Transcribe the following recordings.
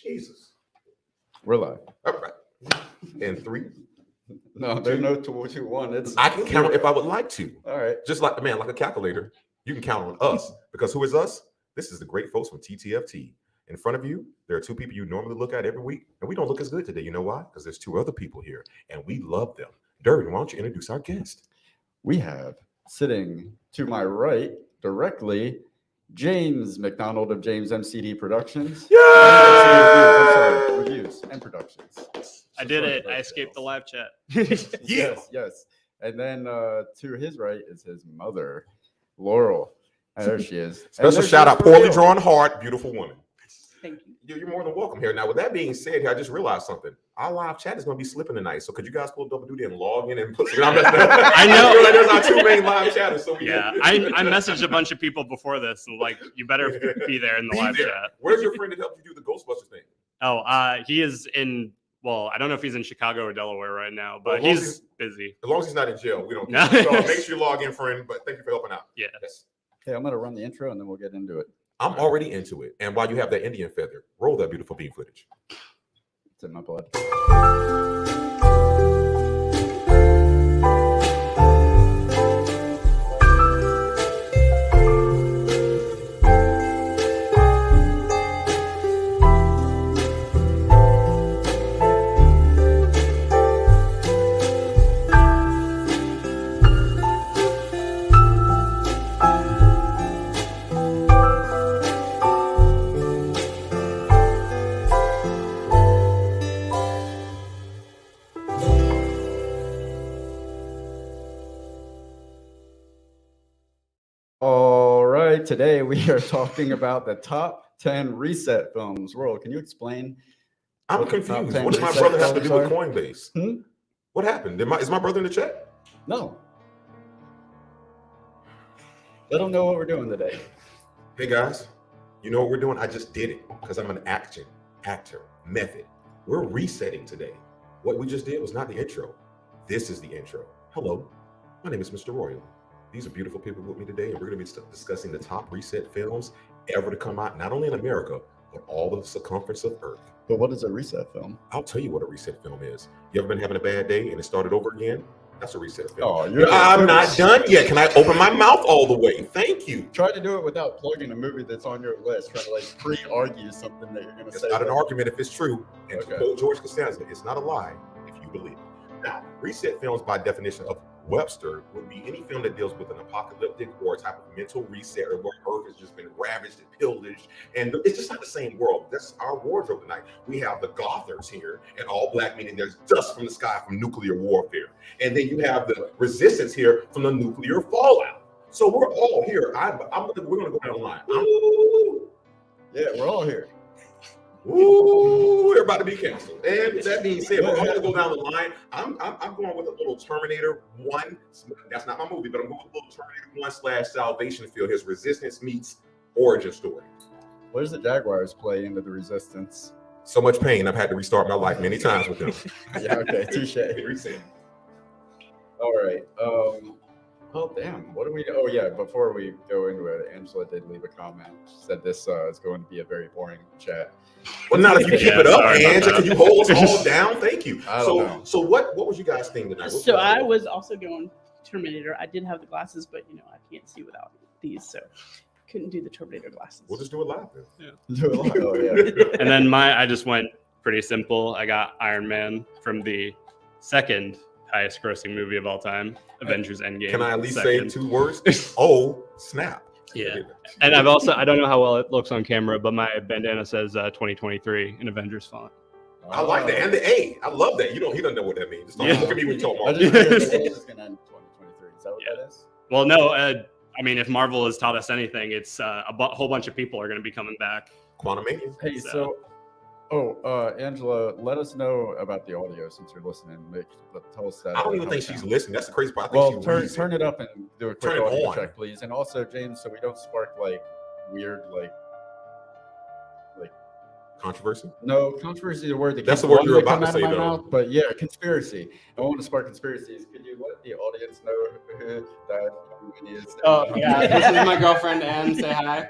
Jesus. We're live. All right. And 3. No, there's no 2, 1. It's I can count if I would like to. all right. Just like like a calculator. You can count on us because who is us? This is the great folks from TTFT. In front of you, there are 2 people you normally look at every week, and we don't look as good today. You know why? Because there's 2 other people here, and we love them. Durbin, why don't you introduce our guest? We have sitting to my right directly James McDonald of James MCD Productions. Yeah! Reviews and productions. I did it. I escaped the live chat. Yeah. Yes. And then to his right is his mother, Laurel. There she is. Special shout out, poorly drawn heart, beautiful woman. Thank you. You're more than welcome here. Now, with that being said, I just realized something. Our live chat is going to be slipping tonight. So could you guys pull double duty and log in and put I know. There's our 2 main live chatters. So I messaged a bunch of people before this and you better be there in the live chat. Where's your friend that helped you do the Ghostbusters thing? Oh, he is in. Well, I don't know if he's in Chicago or Delaware right now, but he's busy. As long as he's not in jail, we don't No. care. So make sure you log in, friend. But thank you for helping out. Yeah. Yes. Okay, I'm going to run the intro and then we'll get into it. I'm already into it. And while you have that Indian feather, roll that beautiful bean footage. It's in my blood. All right, today we are talking about the top 10 reset films. World, can you explain? I'm what the top confused. 10 What does my reset brother have to films do with are? Coinbase? Hmm? What happened? Is my brother in the chat? No. Let them know what we're doing today. Hey guys, you know what we're doing? I just did it because I'm an actor, method. We're resetting today. What we just did was not the intro. This is the intro. Hello, my name is Mr. Royal. These are beautiful people with me today, and we're going to be discussing the top reset films ever to come out, not only in America, but all the circumference of Earth. But what is a reset film? I'll tell you what a reset film is. You ever been having a bad day and it started over again? That's a reset film. Oh, I'm not done yet. Can I open my mouth all the way? Thank you. Try to do it without plugging a movie that's on your list. Try to pre-argue something that you're going to It's say. not an argument if it's true. And Okay. to quote George Costanza, it's not a lie if you believe it. Now, reset films by definition of Webster would be any film that deals with an apocalyptic or a type of mental reset or where Earth has just been ravaged and pillaged. And it's just not the same world. That's our wardrobe tonight. We have the Gothers here, and all black, meaning there's dust from the sky from nuclear warfare. And then you have the resistance here from the nuclear fallout. So we're all here. We're going to go down the line. Yeah, we're all here. Ooh, we're about to be canceled. And that being said, we're all going to go down the line. I'm going with a little Terminator 1. That's not my movie, but I'm going with a little Terminator 1 / Salvation Field. His resistance meets origin story. Where does the Jaguars play into the resistance? So much pain. I've had to restart my life many times with them. Yeah, okay, touche. Reset. All right. Oh, damn. What do we do? Oh, yeah. Before we go into it, Angela did leave a comment. She said this is going to be a very boring chat. Well, not if you keep it up, Angela. Can you hold us all down? Thank you. I don't know. So what was you guys thinking tonight? So I was also going Terminator. I did have the glasses, but I can't see without these, so couldn't do the Terminator glasses. We'll just do it live then. Do a lot. Oh, yeah. And then I just went pretty simple. I got Iron Man from the second highest grossing movie of all time, Avengers Endgame. Can I at least second. say 2 words? Oh, snap. Yeah. And I don't know how well it looks on camera, but my bandana says 2023 in Avengers font. I like that. And the A. I love that. He doesn't know what that means. Just don't look at me when you talk I about just it. figured the world is going to end in 2023. Is that what that is? Well, no. I mean, if Marvel has taught us anything, it's whole bunch of people are going to be coming back. Quantumania. Hey, Angela, let us know about the audio since you're listening. Tell us that. I don't even think she's listening. That's the crazy part. I think Well, she's turn it up and do a quick Turn it audio on. check, please. And also, James, so we don't spark weird controversy. no controversy is a word that That's keeps the word you were wanting about to come out say, of my though. mouth, but yeah, conspiracy. I want to spark conspiracies. Could you let the audience know who that is? Oh, yeah, this is my girlfriend, Anne. Say hi.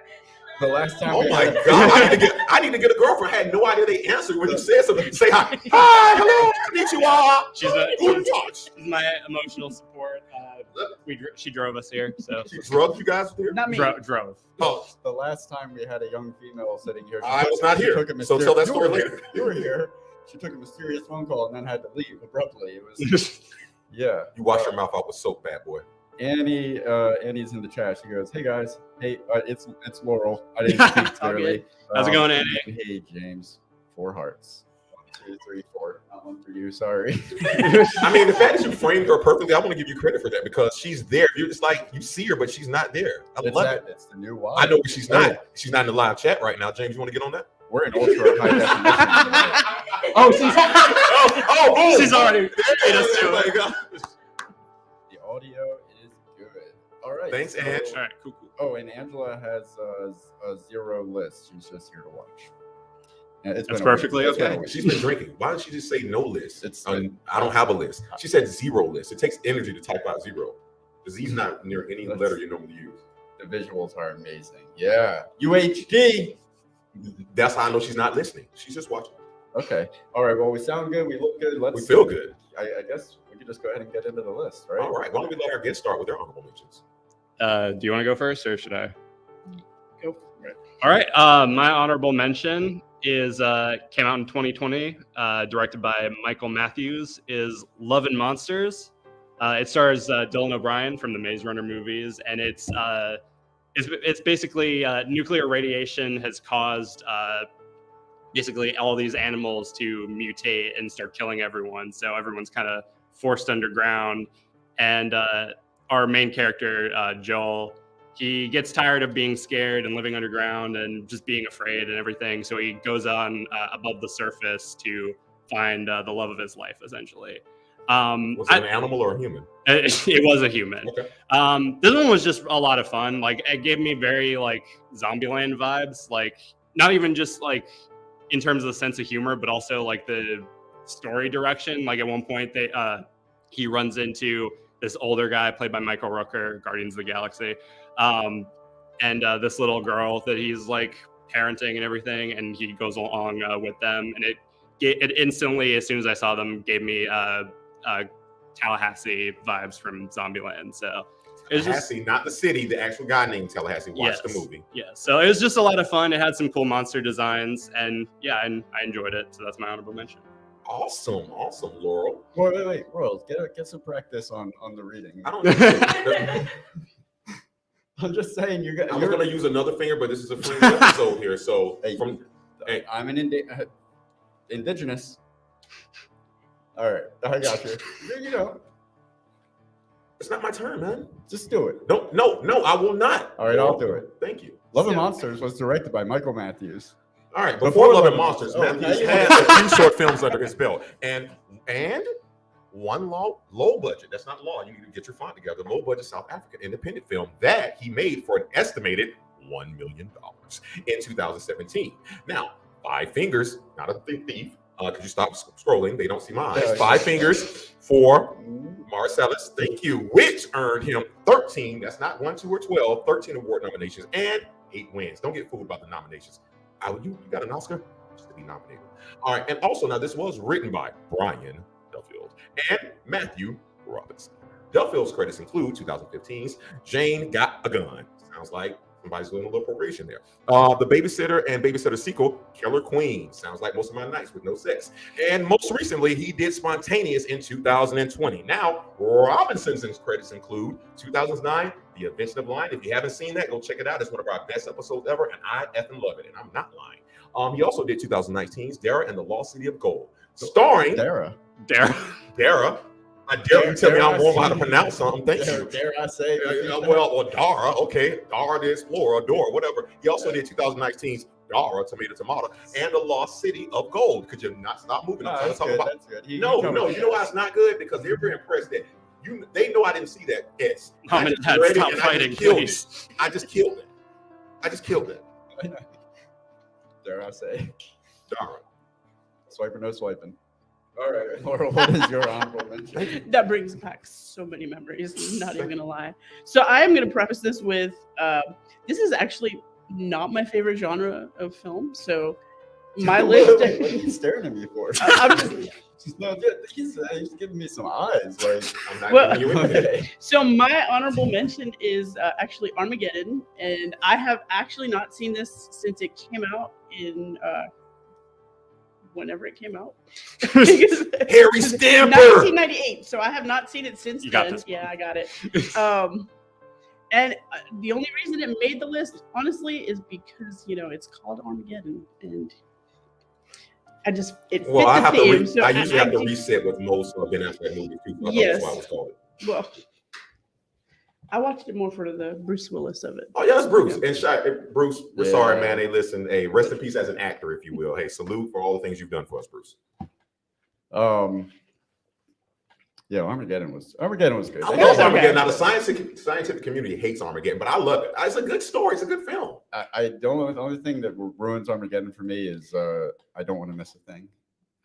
The last time. Oh we my had- God! I need to get a girlfriend. I had no idea they answered when you said something. Say hi. Hi, hello, konnichiwa. Good touch. She's my emotional support. She drove us here, so She drugged you guys here. Not me. drove. Oh, The last time we had a young female sitting here, I was not she here, took a so tell that you were story here. later. You were here. She took a mysterious phone call and then had to leave abruptly. It was yeah. You wash your mouth out with soap, bad boy. Annie's in the chat. She goes, "Hey guys, hey, it's Laurel. I didn't speak All clearly. good. How's it going, Annie?" Hey James, 4 hearts. 1, 2, 3, 4. Not one for you. Sorry. I mean, the fact that you framed her perfectly, I want to give you credit for that because she's there. You're just like you see her, but she's not there. I love it. It's the new wild. I know, but she's not. She's not in the live chat right now. James, you want to get on that? We're in ultra high definition. Oh, she's boom. she's already beat us Oh to my it. God. The audio is good. All right. Thanks, so- Ange. All right, cool. Oh, and Angela has a 0 list. She's just here to watch. And it's That's been a week. perfectly It's been a okay. week. She's been drinking. Why didn't she just say no list? It's- I don't have a list. She said 0 list. It takes energy to type out 0. The Z's not near any letter you normally use. The visuals are amazing. Yeah. UHD. That's how I know she's not listening. She's just watching. Okay. All right. Well, we sound good. We look good. We feel good. I guess we could just go ahead and get into the list, right? All right. Why don't we let our guests start with their honorable mentions? Do you want to go first, or should I? Go for it. All right. My honorable mention is came out in 2020, directed by Michael Matthews. Is Love and Monsters. It stars Dylan O'Brien from the Maze Runner movies, and it's basically nuclear radiation has caused basically all these animals to mutate and start killing everyone. So everyone's kind of forced underground, and our main character Joel, he gets tired of being scared and living underground and just being afraid and everything. So he goes on above the surface to find the love of his life, essentially. Was it an animal or a human? It was a human. Okay. This one was just a lot of fun. Like, it gave me very like Zombieland vibes. Like, not even just like in terms of the sense of humor, but also like the story direction. Like, at one point, he runs into this older guy played by Michael Rooker, Guardians of the Galaxy, and this little girl that he's like parenting and everything, and he goes along with them, and it instantly, as soon as I saw them, gave me Tallahassee vibes from Zombieland. So it was just, Tallahassee, not the city, the actual guy named Tallahassee watched Yes. the movie. yeah. So it was just a lot of fun. It had some cool monster designs, and yeah, and I enjoyed it. So that's my honorable mention. Awesome, Laurel. Wait, Royals, get some practice on the reading. I don't know. I'm just saying you're I was going to use another finger, but this is a friendly episode here. So Hey, hey. I'm an indigenous. All right, I got you. You know, it's not my turn, man. just do it. No, I will not. All right, I'll do it. Thank you. Love and Monsters was directed by Michael Matthews. All right, before Love and Love- Monsters, oh, Matthews now you has want- a few short films under his belt, and one low budget. That's not law. You need to get your font together. Low budget South African independent film that he made for an estimated $1 million in 2017. Now, Five Fingers, not a thief. Could you stop scrolling? They don't see my eyes. Yeah, Five Fingers for Marcellus, thank you, which earned him 13. That's not 1, 2, or 12. 13 award nominations and 8 wins. Don't get fooled by the nominations. You got an Oscar just to be nominated. All right, and also now this was written by Brian Duffield and Matthew Robinson. Duffield's credits include 2015's Jane Got a Gun. Sounds like somebody's doing a little appropriation there. The Babysitter and Babysitter sequel, Killer Queen. Sounds like Most of My Nights with No Sex. And most recently, he did Spontaneous in 2020. Now, Robinson's credits include 2009, The Invention of Lying. If you haven't seen that, go check it out. It's one of our best episodes ever, and I effing love it, and I'm not lying. He also did 2019's Dara and the Lost City of Gold, starring Dara. Dara. I dare you tell me I'm wrong how to pronounce something. Thank you. Dare I say? Well, Dara, okay. Dara the Explorer, Dora, whatever. He also did 2019's Dara, Tomato, and The Lost City of Gold. Could you not stop moving? I'm trying to That's talk good. about. That's good. You No, tell me. you know why it's not good? Because they're very impressed that they know I didn't see that S. Mom and Dad, read it stop and fighting, I just killed please. it. I just killed it. Dare I say? Dara. Swipe or no swiping. All right, Laura, what is your honorable mention? That brings back so many memories. I'm not even gonna lie. So I am gonna preface this with this is actually not my favorite genre of film. So my What list. are you staring at me for? I'm just, No, he's giving me some eyes. Like, I'm not Well- giving you anything. so my honorable mention is actually Armageddon, and I have actually not seen this since it came out in whenever it came out. Harry Stamper. 1998. So I have not seen it since You got then. this. Yeah, I got it. And the only reason it made the list, honestly, is because it's called Armageddon, and it fit Well, I the have theme. to. So I usually have to do- reset with most Ben Affleck movies too. So I thought Yes. that's why it was called it. Well, I watched it more for the Bruce Willis of it. Oh yeah, it's Bruce. And Bruce, we're Yeah. sorry, man. Hey, listen, hey, rest in peace as an actor, if you will. Hey, salute for all the things you've done for us, Bruce. Yeah, Armageddon was good. I love That's Armageddon. okay. Now the scientific community hates Armageddon, but I love it. It's a good story. It's a good film. The only thing that ruins Armageddon for me is I don't want to miss a thing.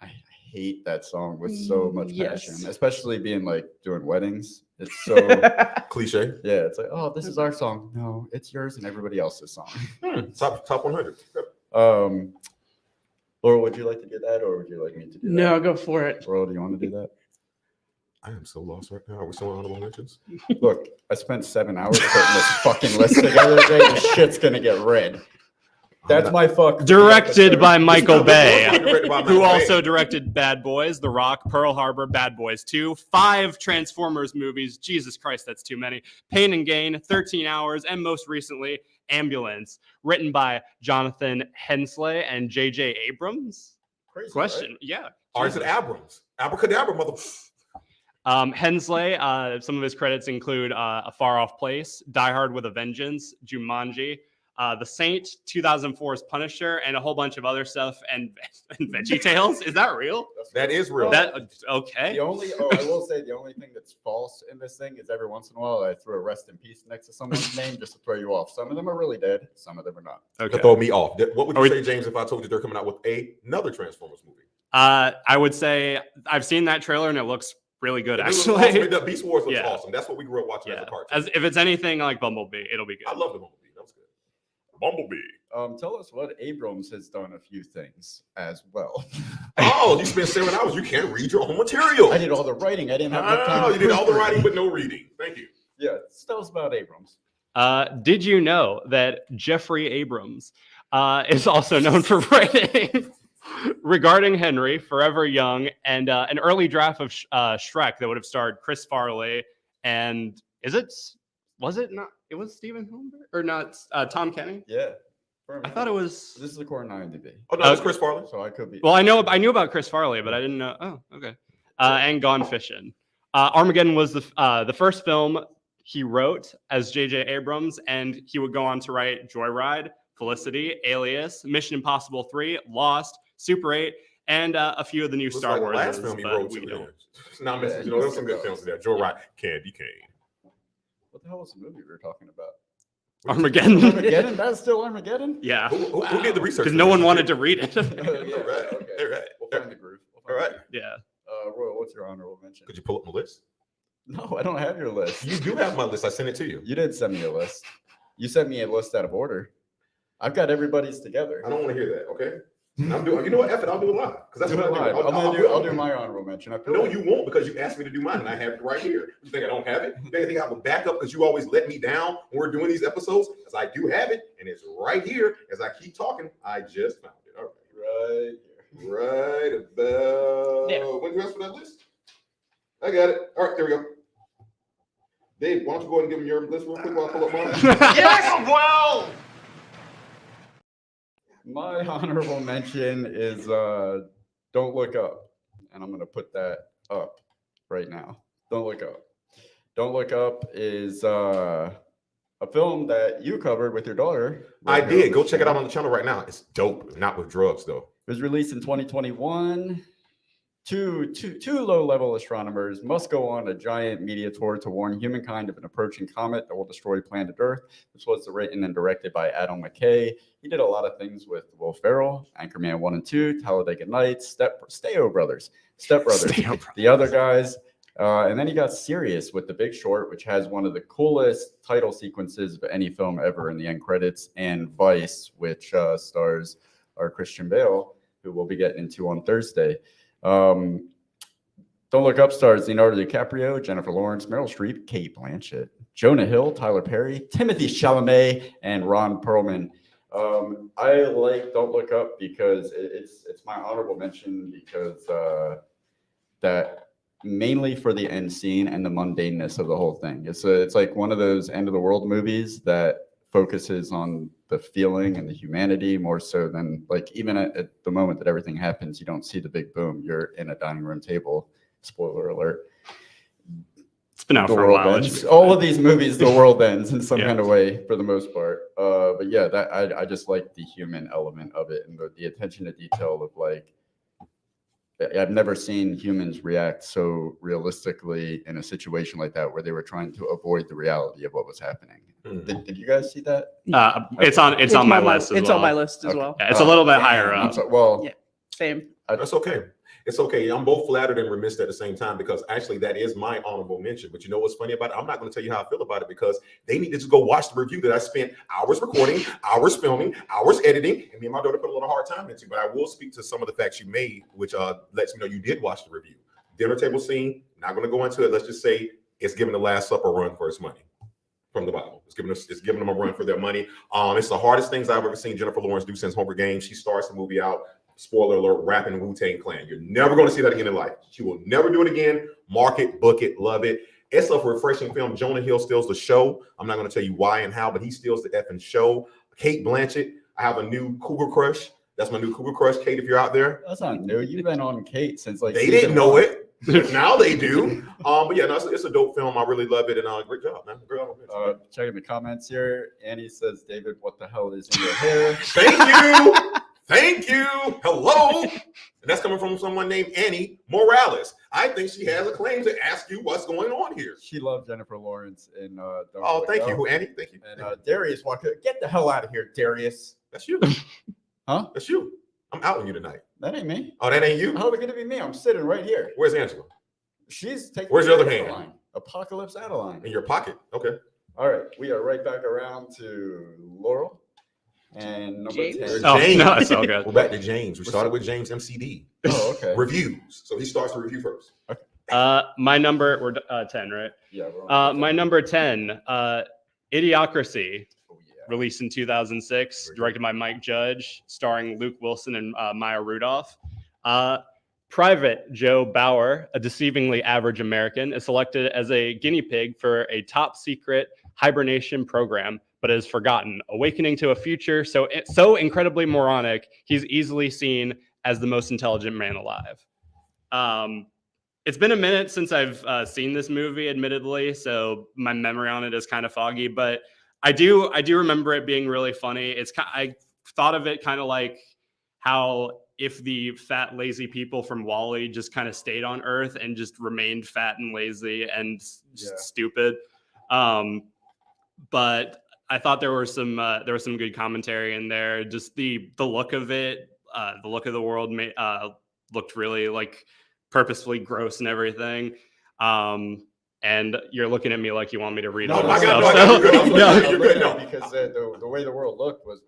I hate that song with so much Yes. passion, especially being like doing weddings. It's so Cliche. yeah. It's like, oh, this is our song. No, it's yours and everybody else's song. Top 100. Laura, would you like to do that, or would you like me to do that? No, go for it. Laura, do you want to do that? I am so lost right now. Are we still on honorable mentions? Look, I spent 7 hours putting this fucking list together today. The shit's gonna get read. That's my fuck. Directed by Michael Bay, Directed by who Michael also Bay. directed Bad Boys, The Rock, Pearl Harbor, Bad Boys 2, 5 Transformers movies, Jesus Christ, that's too many, Pain and Gain, 13 Hours, and most recently, Ambulance, written by Jonathan Hensley and J.J. Abrams. Crazy, Question, right? yeah. Or is it Abrams? Abracadabra, mother. Hensley, some of his credits include A Far Off Place, Die Hard with a Vengeance, Jumanji, The Saint, 2004's Punisher, and a whole bunch of other stuff, and Veggie Tales. Is that real? That is real. Okay. I will say the only thing that's false in this thing is every once in a while I throw a rest in peace next to someone's name just to throw you off. Some of them are really dead, some of them are not. Okay. To throw me off. What would you Are we- say, James, if I told you they're coming out with another Transformers movie? I would say I've seen that trailer and it looks really good, It looks awesome. actually. The Beast Wars looks Yeah. awesome. That's what we grew up watching as Yeah. a cartoon. As if it's anything like Bumblebee, it'll be I good. love the Bumblebee. That was good. Bumblebee. Tell us what Abrams has done a few things as well. Oh, you spent 7 hours. You can't read your own material. I did all the writing. I didn't have enough time. Oh, to you did all the proofread. writing, but no reading. Thank you. Yeah, tell us about Abrams. Did you know that Jeffrey Abrams is also known for writing Regarding Henry, Forever Young, and an early draft of Shrek that would have starred Chris Farley and was it not? It was Stephen Hillenburg or not? Tom Kenny. Yeah. I thought it was. This is according to IMDb, Oh, no, it's Chris Farley. so I could be. Well, I knew about Chris Farley, but I didn't know. Oh, okay. And Gone Fishing. Armageddon was the first film he wrote as J.J. Abrams, and he would go on to write Joyride, Felicity, Alias, Mission Impossible 3, Lost, Super 8, and a few of the new Looks Star like the Wars. last film he wrote. we too, don't. man. Not missing. There was some good films in there. Joyride, Candy Cane. What the hell was the movie we were talking about? Armageddon. Armageddon? That's still Armageddon? Yeah, Who did the research? because for no this? one wanted to read it. Yeah, All right. okay. All right. We'll find the groove. All right. Yeah. Roy, what's your honorable mention? Could you pull up my list? No, I don't have your list. You do have my list. I sent it to you. You did send me a list. You sent me a list out of order. I've got everybody's together. I don't want to hear that. Okay. I'm doing. You know what? F it. I'll do it live because that's Do what it I live. do. I'll do my honorable mention. I feel No, like- you won't because you asked me to do mine and I have it right here. You think I don't have it? You think I have a backup because you always let me down when we're doing these episodes? Because I do have it and it's right here. As I keep talking, I just found it. All Right. right. Right about. There. When you ask for that list? I got it. All right, there we go. Dave, why don't you go ahead and give me your list real quick while I pull up mine? Yes, well. My honorable mention is Don't Look Up. And I'm going to put that up right now. Don't Look Up. Don't Look Up is a film that you covered with your daughter. I did. Go check it out on the channel right now. It's dope. Not with drugs, though. It was released in 2021. Two low-level astronomers must go on a giant media tour to warn humankind of an approaching comet that will destroy planet Earth. This was written and directed by Adam McKay. He did a lot of things with Will Ferrell, Anchorman 1 and 2, Talladega Nights, Step Brothers, Step Brothers. the other guys. And then he got serious with The Big Short, which has one of the coolest title sequences of any film ever in the end credits, and Vice, which stars our Christian Bale, who we'll be getting into on Thursday. Don't Look Up stars Leonardo DiCaprio, Jennifer Lawrence, Meryl Streep, Kate Blanchett, Jonah Hill, Tyler Perry, Timothy Chalamet, and Ron Perlman. I like Don't Look Up because it's my honorable mention because that mainly for the end scene and the mundaneness of the whole thing. It's like one of those end of the world movies that focuses on the feeling and the humanity more so than like even at the moment that everything happens, you don't see the big boom. You're in a dining room table. Spoiler alert. It's been out The for a world while. ends. All of these movies, the world ends in some Yeah. kind of way for the most part. But yeah, that I just like the human element of it and the attention to detail of like I've never seen humans react so realistically in a situation like that where they were trying to avoid the reality of what was happening. Did you guys see that? It's on my list as It's well. on my list as Okay. well. Yeah, it's a little bit Damn, higher I'm up. so- well, Yeah. Same. That's okay. It's okay. I'm both flattered and remiss at the same time because actually that is my honorable mention. But you know what's funny about it? I'm not going to tell you how I feel about it because they need to just go watch the review that I spent hours recording, hours filming, hours editing, and me and my daughter put a little hard time into. But I will speak to some of the facts you made, which lets me know you did watch the review. Dinner table scene. Not going to go into it. Let's just say it's giving the Last Supper a run for its money from the Bible. It's giving them a run for their money. It's the hardest things I've ever seen Jennifer Lawrence do since Hunger Games. She starts the movie out. Spoiler alert, rapping Wu-Tang Clan. You're never going to see that again in life. She will never do it again. Mark it, book it, love it. It's a refreshing film. Jonah Hill steals the show. I'm not going to tell you why and how, but he steals the effing show. Kate Blanchett, I have a new cougar crush. That's my new cougar crush. Kate, if you're out there. that's not new. You've been on Kate since like They season didn't know one. it. But now they do. But yeah, no, it's a dope film. I really love it. And great job, man. Great job. Checking the comments here. Annie says, David, what the hell is in your hair? Thank you. Thank you. Hello. And that's coming from someone named Annie Morales. I think she has a claim to ask you what's going on here. She loved Jennifer Lawrence in Don't Oh, Look thank Up. you, Annie. Thank you. And Darius Walker, get the hell out of here, Darius. That's you. Huh? That's you. I'm outing you tonight. That ain't me. Oh, that ain't you? How are it going to be me? I'm sitting right here. Where's Angela? She's taking. Where's the other Adeline. hand? Apocalypse Adeline. In your pocket. Okay. All right, we are right back around to Laurel and number James? 10. Oh, James. no, it's all good. We're back to James. We started with James MCD. Oh, okay. Reviews. So he starts the review first. My number, we're 10, right? Yeah. we're on My number 10, Idiocracy, Oh, yeah. released in 2006, Very good. directed by Mike Judge, starring Luke Wilson and Maya Rudolph. Private Joe Bauer, a deceivingly average American, is selected as a guinea pig for a top secret hibernation program, but is forgotten, awakening to a future so incredibly moronic, he's easily seen as the most intelligent man alive. It's been a minute since I've seen this movie, admittedly, so my memory on it is kind of foggy, but I do remember it being really funny. I thought of it kind of like how if the fat, lazy people from WALL-E just kind of stayed on Earth and just remained fat and lazy and just stupid. But I thought there was some good commentary in there. Just the look of it, the look of the world looked really like purposefully gross and everything. And you're looking at me like you want me to read all this stuff. You're good. No. Because the way the world looked was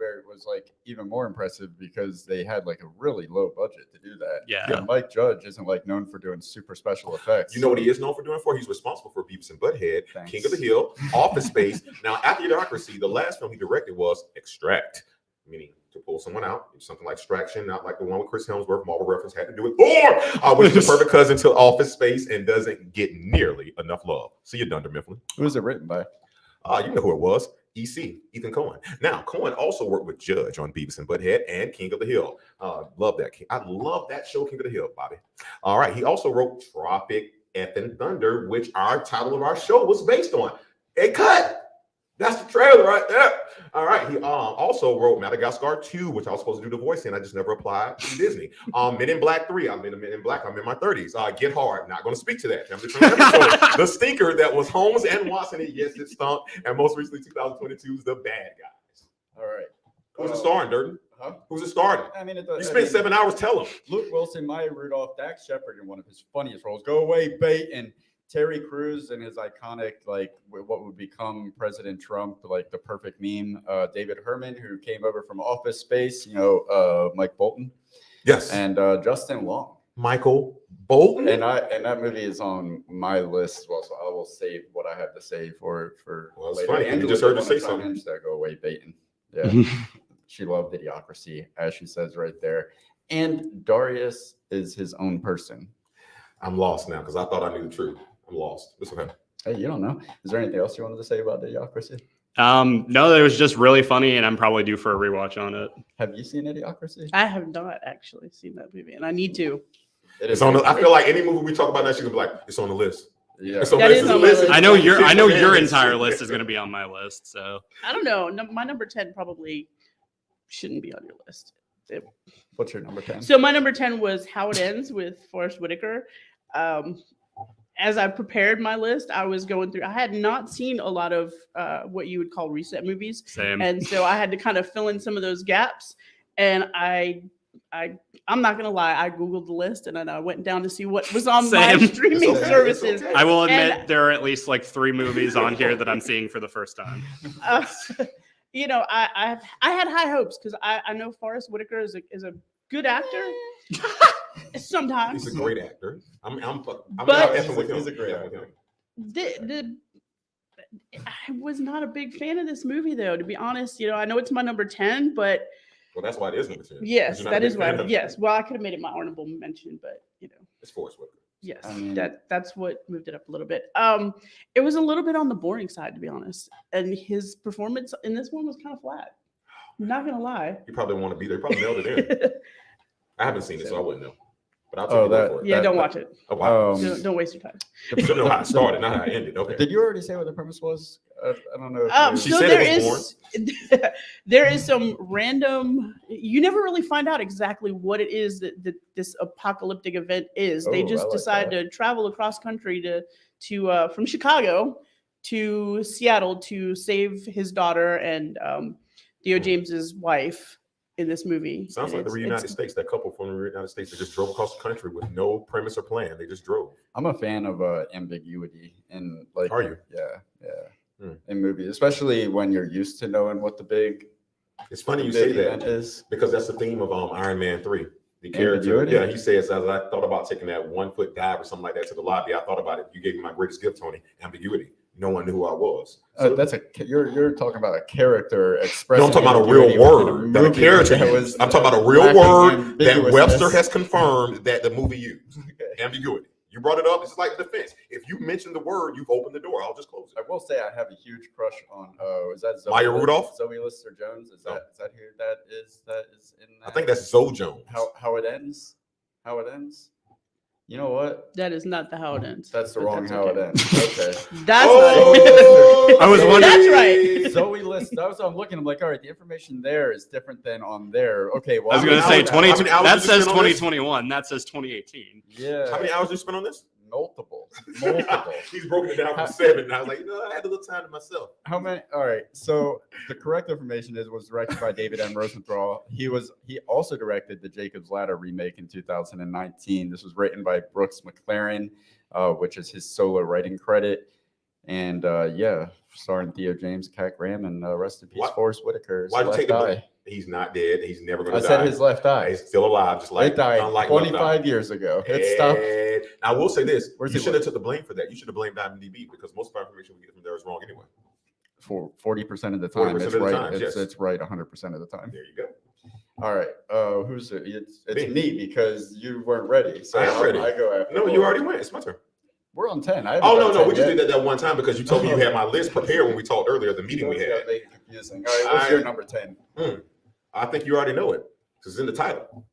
like even more impressive because they had like a really low budget to do that. Yeah. And Mike Judge isn't like known for doing super special effects. You know what he is known for doing? He's responsible for Beavis and Butthead, Thanks. King of the Hill, Office Space. Now, after Idiocracy, the last film he directed was Extract, meaning to pull someone out. It's something like Extraction, not like the one with Chris Hemsworth. Marvel reference had to do with Thor, which is the perfect cousin to Office Space and doesn't get nearly enough love. See you, Dunder Mifflin. Who was it written by? You know who it was. EC, Ethan Coen. Now, Coen also worked with Judge on Beavis and Butthead and King of the Hill. Love that. I love that show, King of the Hill, Bobby. All right. He also wrote Tropic Effing Thunder, which our title of our show was based on. Hey, cut. That's the trailer right there. All right. He also wrote Madagascar 2, which I was supposed to do the voice in. I just never applied to Disney. Men in Black 3. I'm in Men in Black. I'm in my 30s. Get Hard. Not going to speak to that. The Stinker that was Holmes and Watson. Yes, it stunk. And most recently, 2022's The Bad Guys. All right. Who's it starring, Durden? Huh? Who's it starring? I mean, You spent 7 hours. Tell him. Luke Wilson, Maya Rudolph, Dax Shepard in one of his funniest roles. Go away, bait, and Terry Crews and his iconic, like what would become President Trump, like the perfect meme. David Herman, who came over from Office Space, Mike Bolton. Yes. And Justin Long. Michael Bolton. And that movie is on my list as well, so I will save what I have to say for Well, it's later. funny. Angela You just heard her did say wanna chime something. in, so go away, Baton. Yeah. She loved Idiocracy, as she says right there. And Darius is his own person. I'm lost now because I thought I knew the truth. I'm lost. It's okay. Hey, you don't know. Is there anything else you wanted to say about Idiocracy? No, it was just really funny, and I'm probably due for a rewatch on it. Have you seen Idiocracy? I have not actually seen that movie, and I need to. It's on. I feel like any movie we talk about now, she's gonna be like, it's on the list. Yeah. It's on That the is list. on my list. I know your Shit, entire man. list is going to be on my list. So I don't know. My number 10 probably shouldn't be on your list. What's your number 10? So my number 10 was How It Ends with Forrest Whitaker. As I prepared my list, I was going through. I had not seen a lot of what you would call reset movies, same. and so I had to kind of fill in some of those gaps. And I'm not gonna lie, I googled the list and then I went down to see what was on my Same. streaming It's okay, services. it's okay. I will admit And- there are at least like 3 movies on here that I'm seeing for the first time. I had high hopes because I know Forrest Whitaker is a good actor. Sometimes He's a great actor. I'm But- not effing with him. He's a great Yeah, actor. I was not a big fan of this movie, though. To be honest, I know it's my number 10, but Well, that's why it is number 10. yes, You're not that a is big why. fan of it. Yes, well, I could have made it my honorable mention, but It's Forrest Whitaker. yes, I mean- that's what moved it up a little bit. It was a little bit on the boring side, to be honest, and his performance in this one was kind of flat. I'm not gonna lie. You probably want to be there. You probably mailed it in. I haven't seen it, so I wouldn't know. But I'll take Oh, your word for it. Yeah, That- don't watch it. Oh, wow. Don't waste your time. You should know how it started, not how it ended. Okay. Did you already say what the premise was? I don't know. If She So said there it was is there is some random. You never really find out exactly what it is that this apocalyptic event is. They Oh, I just like decide that. to travel across country to from Chicago to Seattle to save his daughter and Theo James's wife in this movie. Sounds like the United States, that couple from the United States that just drove across the country with no premise or plan. They just drove. I'm a fan of ambiguity in like. Are you? Yeah. Hmm. In movies, especially when you're used to knowing what the big It's funny you say event that is. because that's the theme of Iron Man 3. The character, Ambiguity? yeah, he says, as I thought about taking that 1 foot dive or something like that to the lobby, I thought about it. You gave me my greatest gift, Tony, ambiguity. No one knew who I was. So That's you're talking about a character expressing. no, I'm talking about a real word that a character used. I'm talking about a real word that Webster has confirmed that the movie used. Ambiguity. You brought it up. It's like defense. If you mention the word, you've opened the door. I'll just close I it. will say I have a huge crush on. Is that Zoe Maya Rudolph? Zoe Lister Jones? Is that who that is? That is in. That? I think that's Zoe Jones. how it ends. How it ends. You know what? That is not the how it ends. That's the but wrong that's how okay. it ends. Okay. That's Oh, I was wondering- That's right. Zoe Lister. That was I'm looking. I'm like, all right, the information there is different than on there. Okay. Well, I was I'm going to gonna say know 20. How many hours That did you says spend on this? 2021. That says 2018. Yeah. How many hours did you spend on this? Multiple. He's broken it down from 7. And I was like, I had a little time to myself. How many? All right. So the correct information was directed by David M. Rosenthal. He also directed the Jacob's Ladder remake in 2019. This was written by Brooks McLaren, which is his solo writing credit. And starring Theo James, Cat Graham, and rest in peace, Why- Forrest Whitaker's Why'd you left take the eye. He's not dead. He's never going I to die. said his left eye. He's still alive, just like It died unlike Left Eye. 25 years ago. It stopped. And I will say this: Where's you it should have took the blame for that. You should have blamed IMDb because most of our information we get from there is wrong anyway. For 40% of the time, 40% it's of the right. time, It's, yes. it's right 100% of the time. There you go. All right. Who's it? It's Me. me because you weren't ready. So I am ready. I go after. No, you already went. It's my turn. We're on 10. Oh no, we just did that one time because you told me you had my list prepared when we talked earlier. The meeting we had. Make it confusing. All right. What's your number 10? I think you already know it because it's in the title.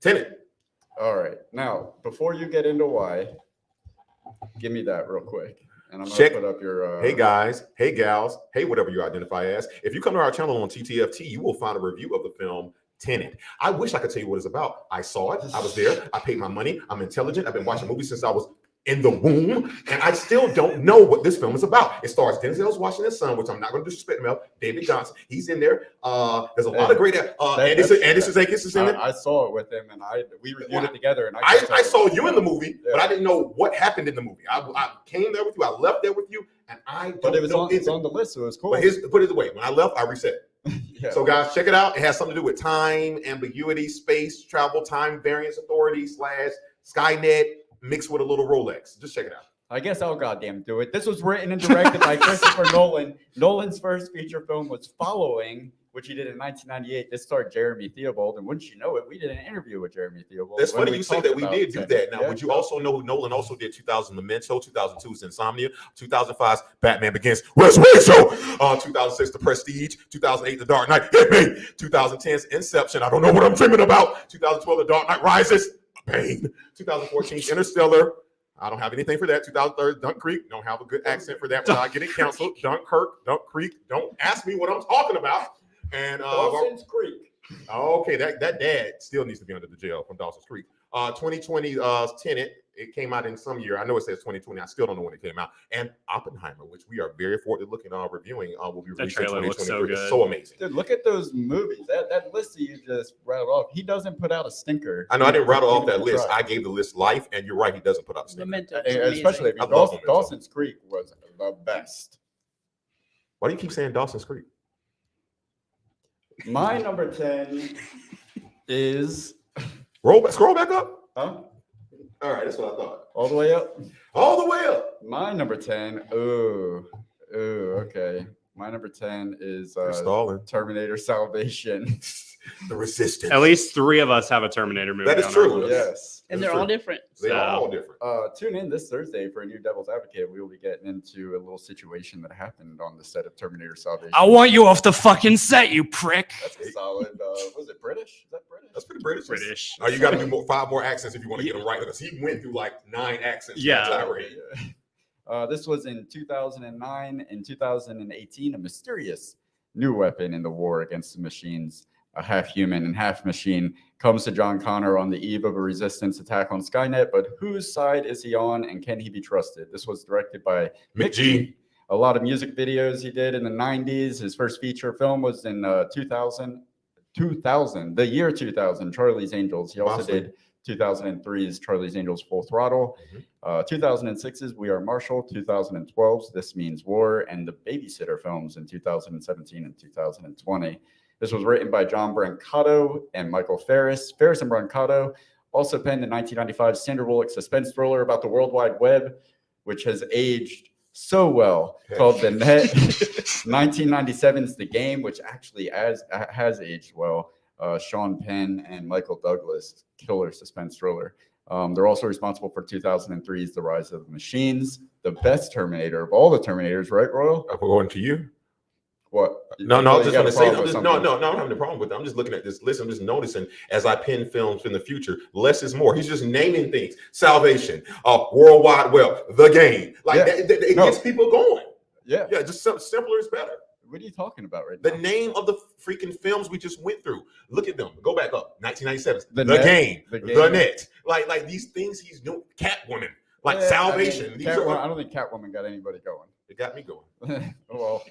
Tenet. All right. Now, before you get into why, give me that real quick. And I'm going Check. to put up your. Hey guys, hey gals, hey whatever you identify as. If you come to our channel on TTFT, you will find a review of the film Tenet. I wish I could tell you what it's about. I saw it. I was there. I paid my money. I'm intelligent. I've been watching movies since I was in the womb, and I still don't know what this film is about. It stars Denzel Washington's son, which I'm not going to disrespect him. David Johnson, he's in there. There's a lot of great. Andy Serkis is in it. I saw it with him, and we reviewed it together. And I saw you in the movie, but I didn't know what happened in the movie. I came there with you. I left there with you, and I don't but it was know. it's on the list, so it was cool. But put it away. When I left, I reset it. Yeah. So guys, check it out. It has something to do with time, ambiguity, space, travel, time variance authority / Skynet mixed with a little Rolex. Just check it out. I guess I'll goddamn do it. This was written and directed by Christopher Nolan. Nolan's first feature film was Following, which he did in 1998. This starred Jeremy Theobald, and wouldn't you know it, we did an interview with Jeremy Theobald. That's funny you say that. We did do that. Now, would you also know who Nolan also did 2000 Memento, 2002's Insomnia, 2005's Batman Begins, Resurrection, 2006 The Prestige, 2008 The Dark Knight, hit me, 2010's Inception, I don't know what I'm dreaming about, 2012 The Dark Knight Rises, Pain, 2014 Interstellar, I don't have anything for that. 2003 Dunk Creek, don't have a good accent for that without getting canceled. Dunkirk, Dunk Creek, don't ask me what I'm talking about. And Dawson's Creek. Okay, that dad still needs to be under the jail from Dawson's Creek. 2020 Tenet, it came out in some year. I know it says 2020. I still don't know when it came out. And Oppenheimer, which we are very forward looking reviewing, will be released in 2023. Looks so good. It's so amazing. Dude, look at those movies. That list that you just rattled off. He doesn't put out a stinker. I know I didn't rattle off that list. I gave the list life, and you're right. He doesn't put out a stinker. Memento, Especially if Dawson's Creek was the best. Why do you keep saying Dawson's Creek? My number 10 is Scroll back up. huh? All right, that's what I thought. All the way up. All the way up. My number 10. Ooh, okay. My number 10 is Stalling. Terminator Salvation. The Resistance. At least 3 of us have a Terminator movie. That is on true. our list. Yes. And they're all different. They are So- all different. Tune in this Thursday for a new Devil's Advocate. We will be getting into a little situation that happened on the set of Terminator Salvation. I want you off the fucking set, you prick. That's a solid. Was it British? Is that British? That's pretty British. British. You got to do 5 more accents if you want to get them right. Because he went through like 9 accents. Yeah. This was in 2009 and 2018. A mysterious new weapon in the war against the machines, a half human and half machine, comes to John Connor on the eve of a resistance attack on Skynet. But whose side is he on, and can he be trusted? This was directed by Mick G. A lot of music videos he did in the 90s. His first feature film was in 2000, the year 2000, Charlie's Angels. He also did 2003's Charlie's Angels Full Throttle, 2006's We Are Marshall, 2012's This Means War, and the Babysitter films in 2017 and 2020. This was written by John Brancato and Michael Ferris. Ferris and Brancato also penned the 1995 Sandra Bullock suspense thriller about the World Wide Web, which has aged so well, called The Net. 1997's The Game, which actually has aged well. Sean Penn and Michael Douglas, killer suspense thriller. They're also responsible for 2003's The Rise of the Machines, the best Terminator of all the Terminators, right, Royal? We're going to you. What? No, I was just going to say, no, I'm having a problem with it. I'm just looking at this list. I'm just noticing as I pin films in the future, less is more. He's just naming things. Salvation, World Wide Web, The Game. It gets people going. Yeah. Yeah, just simpler is better. What are you talking about right The now? name of the freaking films we just went through. Look at them. Go back up. 1997. The Game. The Game. The Net. Like these things he's doing. Catwoman. Salvation. I don't think Catwoman got anybody going. It got me going. Well,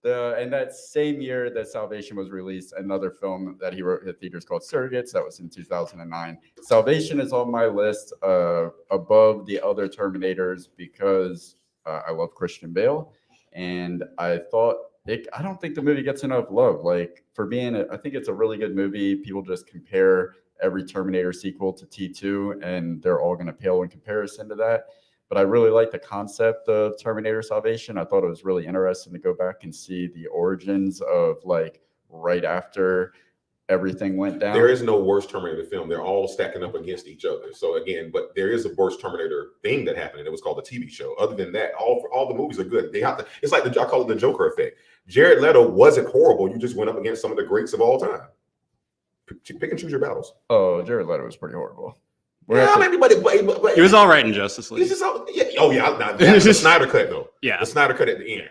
and that same year that Salvation was released, another film that he wrote at theaters called Surrogates. That was in 2009. Salvation is on my list above the other Terminators because I love Christian Bale, and I don't think the movie gets enough love. Like for being, I think it's a really good movie. People just compare every Terminator sequel to T2, and they're all going to pale in comparison to that. But I really like the concept of Terminator Salvation. I thought it was really interesting to go back and see the origins of like right after everything went down. There is no worse Terminator film. They're all stacking up against each other. So again, but there is a worse Terminator thing that happened, and it was called the TV show. Other than that, all the movies are good. They have to. It's like I call it the Joker effect. Jared Leto wasn't horrible. You just went up against some of the greats of all time. Pick and choose your battles. Oh, Jared Leto was pretty horrible. He was all right in Justice League. That's the Snyder cut though. Yeah. The Snyder cut at the end.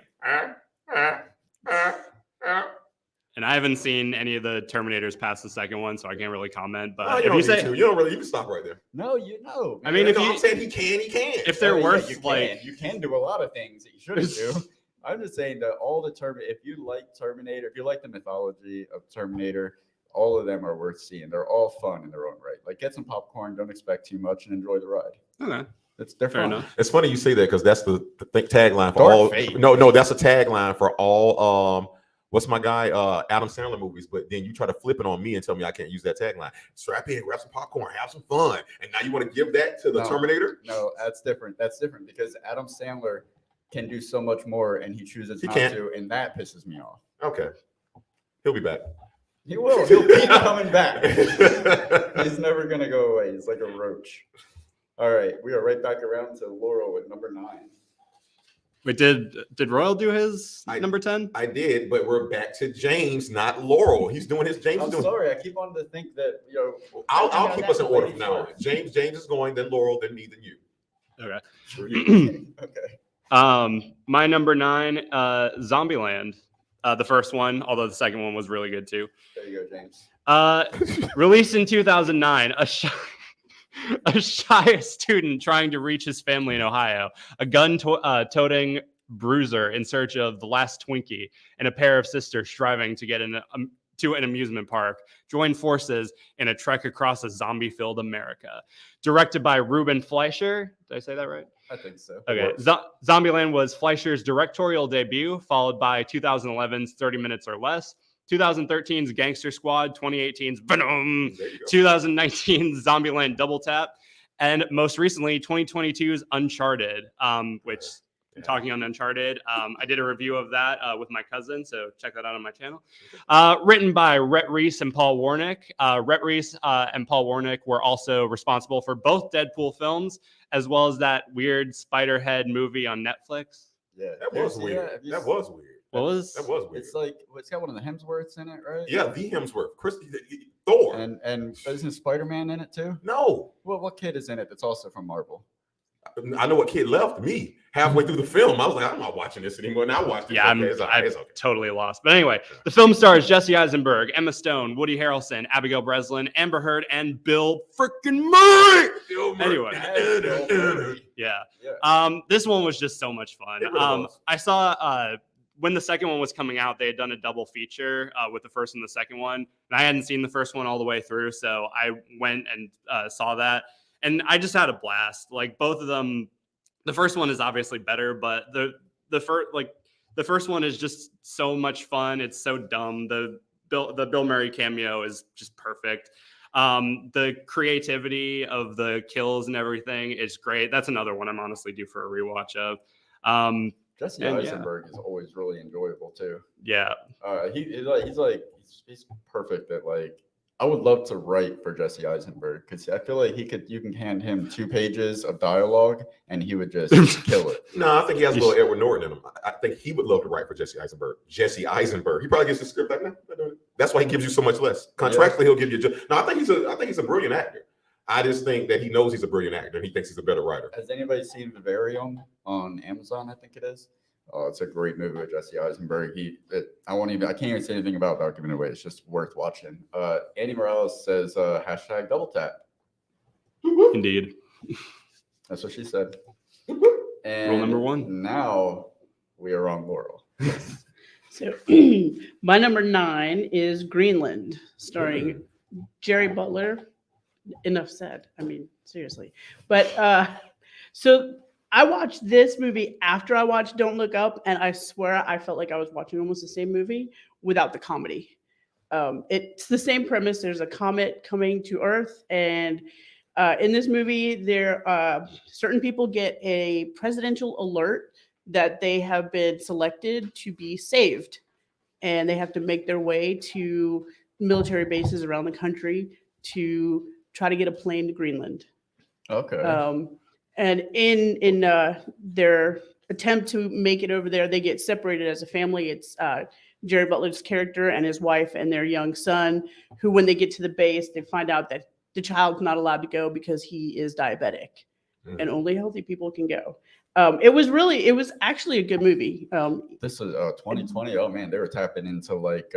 And And I haven't seen any of the Terminators past the second one, so I can't really comment. But No, you if don't you need say, to. You don't really. You can stop right there. No, you know. I mean, if No, you- I'm saying he can. if they're Yeah, worth you can. like, You can do a lot of things that you shouldn't do. I'm just saying that all the if you like Terminator, if you like the mythology of Terminator, all of them are worth seeing. They're all fun in their own right. Like, get some popcorn, don't expect too much, and enjoy the ride. okay, They're fair fun. enough. It's funny you say that because that's the tagline for Dark all. Fate. No, that's a tagline for all. What's my guy? Adam Sandler movies. But then you try to flip it on me and tell me I can't use that tagline. Strap in, grab some popcorn, have some fun, and now you want to give that to the No. Terminator? No, that's different. That's different because Adam Sandler can do so much more, and he chooses He not can't. to, and that pisses me off. Okay, he'll be back. He will. He'll keep coming back. He's never gonna go away. He's like a roach. All right, we are right back around to Laurel with number 9. Wait, did Royal do his number 10? I did, but we're back to James, not Laurel. He's doing his James. I'm is doing. sorry. I keep on to think that I'll know keep that's us in the order way from now on. James is going, then Laurel, then me, then you. Okay. Sure you. Okay. My number 9, Zombieland, the first one, although the second one was really good too. There you go, James. Released in 2009, a shy student trying to reach his family in Ohio, a gun-toting bruiser in search of the last Twinkie, and a pair of sisters striving to get to an amusement park join forces in a trek across a zombie-filled America. Directed by Ruben Fleischer. Did I say that right? I think so. Okay. Zombieland was Fleischer's directorial debut, followed by 2011's 30 Minutes or Less, 2013's Gangster Squad, 2018's Venom, 2019's Zombieland Double Tap, and most recently 2022's Uncharted, which talking on Uncharted, I did a review of that with my cousin, so check that out on my channel. Written by Rhett Reese and Paul Warnick. Rhett Reese and Paul Warnick were also responsible for both Deadpool films, as well as that weird Spiderhead movie on Netflix. Yeah, That was weird. That was weird. What was? That was weird. It's like it's got one of the Hemsworths in it, right? Yeah, the Hemsworth, Thor. And isn't Spider-Man in it too? No, Well, what kid is in it that's also from Marvel? I know what kid left me halfway through the film. I was like, I'm not watching this anymore. And I watched it. Yeah, Okay, it's all right, I'm it's okay. totally lost. But anyway, the film stars Jesse Eisenberg, Emma Stone, Woody Harrelson, Abigail Breslin, Amber Heard, and Bill freaking Murray. Anyway. Yeah. This one was just so much fun. It really was. I saw when the second one was coming out, they had done a double feature with the first and the second one. And I hadn't seen the first one all the way through. So I went and saw that. And I just had a blast. Like both of them. The first one is obviously better, but the first one is just so much fun. It's so dumb. The Bill Murray cameo is just perfect. The creativity of the kills and everything is great. That's another one I'm honestly due for a rewatch of. Jesse And, Eisenberg is always really enjoyable too. Yeah. He's perfect at like. I would love to write for Jesse Eisenberg because I feel like you can hand him 2 pages of dialogue and he would just kill it. No, I think he has a little Edward Norton in him. I think he would love to write for Jesse Eisenberg. Jesse Eisenberg. He probably gets the script like, no, not doing it. That's why he gives you so much less. Contractually, he'll give you. No, I think he's a brilliant actor. I just think that he knows he's a brilliant actor and he thinks he's a better writer. Has anybody seen Vivarium on Amazon? I think it is. Oh, it's a great movie with Jesse Eisenberg. I can't even say anything about without giving it away. It's just worth watching. Andy Morales says hashtag double tap. Indeed. That's what she said. And Rule number 1. Now we are on Laurel. So my number 9 is Greenland, starring Jerry Butler. Enough said. I mean, seriously. But so I watched this movie after I watched Don't Look Up, and I swear I felt like I was watching almost the same movie without the comedy. It's the same premise. There's a comet coming to Earth, and in this movie, certain people get a presidential alert that they have been selected to be saved, and they have to make their way to military bases around the country to try to get a plane to Greenland. Okay. And in their attempt to make it over there, they get separated as a family. It's Jerry Butler's character and his wife and their young son, who when they get to the base, they find out that the child's not allowed to go because he is diabetic. and only healthy people can go. It was actually a good movie. This is 2020. Oh man, they were tapping into like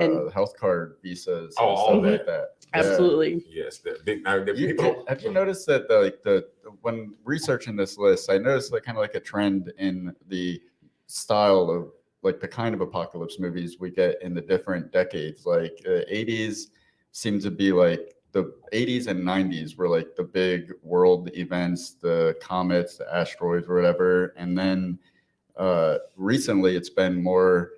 And- health card visas Oh, and all stuff that. like that. Yeah. Absolutely. Yes, the big. Now, the people. Have you noticed that when researching this list, I noticed like kind of like a trend in the style of like the kind of apocalypse movies we get in the different decades. Like 80s seem to be like the 80s and 90s were like the big world events, the comets, the asteroids, or whatever. And then recently it's been more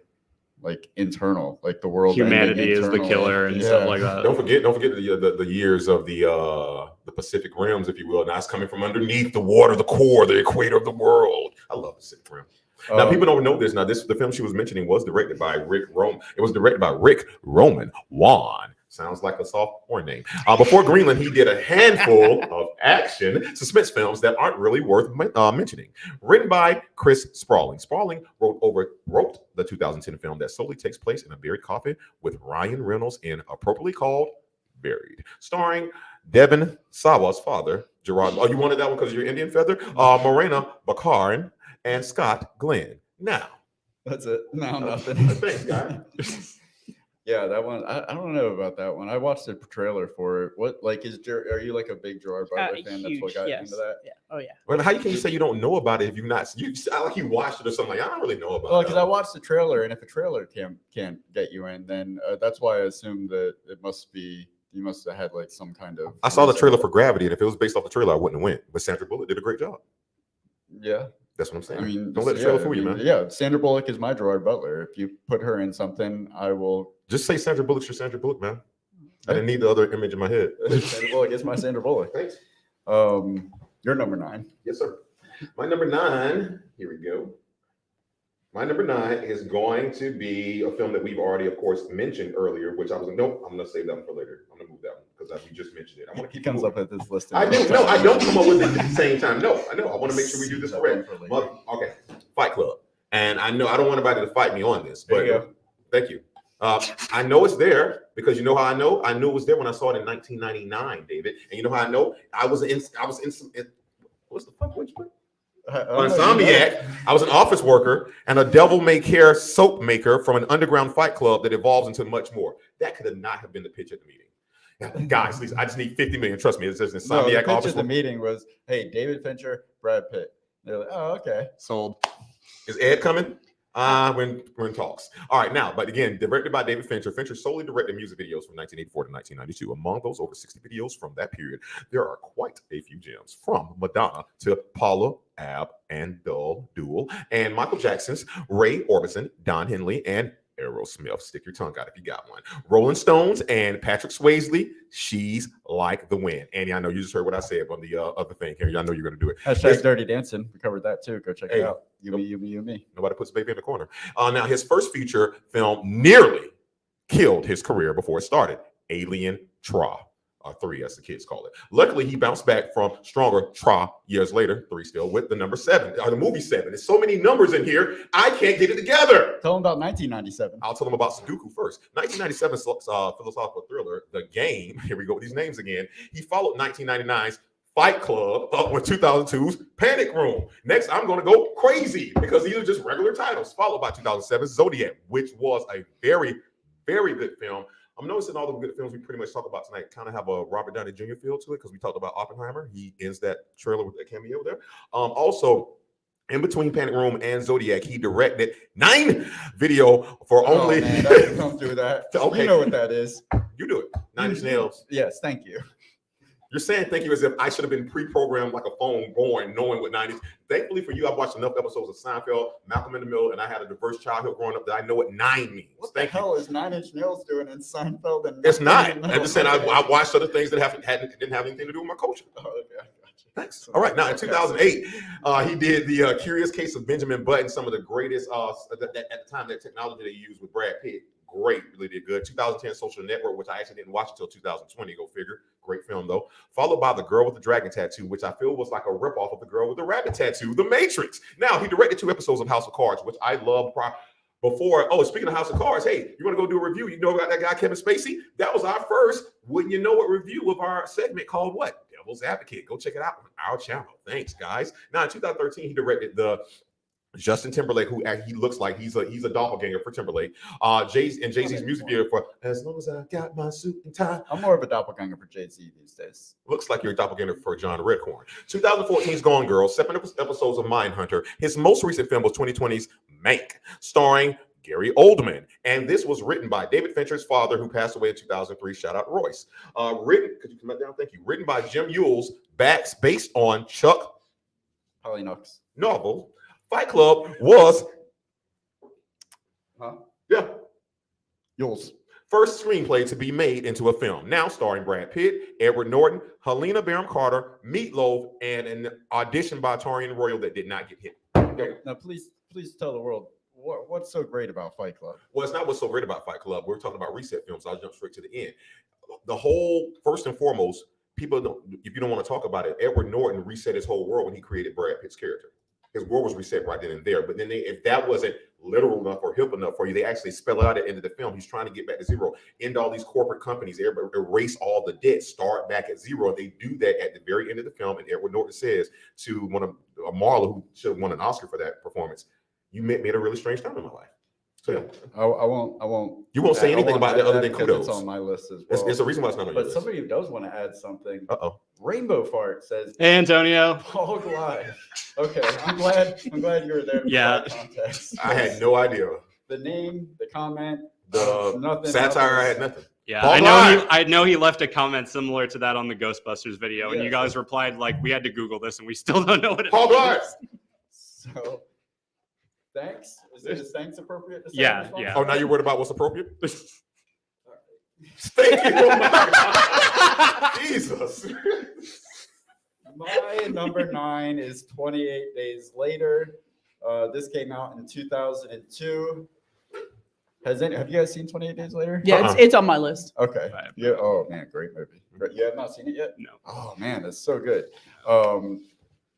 like internal, like the world. Humanity is the internally. killer and stuff like that. Don't forget the years of the Pacific Rims, if you will. Now it's coming from underneath the water, the core, the equator of the world. I love the Pacific Rim. Now people don't know this. Now the film she was mentioning was directed by Rick Roman. It was directed by Rick Roman Wan. Sounds like a soft porn name. Before Greenland, he did a handful of action suspense films that aren't really worth mentioning. Written by Chris Sprawling. Sprawling wrote the 2010 film that solely takes place in a buried coffin with Ryan Reynolds in appropriately called Buried, starring Devin Sawa's father, Gerard. Oh, you wanted that one because you're Indian feather? Morena Baccarin and Scott Glenn. Now, that's it. No, nothing. Thanks, guy. Yeah, that one. I don't know about that one. I watched the trailer for it. What like are you like a big Gerard Butler fan? That's what got you into that. Yeah. Oh yeah. Well, how can you say you don't know about it if you've not? You sound like you watched it or something. Like, I don't really know about Well, it. because I watched the trailer, and if a trailer can't get you in, then that's why I assumed that it must be you must have had like some kind of. I saw the trailer for Gravity, and if it was based off the trailer, I wouldn't have went. But Sandra Bullock did a great job. Yeah. That's what I'm saying. I mean, don't let the trailer fool you, man. Yeah, Sandra Bullock is my Gerard Butler. If you put her in something, I will. Just say Sandra Bullock's your Sandra Bullock, man. I didn't need the other image in my head. Sandra Bullock is my Sandra Bullock. Thanks. You're number 9. Yes, sir. My number 9. Here we go. My number 9 is going to be a film that we've already, of course, mentioned earlier. Which I was like, nope, I'm going to save that one for later. I'm going to move that one because we just mentioned it. I want to keep. He comes up with this list. I do. No, I don't come up with it at the same time. No, I know. I want to make sure we do this correct. Okay, Fight Club. And I know I don't want anybody to fight me on this, but thank you. I know it's there because you know how I know? I knew it was there when I saw it in 1999, David. And you know how I know? I was in some. What's the fuck? Which one? Insomniac. I was an office worker and a devil-may-care soap maker from an underground fight club that evolves into much more. That could not have been the pitch at the meeting. Guys, please, I just need 50 million. Trust me, it says Insomniac. The pitch at the meeting was, hey, David Fincher, Brad Pitt. They're like, oh, okay, sold. Is Ed coming? We're in talks. All right, now, but again, directed by David Fincher. Fincher solely directed music videos from 1984 to 1992. Among those over 60 videos from that period, there are quite a few gems, from Madonna to Paula and Duel, and Michael Jackson's Ray Orbison, Don Henley, and Aerosmith. Stick your tongue out if you got one. Rolling Stones and Patrick Swayze, She's Like the Wind. Annie, I know you just heard what I said on the other thing here. I know you're going to do it. Hashtag Dirty Dancing. We covered that too. Go check it out. You me. Nobody puts baby in the corner. Now, his first feature film nearly killed his career before it started. Alien Tra. 3, as the kids call it. Luckily, he bounced back from stronger Tra years later, 3 still, with the number 7, or the movie 7. There's so many numbers in here, I can't get it together. Tell him about 1997. I'll tell them about Sudoku first. 1997 philosophical thriller, The Game. Here we go with these names again. He followed 1999's Fight Club up with 2002's Panic Room. Next, I'm going to go crazy because these are just regular titles, followed by 2007's Zodiac, which was a very, very good film. I'm noticing all the good films we pretty much talk about tonight kind of have a Robert Downey Jr. feel to it because we talked about Oppenheimer. He ends that trailer with a cameo there. Also, in between Panic Room and Zodiac, he directed 9 video for only. Man, I can come through that. Okay. You know what that is. You do it. 9 Inch Nails. Yes, thank you. You're saying thank you as if I should have been pre-programmed like a phone born, knowing what 90s. Thankfully for you, I've watched enough episodes of Seinfeld, Malcolm in the Middle, and I had a diverse childhood growing up that I know what 9 means. What the hell is 9 Inch Nails doing in Seinfeld? And it's not. I'm just saying I watched other things that didn't have anything to do with my culture. Oh, okay, I got you. Thanks. All right. Now, in 2008, he did the Curious Case of Benjamin Button, some of the greatest at the time that technology they used with Brad Pitt. Great, really did good. 2010 Social Network, which I actually didn't watch until 2020. Go figure. Great film though. Followed by The Girl with the Dragon Tattoo, which I feel was like a ripoff of The Girl with the Rabbit Tattoo, The Matrix. Now he directed 2 episodes of House of Cards, which I love. Before, speaking of House of Cards, hey, you want to go do a review? You know about that guy Kevin Spacey? That was our first, wouldn't you know it, review of our segment called what? Devil's Advocate. Go check it out on our channel. Thanks, guys. Now, in 2013, he directed the Justin Timberlake, who he looks like he's a doppelganger for Timberlake. Jay-Z's music video for As Long As I Got My Suit and Tie. I'm more of a doppelganger for Jay-Z these days. Looks like you're a doppelganger for John Redcorn. 2014's Gone Girl, 7 episodes of Mindhunter. His most recent film was 2020's Mank, starring Gary Oldman. And this was written by David Fincher's father, who passed away in 2003. Shout out Royce. Could you come back down? Thank you. Written by Jim Ewell's, based on Chuck Palahniuk's novel. Fight Club was, Yules. first screenplay to be made into a film. Now starring Brad Pitt, Edward Norton, Helena Bonham Carter, Meatloaf, and an audition by Tarian Royal that did not get hit. Okay. Now, please tell the world what's so great about Fight Club. Well, it's not what's so great about Fight Club. We're talking about reset films. So I'll jump straight to the end. The whole, first and foremost, people don't, if you don't want to talk about it, Edward Norton reset his whole world when he created Brad Pitt's character. His world was reset right then and there. But then if that wasn't literal enough or hip enough for you, they actually spell it out at the end of the film. He's trying to get back to zero. End all these corporate companies, erase all the debt, start back at zero. And they do that at the very end of the film. And Edward Norton says to one of Marla, who should have won an Oscar for that performance, you met me at a really strange time in my life. So yeah. I won't. You won't say anything about that other than kudos. It's on my list as well. It's a reason why it's not on your But list. somebody who does want to add something. Uh-oh. Rainbow Fart says, Hey, Antonio. Hog Live. Okay, I'm glad you were there. Yeah. Context. I had no idea. The name, the comment, The nothing. satire, I had nothing. Yeah, Hog I Live. know he left a comment similar to that on the Ghostbusters video, and Yeah. you guys replied like, we had to Google this, and we still don't know what it Hog Live. So, thanks. Is thanks appropriate to say? Yeah, in response? yeah. Oh, now you're worried about what's appropriate? Thank you. Oh my God. Jesus. My number 9 is 28 Days Later. This came out in 2002. Have you guys seen 28 Days Later? Yeah, it's on my list. Okay. I have Yeah. Oh man, great movie. You have not seen it yet? No. Oh man, it's so good.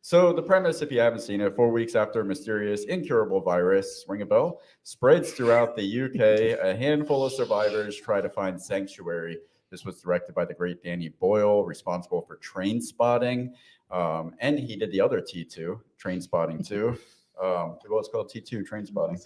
So the premise, if you haven't seen it, 4 weeks after a mysterious, incurable virus, ring a bell, spreads throughout the UK, a handful of survivors try to find sanctuary. This was directed by the great Danny Boyle, responsible for Train Spotting, and he did the other T2, Train Spotting 2. Well, it's called T2, Train Spotting.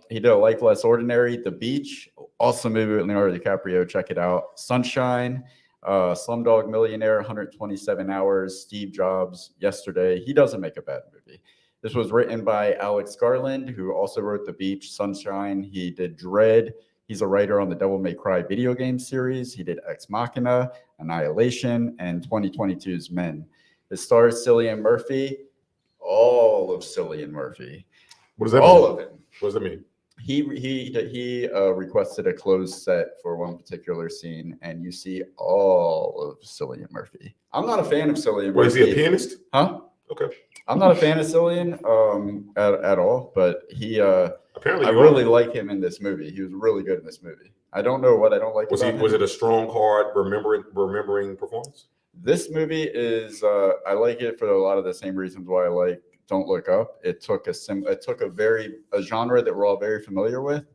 He did A Life Less Ordinary, The Beach, awesome movie with Leonardo DiCaprio. Check it out. Sunshine, Slumdog Millionaire, 127 Hours, Steve Jobs, Yesterday. He doesn't make a bad movie. This was written by Alex Garland, who also wrote The Beach, Sunshine. He did Dread. He's a writer on the Devil May Cry video game series. He did Ex Machina, Annihilation, and 2022's Men. It stars Cillian Murphy, all of Cillian Murphy. What does that All mean? of it. What does that mean? He requested a closed set for one particular scene, and you see all of Cillian Murphy. I'm not a fan of Cillian What, is Murphy. he a pianist? Huh? Okay. I'm not a fan of Cillian at all, but Apparently, I really like him in this movie. He was really good in this movie. I don't know what I don't like was about him. it a strong, hard, remembering performance? This movie is I like it for a lot of the same reasons why I like Don't Look Up. It took a genre that we're all very familiar with,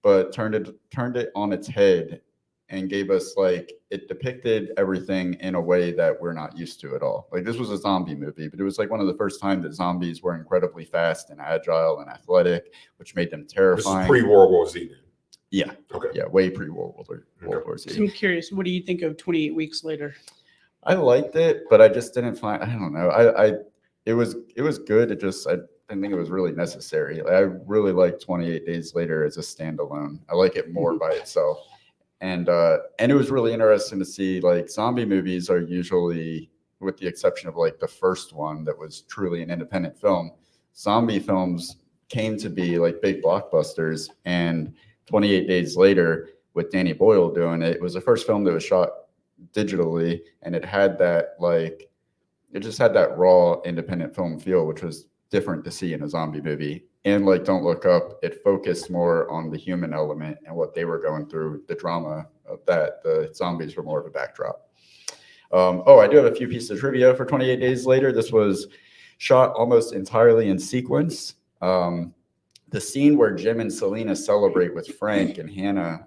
but turned it on its head and gave us, like, it depicted everything in a way that we're not used to at all. Like, this was a zombie movie, but it was like one of the first times that zombies were incredibly fast and agile and athletic, which made them This terrifying. is pre-World War Z then. Yeah. Okay. Yeah, way pre-World War Z. I'm curious, what do you think of 28 Weeks Later? I liked it, but I just didn't find. I don't know. It was good. It just I didn't think it was really necessary. I really like 28 Days Later as a standalone. I like it more by itself, and it was really interesting to see, like, zombie movies are usually, with the exception of like the first one that was truly an independent film, zombie films came to be like big blockbusters. And 28 Days Later, with Danny Boyle doing it, was the first film that was shot digitally, and it had that, like, it just had that raw independent film feel, which was different to see in a zombie movie. And like Don't Look Up, it focused more on the human element and what they were going through, the drama of that. The zombies were more of a backdrop. I do have a few pieces of trivia for 28 Days Later. This was shot almost entirely in sequence. The scene where Jim and Selena celebrate with Frank and Hannah,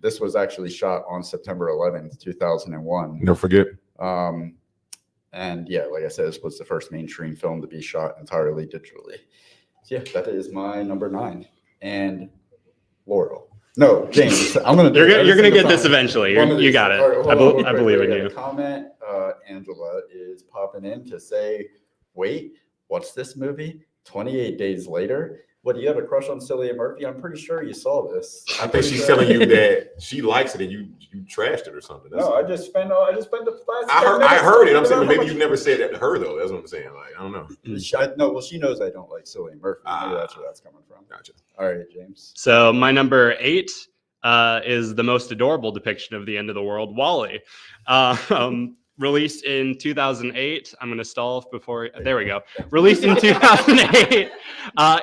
this was actually shot on September 11th, 2001. Never forget. And yeah, like I said, this was the first mainstream film to be shot entirely digitally. So yeah, that is my number 9. And Laurel. No, James. I'm gonna. Do You're gonna get comment. this eventually. One of You these. got it. All right, hold on, I believe in we you. have a comment. Angela is popping in to say, "Wait, what's this movie? 28 Days Later." What, do you have a crush on Cillian Murphy? I'm pretty sure you saw this. I think she's telling you that she likes it and you trashed it or something. No, I just spent the last. I heard it. I'm saying, but maybe you never said that to her though. That's what I'm saying. Like, I don't know. No, well, she knows I don't like Cillian Murphy. Maybe that's where that's coming from. Gotcha. All right, James. So my number 8 is the most adorable depiction of the end of the world, WALL-E. Released in 2008. I'm going to stall before. There we go. Released in 2008.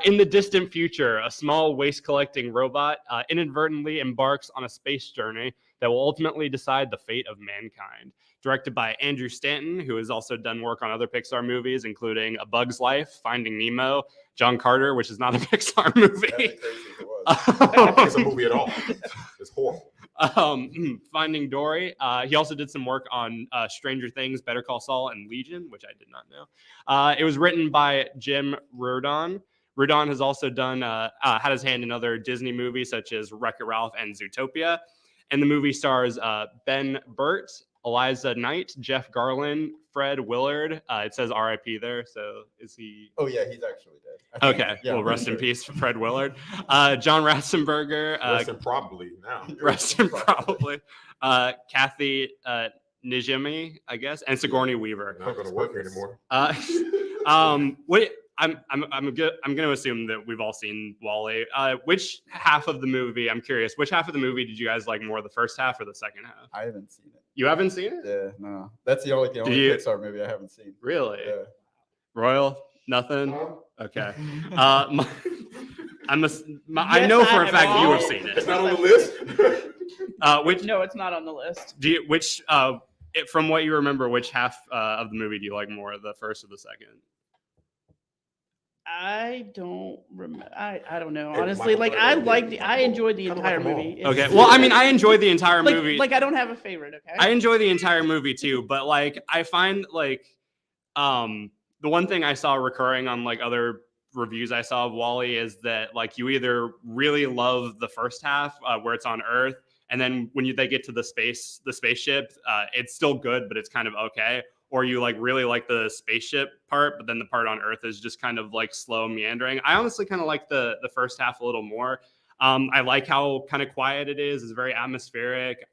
In the distant future, a small waste-collecting robot inadvertently embarks on a space journey that will ultimately decide the fate of mankind. Directed by Andrew Stanton, who has also done work on other Pixar movies, including A Bug's Life, Finding Nemo, John Carter, which is not a Pixar movie. That's crazy if it was. It's a movie at all. It's horrible. Finding Dory. He also did some work on Stranger Things, Better Call Saul, and Legion, which I did not know. It was written by Jim Rudon. Rudon has also done had his hand in other Disney movies such as Wreck-It Ralph and Zootopia. And the movie stars Ben Burt, Eliza Knight, Jeff Garlin, Fred Willard. It says R.I.P. there, so is he? Oh yeah, he's actually dead. Okay, Yeah, well, rest in peace, Fred Willard. John Ratzenberger. Listen, probably now. Rest in probably. Kathy Najimy, I guess, and Sigourney Weaver. Not going to work anymore. Wait, I'm going to assume that we've all seen WALL-E. Which half of the movie? I'm curious. Which half of the movie did you guys like more, the first half or the second half? I haven't seen it. You haven't seen it? Yeah, no. That's the only Pixar movie I haven't seen. Really? Yeah. Royal? Nothing? Okay. Yes, I know for a I fact have you all. have seen It's it. not on the list. Which No, it's not on the list. do you, which from what you remember, which half of the movie do you like more, the first or the second? I don't remember. I don't know. Hey, Honestly, Michael, I enjoyed the Kinda entire like them all. movie. Okay. Well, I mean, I enjoyed the entire movie. Like I don't have a favorite. Okay. I enjoy the entire movie too, but like I find like the one thing I saw recurring on like other reviews I saw of WALL-E is that like you either really love the first half where it's on Earth, and then when they get to the spaceship, it's still good, but it's kind of okay. Or you like really like the spaceship part, but then the part on Earth is just kind of like slow meandering. I honestly kind of like the first half a little more. I like how kind of quiet it is. It's very atmospheric.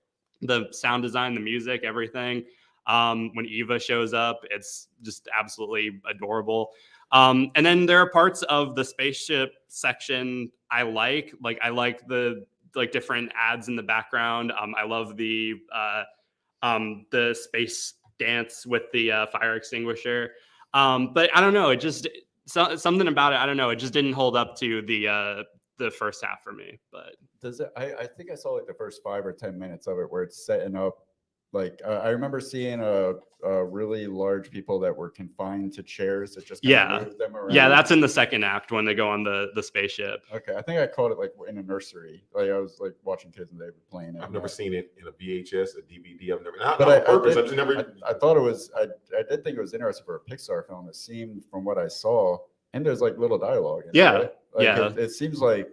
The sound design, the music, everything. When Eva shows up, it's just absolutely adorable. And then there are parts of the spaceship section I like. Like I like the like different ads in the background. I love the space dance with the fire extinguisher. But I don't know. It just something about it. I don't know. It just didn't hold up to the first half for me. But Does it? I think I saw like the first 5 or 10 minutes of it where it's setting up. Like I remember seeing a really large people that were confined to chairs that just moved them around. Yeah, that's in the second act when they go on the spaceship. Okay, I think I caught it like in a nursery. Like I was like watching kids and they were playing it. I've never seen it in a VHS, a DVD. I've never. Not But on purpose. I just never. I thought it was. I did think it was interesting for a Pixar film. It seemed from what I saw, and there's like little dialogue. In Yeah, it, right? Like, yeah. It seems like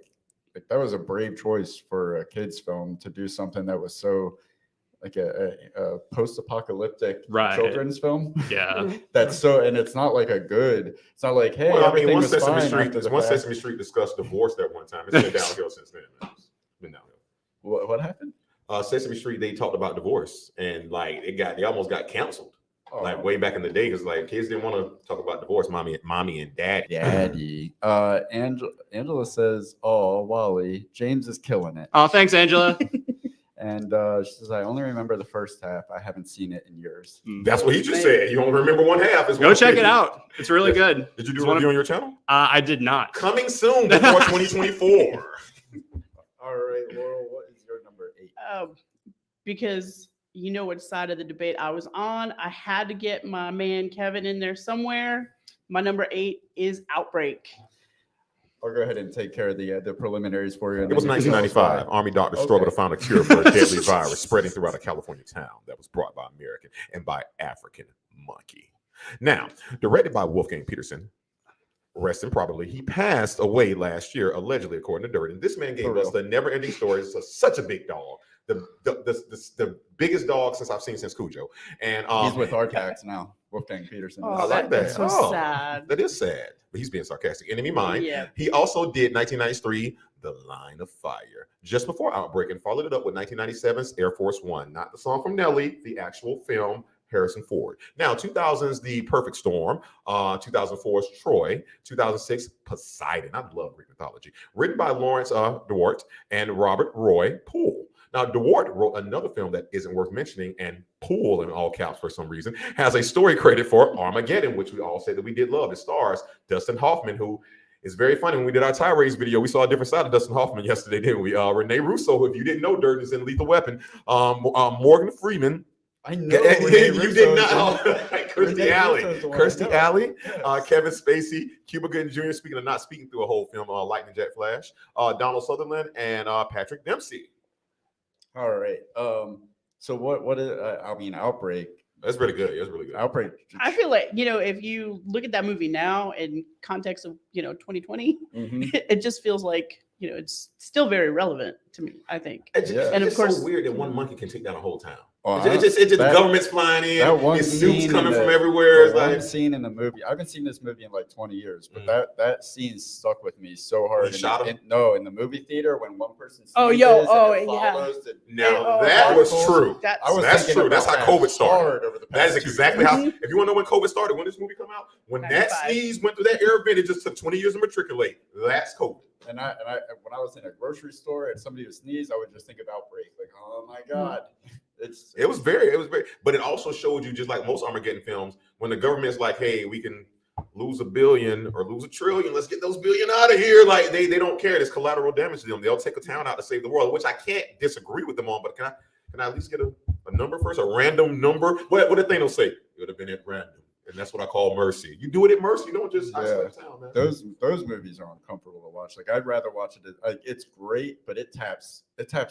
that was a brave choice for a kids film to do something that was so like a post-apocalyptic children's film. Yeah. That's so, and it's not like it's not like, hey, Well, I mean, everything once was fine Sesame after the Street, once fact. Sesame Street discussed divorce that one time, it's been downhill since then. It's been downhill. What happened? Sesame Street, they talked about divorce, and like they almost got canceled. Oh, Like way back in the day, because like kids didn't want to talk about divorce, mommy and daddy. Angela says, "Oh, Wally, James is killing it." Oh, thanks, Angela. And she says, "I only remember the first half. I haven't seen it in years." That's what he just said. You don't remember one half. Go check it out. It's really good. Did you do a review on your channel? I did not. Coming soon before 2024. All right, Laurel, what is your number 8? Because you know which side of the debate I was on. I had to get my man Kevin in there somewhere. My number 8 is Outbreak. I'll go ahead and take care of the preliminaries for you. It was 1995. Army doctors struggled to find a cure for a deadly virus spreading throughout a California town that was brought by American and by African monkey. Now, directed by Wolfgang Peterson, rest in probably, he passed away last year, allegedly, according to Dirt. And this man gave us the never-ending story. It's such a big dog. The biggest dog since Cujo. And he's with Artax now, Wolfgang Peterson. I like that. That's so sad. That is sad, but he's being sarcastic. Enemy Mine. Yeah. He also did 1993, The Line of Fire, just before Outbreak, and followed it up with 1997's Air Force One. Not the song from Nelly, the actual film, Harrison Ford. Now, 2000's The Perfect Storm, 2004's Troy, 2006 Poseidon. I love Greek mythology. Written by Lawrence Duart and Robert Roy Poole. Now, Duart wrote another film that isn't worth mentioning, and Poole, in all caps for some reason, has a story credit for Armageddon, which we all say that we did love. It stars Dustin Hoffman, who is very funny. When we did our tirades video, we saw a different side of Dustin Hoffman yesterday, didn't we? Renee Russo, who, if you didn't know, Dirt is in Lethal Weapon. Morgan Freeman. I know. You did not. Kirstie Alley. Kirstie Alley. Yes. Kevin Spacey. Cuba Gooding Jr. Speaking of not speaking through a whole film, Lightning Jet Flash. Donald Sutherland and Patrick Dempsey. All right. So what is Outbreak? That's really good. That's really good. Outbreak. I feel like, if you look at that movie now in context of, 2020, it just feels like, it's still very relevant to me, I think. It's And of course, so weird that one monkey can take down a whole town. It's just the government's flying in. It's nukes coming from everywhere. It's one like scene in the movie. I haven't seen this movie in like 20 years, but that scene stuck with me so hard. Shot him? In the movie theater when one person sneezes. yeah. Now that was true. That's true. That's how COVID started. Over the past That is 2 exactly years. how. If you want to know when COVID started, when this movie come out, when that 95. sneeze went through that air vent, it just took 20 years to matriculate. That's COVID. And I when I was in a grocery store and somebody would sneeze, I would just think of Outbreak. Like, oh my God. It was very, but it also showed you, just like most Armageddon films, when the government's like, hey, we can lose $1 billion or lose $1 trillion, let's get those billion out of here. Like they don't care. There's collateral damage to them. They'll take a town out to save the world, which I can't disagree with them on. But can I at least get a number first, a random number? What did Thanos say? It would have been at random. And that's what I call mercy. You do it at mercy. You don't just isolate the town, man. Those movies are uncomfortable to watch. Like I'd rather watch it. Like it's great, but it taps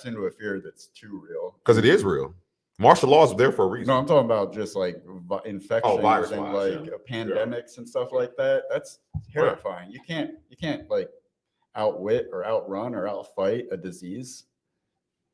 into a fear that's too real. Because it is real. Martial law is there for a reason. No, I'm talking about just like infections virus and wise, like pandemics and stuff like that. That's terrifying. You can't like outwit or outrun or outfight a disease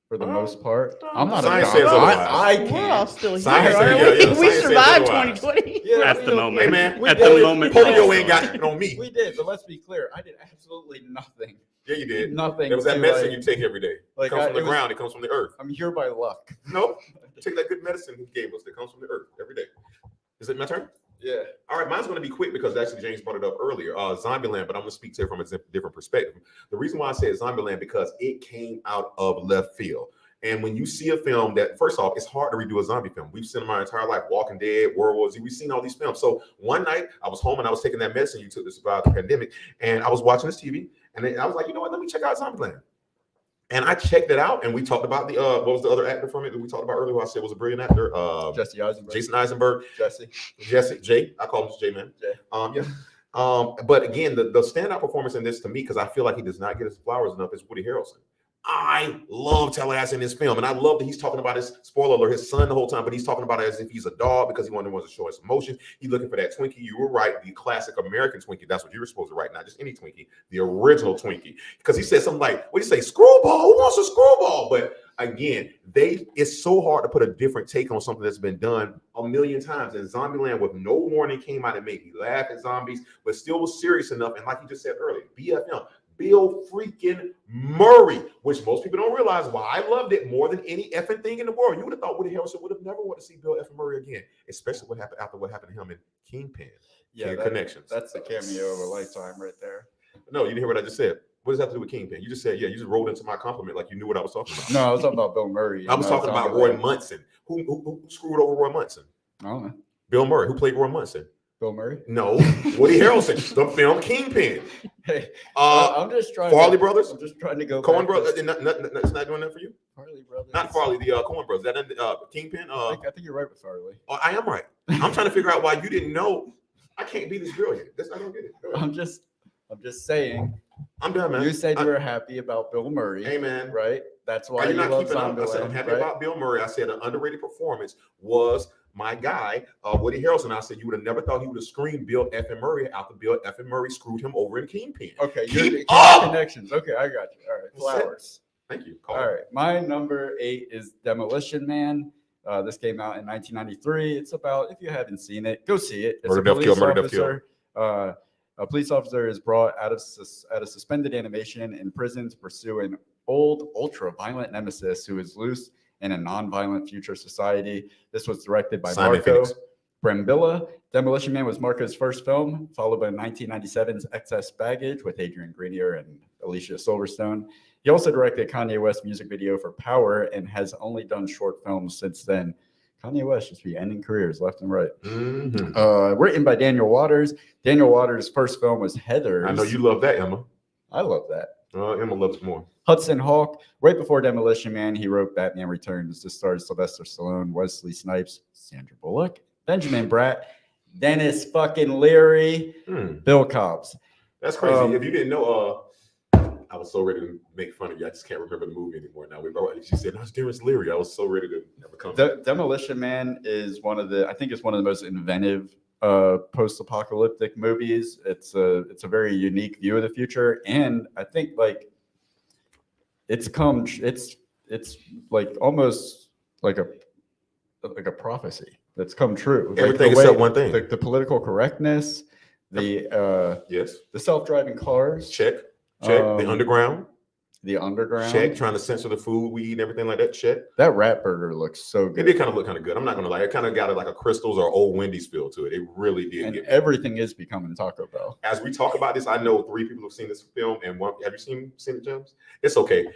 for the most part. I'm not Science a says doctor. otherwise. I we're all can't. still here, Science aren't says- we? yeah, We science says survived otherwise. 2020. Yeah, At the moment. Hey man, We At did. the moment. polio ain't got it on me. We did, but let's be clear. I did absolutely nothing. Yeah, you did. Nothing. It was that to, medicine like- you take every day. like, It comes from it the was- ground. It comes from the earth. I'm here by luck. Nope. Take that good medicine he gave us that comes from the earth every day. Is it my turn? Yeah. All right, mine's going to be quick because actually James brought it up earlier. Zombieland, but I'm going to speak to it from a different perspective. The reason why I say it's Zombieland because it came out of left field. And when you see a film that, first off, it's hard to redo a zombie film. We've seen them our entire life, Walking Dead, World War Z. We've seen all these films. So one night I was home and I was taking that medicine you took to survive the pandemic, and I was watching this TV, and I was like, you know what? Let me check out Zombieland. And I checked it out, and we talked about the what was the other actor from it that we talked about earlier? Who I said was a brilliant actor. Jesse Eisenberg. Jason Eisenberg. Jesse. Jay. I call him J Man. Jay. But again, the standout performance in this to me, because I feel like he does not get his flowers enough, is Woody Harrelson. I love Tallahassee in this film, and I love that he's talking about his, spoiler alert, his son the whole time, but he's talking about it as if he's a dog because he wants to show his emotion. He's looking for that Twinkie. You were right, the classic American Twinkie. That's what you were supposed to write, not just any Twinkie, the original Twinkie. Because he said something like, what do you say, screwball? Who wants a screwball? But again, it's so hard to put a different take on something that's been done a million times. And Zombieland, with no warning, came out and made me laugh at zombies, but still was serious enough. And like you just said earlier, BFM. Bill freaking Murray, which most people don't realize why I loved it more than any effing thing in the world. You would have thought Woody Harrelson would have never wanted to see Bill effing Murray again, especially what happened after what happened to him in Kingpin. Yeah, Connections. That's the cameo of a lifetime right there. No, you didn't hear what I just said. What does that have to do with Kingpin? You just said, yeah, you just rolled into my compliment like you knew what I was talking about. No, I was talking about Bill Murray. I was talking about Roy Munson. Who screwed over Roy Munson? I don't know. Bill Murray. Who played Roy Munson? Bill Murray? No, Woody Harrelson. The film Kingpin. Hey, I'm just trying. Farley Brothers. I'm just trying to go. Coen Brothers. It's not doing that for you. Farley Brothers. Not Farley. The Coen Brothers. That Kingpin. I think you're right with Farley. Oh, I am right. I'm trying to figure out why you didn't know. I can't be this brilliant. I don't get it. I'm just saying I'm done, man. You said you were happy about Bill Murray. Hey, man. Right? That's why Are you you not love keeping up? I said I'm Zombieland, happy right? about Bill Murray. I said an underrated performance was my guy, Woody Harrelson. I said you would have never thought he would have screamed Bill F. Murray after Bill F. Murray screwed him over in Kingpin. Okay, Keep you're up! connections. Okay, I got you. All right, flowers. Thank you. All right, my number 8 is Demolition Man. This came out in 1993. It's about, if you haven't seen it, go see it. It's Murder, a death, kill, police murder, death, kill. officer. A police officer is brought out of suspended animation in prison to pursue an old, ultra-violent nemesis who is loose in a non-violent future society. This was directed by Simon Marco Phoenix. Brambilla. Demolition Man was Marco's first film, followed by 1997's Excess Baggage with Adrian Grenier and Alicia Silverstone. He also directed Kanye West's music video for Power and has only done short films since then. Kanye West just be ending careers left and right. Mm-hmm. Written by Daniel Waters. Daniel Waters' first film was Heathers. I know you love that, Emma. I love that. Emma loves it more. Hudson Hawk. Right before Demolition Man, he wrote Batman Returns. This stars Sylvester Stallone, Wesley Snipes, Sandra Bullock, Benjamin Bratt, Dennis fucking Leary, Bill Cobbs. That's crazy. If you didn't know, I was so ready to make fun of you. I just can't remember the movie anymore now. She said, "No, it's Dennis Leary." I was so ready to never come. Demolition Man is I think it's one of the most inventive post-apocalyptic movies. It's a very unique view of the future, and I think like it's like almost like a prophecy that's come true. Everything like except one thing. The political correctness, yes, the self-driving cars, check. The underground, check. Trying to censor the food we eat and everything like that, check. That rat burger looks so good. It did kind of look kind of good. I'm not gonna lie. It kind of got like a Crystals or Old Wendy's feel to it. It really did. And everything is becoming Taco Bell. As we talk about this, I know 3 people have seen this film, and one. Have you seen it, James? It's okay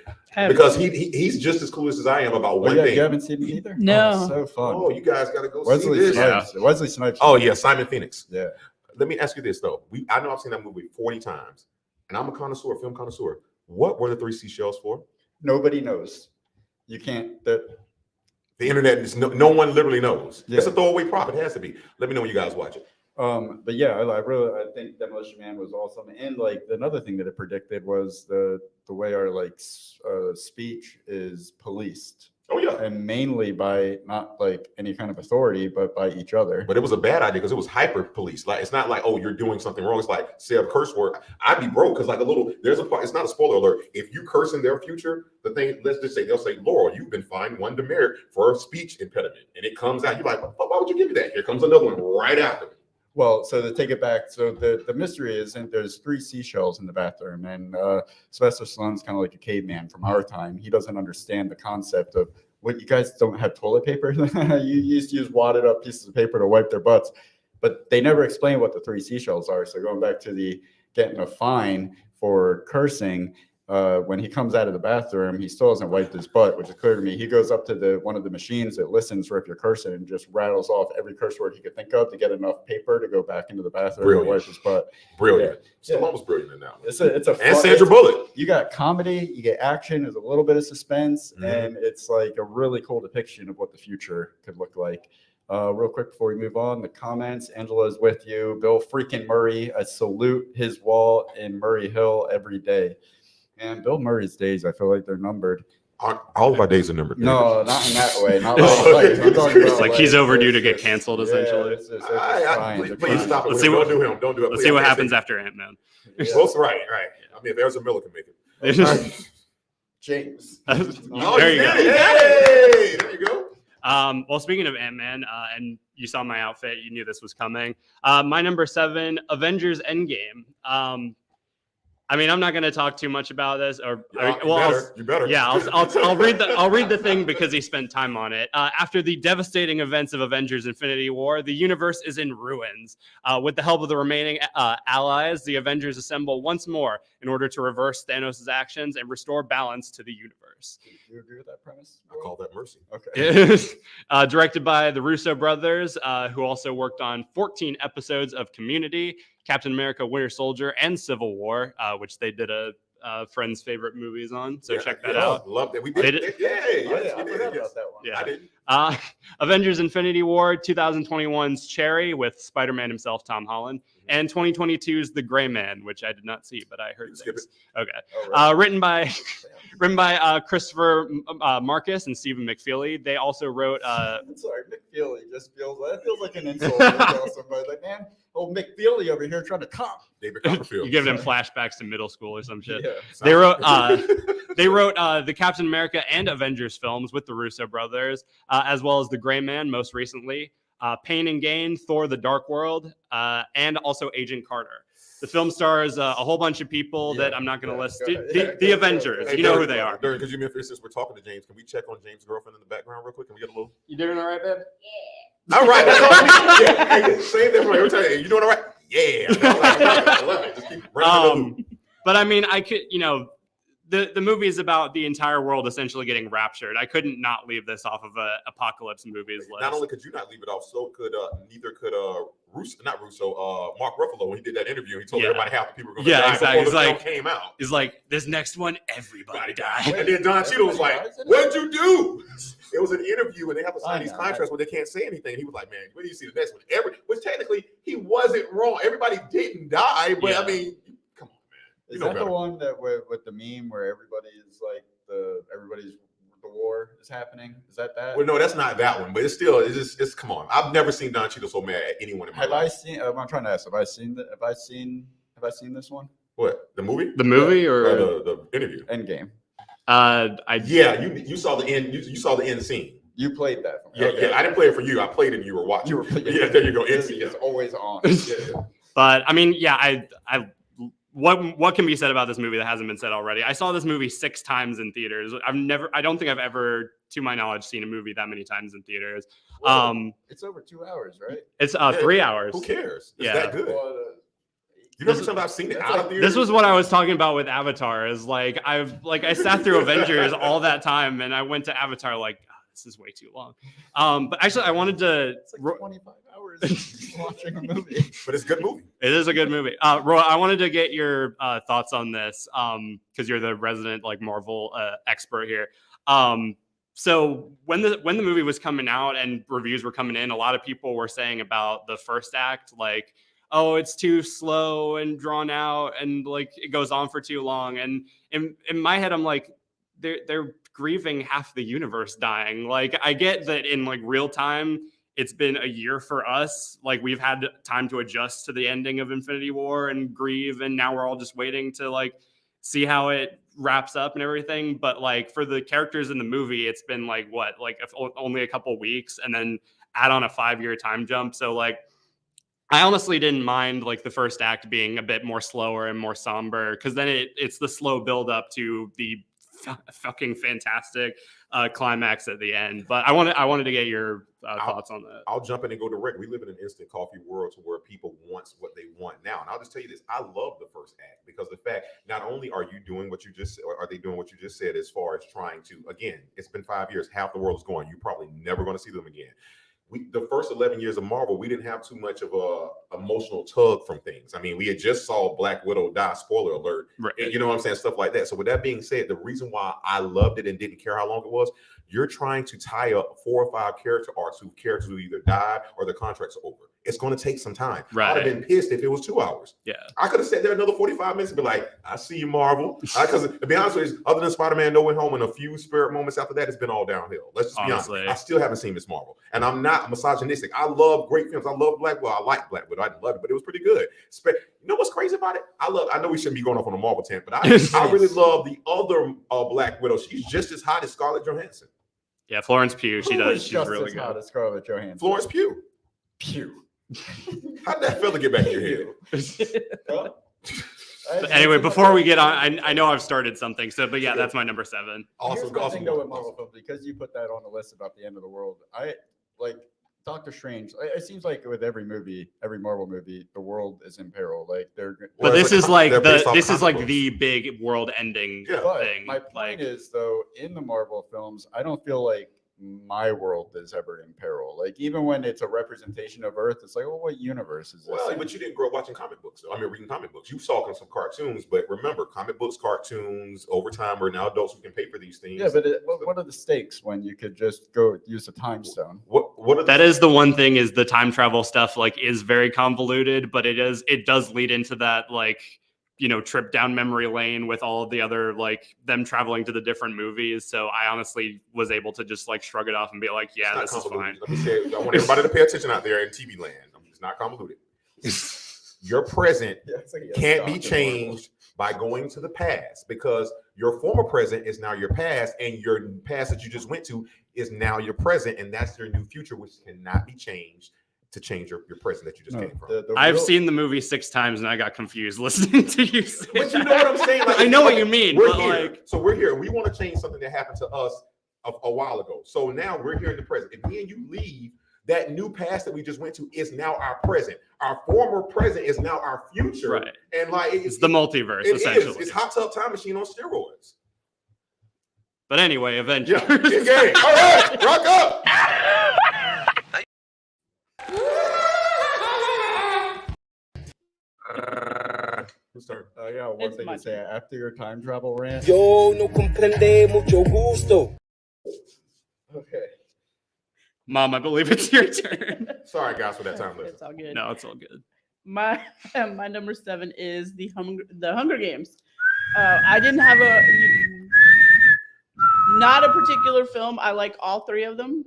because he's just as clueless as I am about one thing. You haven't seen it either? No. Oh, so fun. Oh, you guys got to go Wesley see this. Snipes. Yeah. Wesley Snipes. Oh yeah, Simon Phoenix. Yeah. Let me ask you this though. I know I've seen that movie 40 times, and I'm a connoisseur, film connoisseur. What were the 3 seashells for? Nobody knows. You can't. The internet is no one literally knows. Yeah. It's a throwaway prop. It has to be. Let me know when you guys watch it. But yeah, I think Demolition Man was awesome. And like another thing that it predicted was the way our speech is policed. Oh yeah, and mainly by not like any kind of authority, but by each other. But it was a bad idea because it was hyper police. Like it's not like, oh, you're doing something wrong. It's like say a curse word. I'd be broke because like there's a part. It's not a spoiler alert. If you curse in their future, the thing, let's just say they'll say, Laurel, you've been fined 1 demerit for a speech impediment, and it comes out. You're like, why would you give me that? Here comes another one right after. Well, so to take it back, so the mystery is that there's 3 seashells in the bathroom, and Sylvester Stallone's kind of like a caveman from our time. He doesn't understand the concept of what you guys don't have toilet paper. You used to use wadded up pieces of paper to wipe their butts, but they never explain what the 3 seashells are. So going back to the getting a fine for cursing, when he comes out of the bathroom, he still hasn't wiped his butt, which is clear to me. He goes up to one of the machines that listens for if you're cursing and just rattles off every curse word he could think of to get enough paper to go back into the bathroom and wipe his butt. Brilliant. Yeah. Stallone was brilliant in that one. It's a and Sandra Bullock. You got comedy, you get action, there's a little bit of suspense, and it's like a really cool depiction of what the future could look like. Real quick before we move on, the comments. Angela's with you. Bill freaking Murray. I salute his wall in Murray Hill every day. And Bill Murray's days, I feel like they're numbered. All of our days are numbered. No, not in that way. Not like, I'm talking about, like he's overdue to get canceled, essentially. Please stop it. Don't do him. Don't do it. Let's see what happens after Ant-Man. Yeah. Well, right. I mean, if Ezra Miller can make it. James. There you go. Hey, there you go. Well, speaking of Ant-Man, and you saw my outfit, you knew this was coming. My number 7, Avengers Endgame. I mean, I'm not going to talk too much about this, You better. Yeah, I'll read the thing because he spent time on it. After the devastating events of Avengers: Infinity War, the universe is in ruins. With the help of the remaining allies, the Avengers assemble once more in order to reverse Thanos' actions and restore balance to the universe. Do you agree with that premise? I call that mercy. Okay. Directed by the Russo brothers, who also worked on 14 episodes of Community, Captain America: Winter Soldier, and Civil War, which they did a friends' favorite movies on. So Yeah, check that yeah, out. Love that. We Did did. it? Yeah, I yes, we forgot did. Yes. about that one. Yeah. I didn't. Avengers Infinity War, 2021's Cherry with Spider-Man himself, Tom Holland, and 2022's The Gray Man, which I did not see, but I heard Skip things. Okay. Oh, right. Written by Christopher Marcus and Stephen McFeely. They also wrote. I'm sorry, McFeely just feels like an insult to tell somebody like, man, old McFeely over here trying to comp. David Copperfield. You're giving him flashbacks to middle school or some shit. Yeah. They wrote the Captain America and Avengers films with the Russo brothers, as well as The Gray Man most recently, Pain and Gain, Thor: The Dark World, and also Agent Carter. The film stars a whole bunch of people that I'm not going to list. go ahead. The Avengers, Hey, you know Derek, who they are. Derek, because you mentioned since we're talking to James, can we check on James' girlfriend in the background real quick? Can we get a little? You doing all right, babe? All right, that's all we need. Yeah, hey, same thing. Every time, hey, you doing all right? Yeah, I love it. Just keep bringing it up. But I mean, I could, the movie is about the entire world essentially getting raptured. I couldn't not leave this off of a apocalypse movies list. Not only could you not leave it off, so could neither could Mark Ruffalo when he did that interview. He told everybody half the people were going to die exactly. before the film came out. He's like, this next one, everybody died. And then Don Cheadle was like, "What'd you do?" It was an interview, and they have to sign these contracts where they can't say anything. And he was like, "Man, when do you see the next one?" Which technically he wasn't wrong. Everybody didn't die, but I mean, come on, man. Is that the one that with the meme where everybody is like the war is happening? Is that? Well, no, that's not that one. But it's come on. I've never seen Don Cheadle so mad at anyone in my life. Have I seen? I'm trying to ask. Have I seen this one? What, the movie? The movie or the interview? Endgame. You saw the end. You saw the end scene. You played that. For me. Yeah, Okay. I didn't play it for you. I played it and you were watching. Yeah, there you go. End scene. It's always on. Yeah. But I mean, what can be said about this movie that hasn't been said already? I saw this movie 6 times in theaters. I don't think I've ever, to my knowledge, seen a movie that many times in theaters. It's over 2 hours, right? It's 3 hours. Who cares? It's Yeah. that good. You know, sometimes I've seen it out of theaters. This was what I was talking about with Avatar. Is like I sat through Avengers all that time, and I went to Avatar like, oh, this is way too long. But actually, I wanted to. It's like 25 hours watching a movie. But it's a good movie. It is a good movie. Roy, I wanted to get your thoughts on this because you're the resident like Marvel expert here. So when the movie was coming out and reviews were coming in, a lot of people were saying about the first act, like, oh, it's too slow and drawn out and like it goes on for too long. And in my head, I'm like, they're grieving half the universe dying. Like, I get that in like real time, it's been a year for us. Like, we've had time to adjust to the ending of Infinity War and grieve. And now we're all just waiting to like see how it wraps up and everything. But like for the characters in the movie, it's been like only a couple weeks and then add on a 5-year time jump. So like, I honestly didn't mind like the first act being a bit more slower and more somber because then it's the slow build up to the fucking fantastic climax at the end. But I wanted to get your thoughts on that. I'll jump in and go direct. We live in an instant coffee world to where people want what they want now. And I'll just tell you this. I love the first act because the fact not only are you doing what you just said, or are they doing what you just said as far as trying to, again, it's been 5 years. Half the world is gone. You're probably never going to see them again. The first 11 years of Marvel, we didn't have too much of a emotional tug from things. I mean, we had just saw Black Widow die, spoiler alert. Right. And you know what I'm saying? Stuff like that. So with that being said, the reason why I loved it and didn't care how long it was, you're trying to tie up 4 or 5 character arcs who characters who either died or their contracts are over. It's going to take some time. Right. I'd have been pissed if it was 2 hours. Yeah. I could have sat there another 45 minutes and be like, I see you, Marvel. Because to be honest with you, other than Spider-Man No Way Home and a few spirit moments after that, it's been all downhill. Let's just be honest. I still haven't seen Miss Marvel. And I'm not misogynistic. I love great films. I love Black Widow. I like Black Widow. I didn't love it, but it was pretty good. You know what's crazy about it? I know we shouldn't be going off on a Marvel tent, but I really love the other Black Widow. She's just as hot as Scarlett Johansson. Yeah, Florence Pugh. She's really good. Hot as Scarlett Johansson. Florence Pugh. How did that fella get back in your head? Anyway, before we get on, I know I've started something. So, but yeah, that's my number 7. Here's the thing though with Marvel films, because you put that on the list about the end of the world. I like Doctor Strange. It seems like with every Marvel movie, the world is in peril. Like But this is like the big world ending thing. My point is though, in the Marvel films, I don't feel like my world is ever in peril. Like even when it's a representation of Earth, it's like, oh, what universe is this? Well, but you didn't grow up watching comic books. I mean, reading comic books. You saw some cartoons, but remember, comic books, cartoons, over time, we're now adults who can pay for these things. Yeah, but what are the stakes when you could just go use a time stone? What are That is the one thing, is the time travel stuff like is very convoluted, but it does lead into that like, you know, trip down memory lane with all of the other like them traveling to the different movies. So I honestly was able to just like shrug it off and be like, yeah, this is fine. Let me say, I want everybody to pay attention out there in TV land. It's not convoluted. Your present can't be changed by going to the past, because your former present is now your past, and your past that you just went to is now your present, and that's your new future, which cannot be changed to change your present that you just came from. I've seen the movie 6 times and I got confused listening to you say But you know what I'm saying? Like, I know what you mean. We're But here. like, So we're here. We want to change something that happened to us a while ago. So now we're here in the present. If me and you leave, that new past that we just went to is now our present. Our former present is now our future. Right. And like it's the multiverse, it essentially. is. It's Hot Tub Time Machine on steroids. But anyway, Avengers. Yeah, good game. All right, rock up. Who's turn? I got one It's thing my to say after your time travel rant. Yo no comprende mucho gusto. Okay. Mom, I believe it's your turn. Sorry, guys, for that time It's limit. all good. No, it's all good. My number 7 is the Hunger Games. I didn't have not a particular film. I like all 3 of them.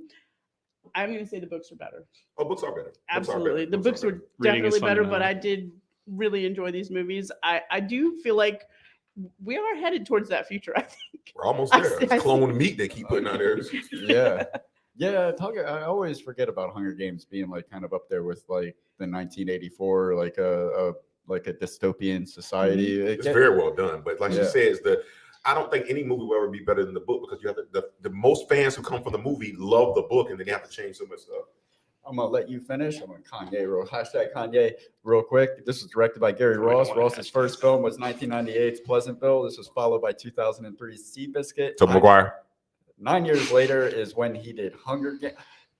I'm going to say the books are better. Oh, books are better. Absolutely. The books were Reading is definitely better, fundamental. but I did really enjoy these movies. I do feel like we are headed towards that future, I think. We're almost I there. see- I It's clone meat they keep putting out there. Yeah. Yeah, I always forget about Hunger Games being like kind of up there with like the 1984, like a dystopian society. It's very well done. But like she Yeah. says, I don't think any movie will ever be better than the book, because you have the most fans who come from the movie love the book, and then they have to change so much stuff. I'm gonna let you finish. I'm gonna hashtag Kanye real quick. This was directed by Gary Ross. Ross's first film was 1998's Pleasantville. This was followed by 2003's Seabiscuit. So McGuire. 9 years later is when he did Hunger Games.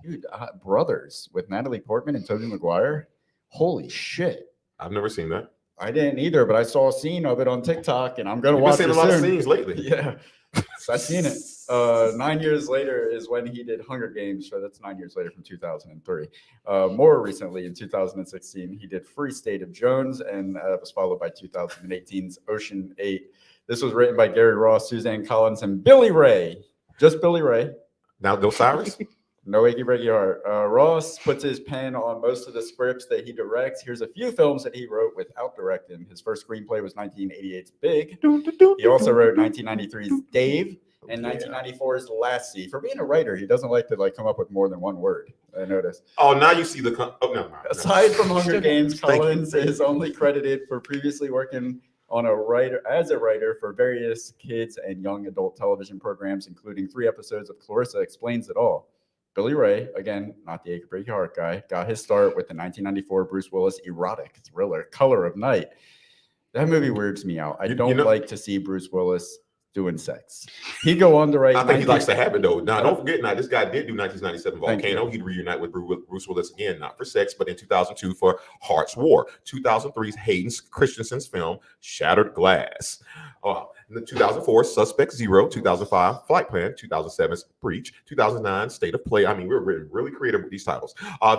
Dude, Brothers with Natalie Portman and Tobey Maguire. Holy shit. I've never seen that. I didn't either, but I saw a scene of it on TikTok, and I'm gonna You've been watch seeing it a lot of soon. scenes lately. Yeah, I've seen it. 9 years later is when he did Hunger Games. So that's 9 years later from 2003. More recently, in 2016, he did Free State of Jones, and was followed by 2018's Ocean 8. This was written by Gary Ross, Suzanne Collins, and Billy Ray. Just Billy Ray. Now, Osiris? No Iggy Regular. Ross puts his pen on most of the scripts that he directs. Here's a few films that he wrote without directing. His first screenplay was 1988's Big. He also wrote 1993's Dave and 1994's Lassie. For being a writer, he doesn't like to come up with more than one word. I noticed. Oh, now you see the. Oh, no. Aside from Hunger Games, Thank you. Collins is only credited for previously working as a writer for various kids and young adult television programs, including 3 episodes of Clarissa Explains It All. Billy Ray, again, not the Ache Break Your Heart guy, got his start with the 1994 Bruce Willis erotic thriller, Color of Night. That movie weirds me out. I don't like to see Bruce Willis doing sex. He'd go on to write. I think he likes to have it, though. Now, don't forget, this guy did do 1997 Volcano. He'd reunite with Bruce Willis again, not for sex, but in 2002 for Heart's War. 2003's Hayden Christensen's film, Shattered Glass. In the 2004, Suspect Zero. 2005, Flight Plan. 2007's Breach. 2009, State of Play. I mean, we're really creative with these titles.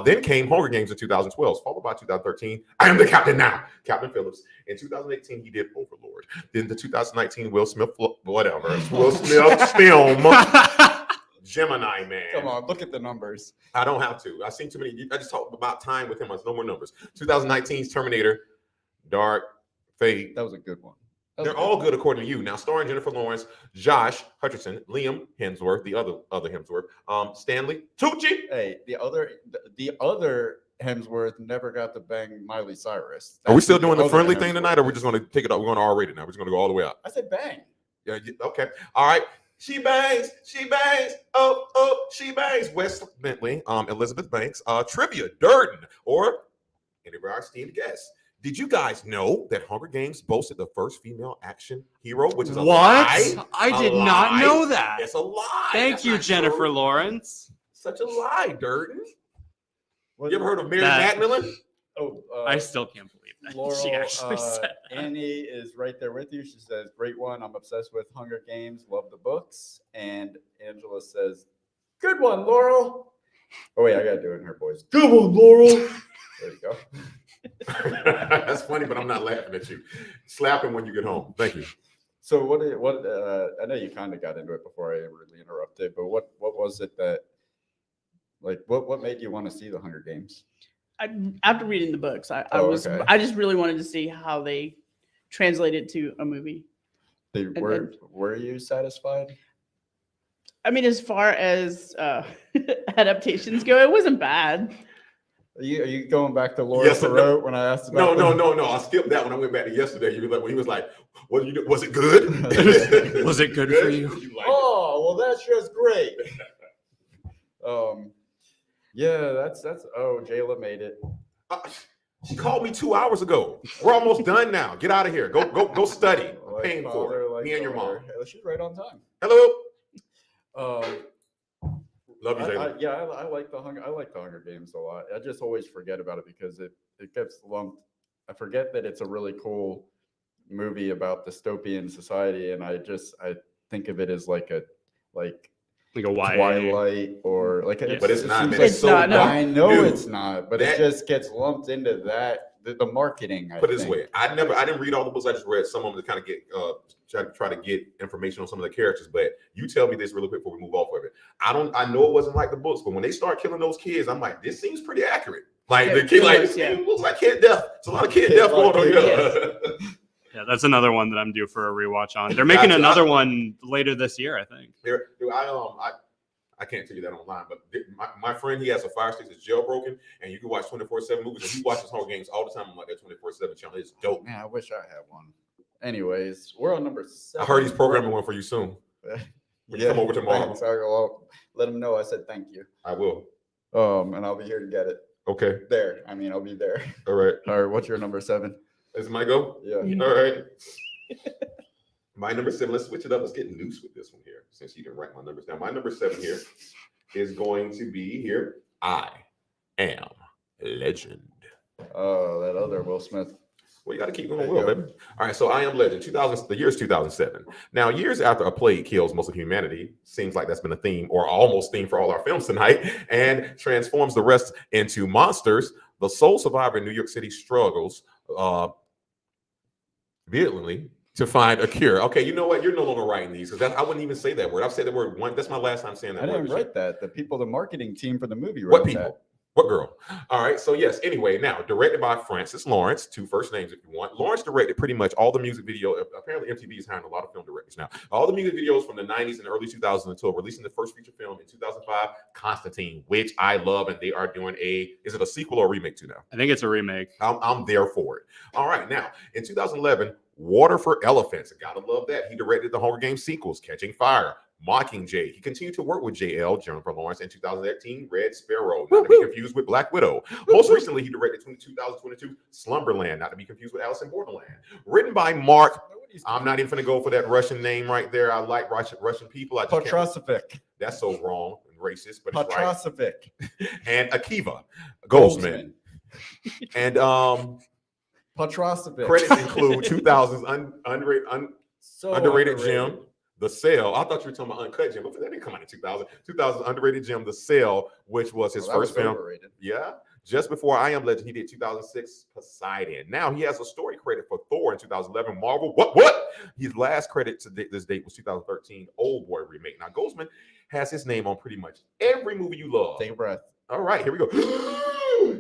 Then came Hunger Games in 2012, followed by 2013, I Am the Captain Now, Captain Phillips. In 2018, he did Overlord. Then the 2019 Will Smith film, Gemini Man. Come on, look at the numbers. I don't have to. I've seen too many. I just talked about time with him. There's no more numbers. 2019's Terminator, Dark Fate. That was a good one. They're all good according to you. Now, starring Jennifer Lawrence, Josh Hutcherson, Liam Hemsworth, the other Hemsworth, Stanley Tucci. Hey, the other Hemsworth never got to bang Miley Cyrus. Are we still doing the other friendly thing Hemsworth. tonight, or we're just going to take it up? We're going to R-rated now. We're just going to go all the way up. I said bang. Yeah. Okay. All right. She bangs. Oh, she bangs. Wes Bentley, Elizabeth Banks, Trivia, Durden, or any of our esteemed guests. Did you guys know that Hunger Games boasted the first female action hero, which is a What? lie? I A did not lie. know that. It's a lie. Thank That's you, not Jennifer true. Lawrence. Such a lie, Durden. What- You ever heard of Mary That- Magdalene? Oh, I still can't believe that Laurel, she actually said that. Annie is right there with you. She says, "Great one. I'm obsessed with Hunger Games. Love the books." And Angela says, "Good one, Laurel." Oh wait, I gotta do it in her voice. Good one, Laurel. There you go. That's funny, but I'm not laughing at you. Slap him when you get home. Thank you. So I know you kind of got into it before I really interrupted, but what was it that, like, what made you want to see the Hunger Games? After reading the books, Okay. I just really wanted to see how they translated to a movie. Were you satisfied? I mean, as far as adaptations go, it wasn't bad. Are you going back to Laura Yes and no. Perot when I asked about No. I skipped that when I went back to yesterday. You were like, when he was like, "What did you do? Was it good? Was it good for you?" liked it? Oh, well, that's just great. Yeah, that's. Oh, Jayla made it. She called me 2 hours ago. We're almost done now. Get out of here. Go study. I'm Like paying for father, it. like Me and your mom. daughter. She's right on time. Hello. I Love you, Jalen. like the Hunger Games a lot. I just always forget about it because it gets lumped. I forget that it's a really cool movie about dystopian society, and I think of it as like a Like a YA. Twilight or like. Yeah. But it's not. seems Man. like- It's so not, no. I know new. it's not, but That- it just gets lumped into that the marketing. Put it this way, I didn't read all the books. I just read some of them to kind of get try to get information on some of the characters. But you tell me this really quick before we move off of it. I know it wasn't like the books, but when they start killing those kids, I'm like, this seems pretty accurate. Like Yeah, the kid, it like was, it looks like kid death. It's a lot of kid death going on here. Yeah, that's another one that I'm due for a rewatch on. They're making Gotcha. another one later this year, I think. I can't tell you that online, but my friend, he has a Fire Stick that's jailbroken, and you can watch 24/7 movies. And he watches Hunger Games all the time on like that 24/7 channel. It's dope. Man, I wish I had one. Anyways, we're on number 7. I heard he's programming one for you soon. When you come over tomorrow. Thanks. I'll let him know I said thank you. I will. And I'll be here to get it. Okay. There. I mean, I'll be there. All right. All right. What's your number 7? Is my go? Yeah. All right. My number 7. Let's switch it up. Let's get loose with this one here, since you didn't write my numbers down. My number 7 here is going to be here. I am Legend. Oh, that other Will Smith. Well, you got to keep There going, you well, go. baby. All right, so I Am Legend. The year is 2007. Now, years after a plague kills most of humanity, seems like that's been a theme or almost theme for all our films tonight, and transforms the rest into monsters. The sole survivor in New York City struggles vehemently to find a cure. Okay, you know what? You're no longer writing these because I wouldn't even say that word. I've said the word one. That's my last time saying that I word. didn't this year. write that. The marketing team for the movie wrote What people? that. What girl? All right. So yes. Anyway, now directed by Francis Lawrence, 2 first names if you want. Lawrence directed pretty much all the music video. Apparently, MTV is hiring a lot of film directors now. All the music videos from the 90s and early 2000s until releasing the first feature film in 2005, Constantine, which I love, and they are doing is it a sequel or a remake to now? I think it's a remake. I'm there for it. All right. Now in 2011, Water for Elephants. I gotta love that. He directed the Hunger Games sequels, Catching Fire, Mockingjay. He continued to work with JL, Jennifer Lawrence, in 2018, Red Sparrow, not to be confused with Black Widow. Most recently, he directed 2022, Slumberland, not to be confused with Alice in Borderland. Written by Mark, I'm not even going to go for that Russian name right there. I like Russian people. I just can't. Petrocevic. That's so wrong and racist, but it's right. Petrocevic. And Akiva Goldsman. And Petrocevic. credits include 2000's underrated gem, The Cell. I thought you were talking about Uncut Gem, but that didn't come out in 2000. 2000's underrated gem, The Cell, which was his first film. Overrated. Yeah. Just before I Am Legend, he did 2006 Poseidon. Now he has a story credit for Thor in 2011. Marvel. What? His last credit to this date was 2013 Old Boy remake. Now Goldsman has his name on pretty much every movie you love. Take a breath. All right, here we go.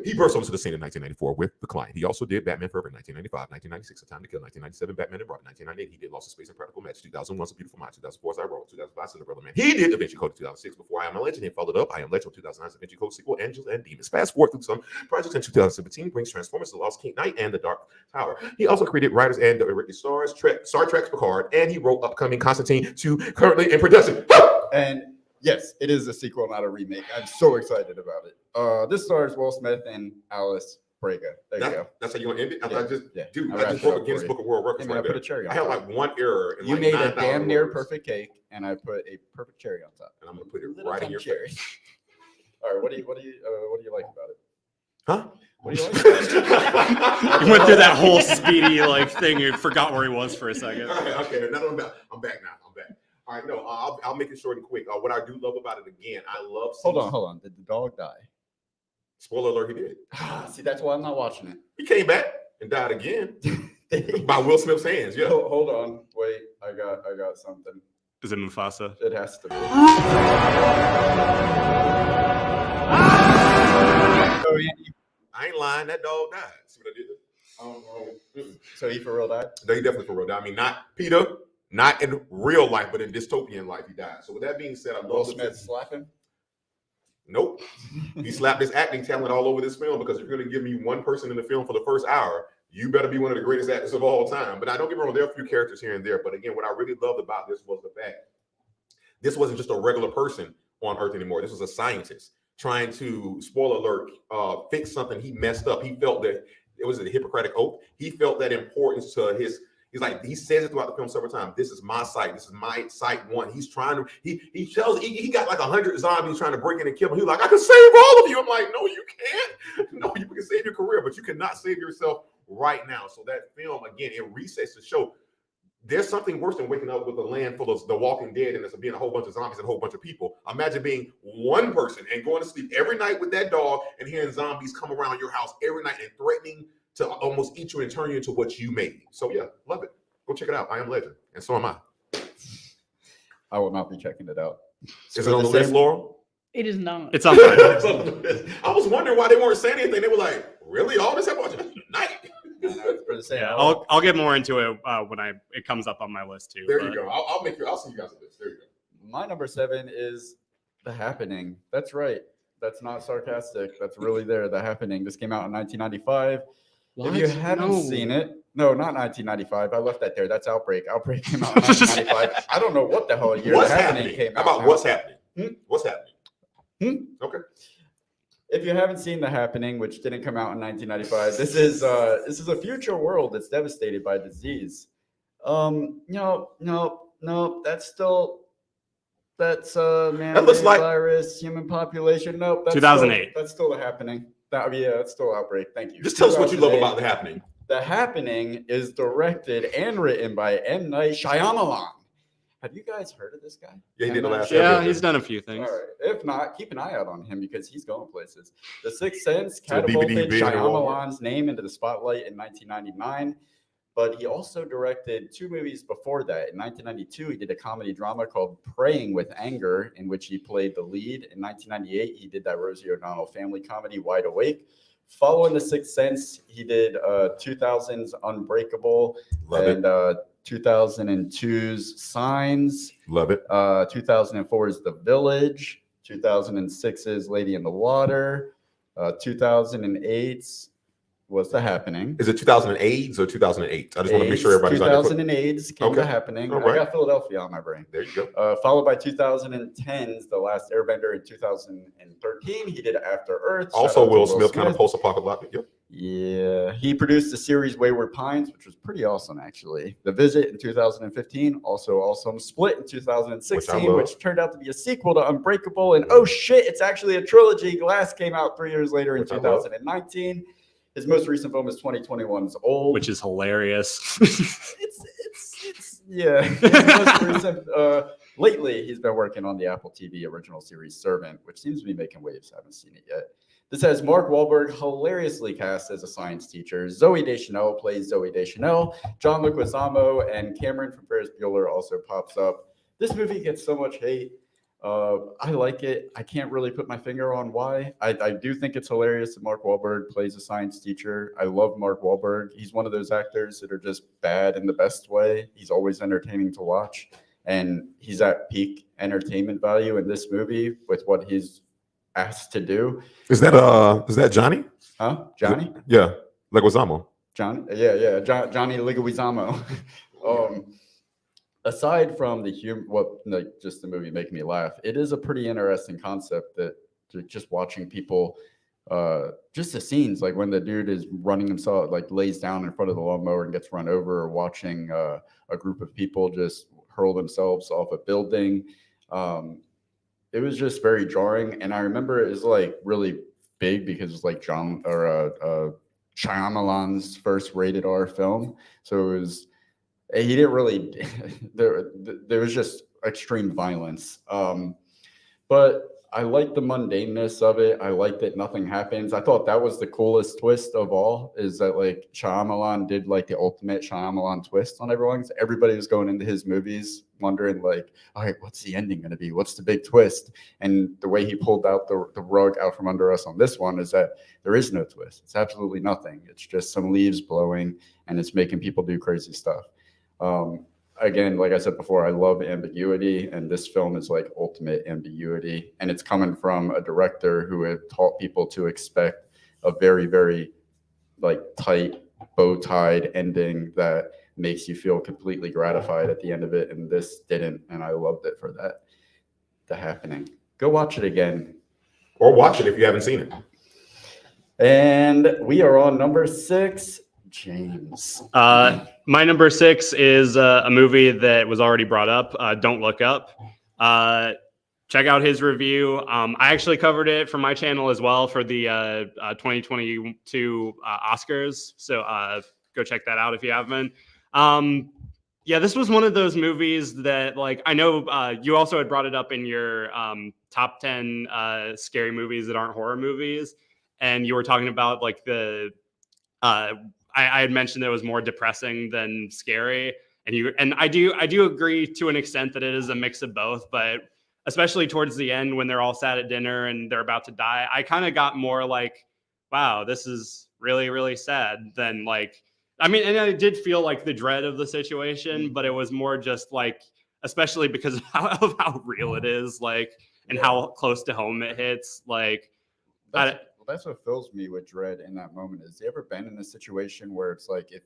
He burst onto the scene in 1994 with The Client. He also did Batman Forever in 1995, 1996, A Time to Kill, 1997, Batman and Robin, 1998. He did Lost in Space and Practical Match, 2001, A Beautiful Mind, 2004, I Wrote, 2005, Cinderella Man. He did Da Vinci Code in 2006 before I Am a Legend. He followed up I Am Legend, 2009, Da Vinci Code sequel, Angels and Demons. Fast forward through some projects in 2017, brings Transformers, The Lost King Knight, and The Dark Tower. He also created writers and directed Star Trek's Picard, and he wrote upcoming Constantine 2, currently in production. And yes, it is a sequel, not a remake. I'm so excited about it. This stars Will Smith and Alice Breaker. There you go. That's how you want to end it? Yeah, I just, yeah. dude, I I wrapped just it up broke a Guinness for you. Book of World Records Hey, man, right I put there. a cherry on I had top. like one error in You like made a 9,000 damn near words. perfect cake, and I put a perfect cherry on top. And I'm gonna put it Little right in tiny your cherry. face. All right, what do you like about it? Huh? What do you like about it? He went through that whole speedy like thing. He forgot where he was for a second. All right, okay, now I'm back. I'm back now. I'm back. All right, no, I'll make it short and quick. What I do love about it again, I love. Hold on. Did the dog die? Spoiler alert, he did. See, that's why I'm not watching it. He came back and died again by Will Smith's hands. Yeah. Hold on. Wait, I got something. Is it Mufasa? It has to be. Oh, yeah. I ain't lying. That dog died. See what I did? So he for real died? No, he definitely for real died. I mean, not Peter, not in real life, but in dystopian life, he died. So with that being said, I Will love Smith slapping? Nope. He slapped his acting talent all over this film because if you're going to give me one person in the film for the first hour, you better be one of the greatest actors of all time. But I don't get me wrong, there are a few characters here and there. But again, what I really loved about this was the fact this wasn't just a regular person on Earth anymore. This was a scientist trying to, spoiler alert, fix something he messed up. He felt that it was a Hippocratic oath. He felt that importance to his. He says it throughout the film several times. This is my site. This is my site one. He's trying to, he got like 100 zombies trying to break in and kill him. He's like, I can save all of you. I'm like, no, you can't. No, you can save your career, but you cannot save yourself right now. So that film, again, it resets the show. There's something worse than waking up with a land full of The Walking Dead and it's being a whole bunch of zombies and a whole bunch of people. Imagine being one person and going to sleep every night with that dog and hearing zombies come around your house every night and threatening to almost eat you and turn you into what you made. So yeah, love it. Go check it out. I Am Legend. And so am I. I will not be checking it out. Is it on the list, Laurel? It is not. It's on Netflix. I was wondering why they weren't saying anything. They were like, really? All this happened night? For the same. Yeah, I'll get more into it when it comes up on my list too. There you go. I'll send you guys a list. There you go. My number 7 is The Happening. That's right. That's not sarcastic. That's really there. The Happening. This came out in 1995. If you haven't seen it, no, not 1995. I left that there. That's Outbreak. Outbreak came out in 1995. I don't know what the hell year What's The Happening happening? came How out. about now. what's happening? Hmm? What's happening? Okay. If you haven't seen The Happening, which didn't come out in 1995, this is a future world that's devastated by disease. No, that's man. That looks like virus, human population. Nope, that's 2008. That's still The Happening. That's still Outbreak. Thank you. just tell us what you love 2008. about The Happening. The Happening is directed and written by M. Night Shyamalan. Have you guys heard of this guy? Yeah, he did the last Yeah, episode. he's done a few things. All right. If not, keep an eye out on him because he's going places. The Sixth Sense So DVD catapulted big in Shyamalan's name into the spotlight in 1999, but he also directed 2 movies before that. In 1992, he did a comedy drama called Praying with Anger, in which he played the lead. In 1998, he did that Rosie O'Donnell family comedy, Wide Awake. Following The Sixth Sense, he did 2000's Unbreakable Love and 2002's Signs. Love it. 2004's The Village. 2006's Lady in the Water. 2008's was The Happening. Is it 2008 or 2008? I just want to make sure everybody's on the 2008's came The Happening. All right. I got Philadelphia on my brain. There you go. Followed by 2010's The Last Airbender. In 2013, he did After Earth. Shout Also, out to Will Smith, kind of post-apocalyptic. Yep. Yeah, he produced the series Wayward Pines, which was pretty awesome, actually. The Visit in 2015, also awesome. Split in 2016, which turned out to be a sequel to Unbreakable. And oh shit, it's actually a trilogy. Glass came out 3 years later in 2019. His most recent film is 2021's Old, Which is hilarious. it's yeah. His most recent, lately, he's been working on the Apple TV original series Servant, which seems to be making waves. I haven't seen it yet. This has Mark Wahlberg hilariously cast as a science teacher. Zoe Deschanel plays Zoe Deschanel. John Leguizamo and Cameron from Ferris Bueller also pops up. This movie gets so much hate. I like it. I can't really put my finger on why. I do think it's hilarious that Mark Wahlberg plays a science teacher. I love Mark Wahlberg. He's one of those actors that are just bad in the best way. He's always entertaining to watch. And he's at peak entertainment value in this movie with what he's asked to do. Is that Johnny? Huh? Johnny? Yeah. Leguizamo. Johnny Leguizamo. Aside from the humor, just the movie making me laugh, it is a pretty interesting concept that just watching people just the scenes, like when the dude is running himself, like lays down in front of the lawnmower and gets run over, or watching a group of people just hurl themselves off a building. It was just very jarring. And I remember it was like really big because it's like Shyamalan's first rated R film. So it was, he didn't really, there was just extreme violence. But I like the mundaneness of it. I like that nothing happens. I thought that was the coolest twist of all, is that like Shyamalan did like the ultimate Shyamalan twist on everyone. So everybody was going into his movies wondering like, all right, what's the ending going to be? What's the big twist? And the way he pulled out the rug out from under us on this one is that there is no twist. It's absolutely nothing. It's just some leaves blowing and it's making people do crazy stuff. Again, like I said before, I love ambiguity, and this film is like ultimate ambiguity. And it's coming from a director who had taught people to expect a very, very like tight, bow-tied ending that makes you feel completely gratified at the end of it. And this didn't, and I loved it for that. The happening. Go watch it again. Or watch it if you haven't seen it. And we are on number 6. James. My number 6 is a movie that was already brought up. Don't Look Up. Check out his review. I actually covered it for my channel as well for the 2022 Oscars. So go check that out if you haven't. Yeah, this was one of those movies that, like, I know you also had brought it up in your top 10 scary movies that aren't horror movies, and you were talking about like the. I had mentioned that it was more depressing than scary, and I do agree to an extent that it is a mix of both, but especially towards the end when they're all sat at dinner and they're about to die, I kind of got more like, wow, this is really, really sad than like, I mean, and I did feel like the dread of the situation, but it was more just like, especially because of how real it is, like, and how close to home it hits, like. That's what fills me with dread in that moment. Is you ever been in a situation where it's like you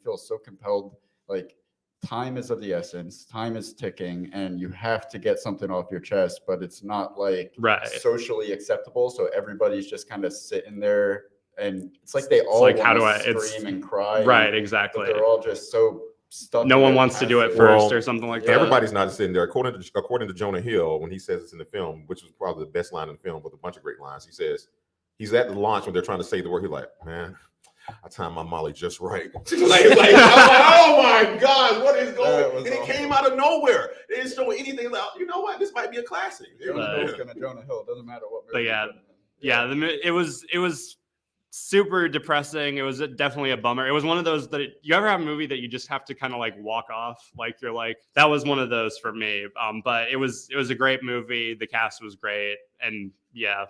feel so compelled, like time is of the essence, time is ticking, and you have to get something off your chest, but it's not like socially acceptable. So everybody's just kind of sitting there, and it's like they all like, want to scream and cry. Right, exactly. They're all just so stuck. No one wants to do it first or something like that. Everybody's not sitting there. According to Jonah Hill, when he says it's in the film, which was probably the best line in the film with a bunch of great lines, he says, he's at the launch when they're trying to say the word. He's like, man, I timed my Molly just right. Oh my God, what is going on? And it came out of nowhere. They didn't show anything. Like, you know what? This might be a classic. Jonah Hill. Doesn't matter what movie. But it was super depressing. It was definitely a bummer. It was one of those that you ever have a movie that you just have to kind of like walk off. Like you're like, that was one of those for me. But it was a great movie. The cast was great. And yeah.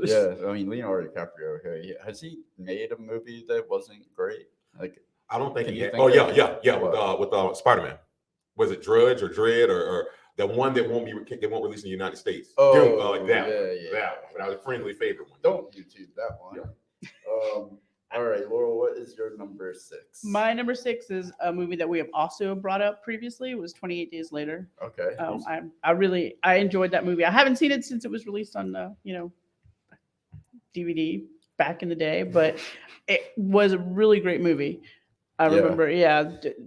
Yeah, I mean, Leonardo DiCaprio, has he made a movie that wasn't great? Like, I don't think he had. Oh yeah, with Spider-Man. Was it Drudge or Dread or the one that won't release in the United States? Oh, like that. Yeah. That one. That was a friendly favorite one. Don't YouTube that one. Yeah. All right, Laurel, what is your number 6? My number 6 is a movie that we have also brought up previously. It was 28 Days Later. Okay. I enjoyed that movie. I haven't seen it since it was released on DVD back in the day, but it was a really great movie. I remember,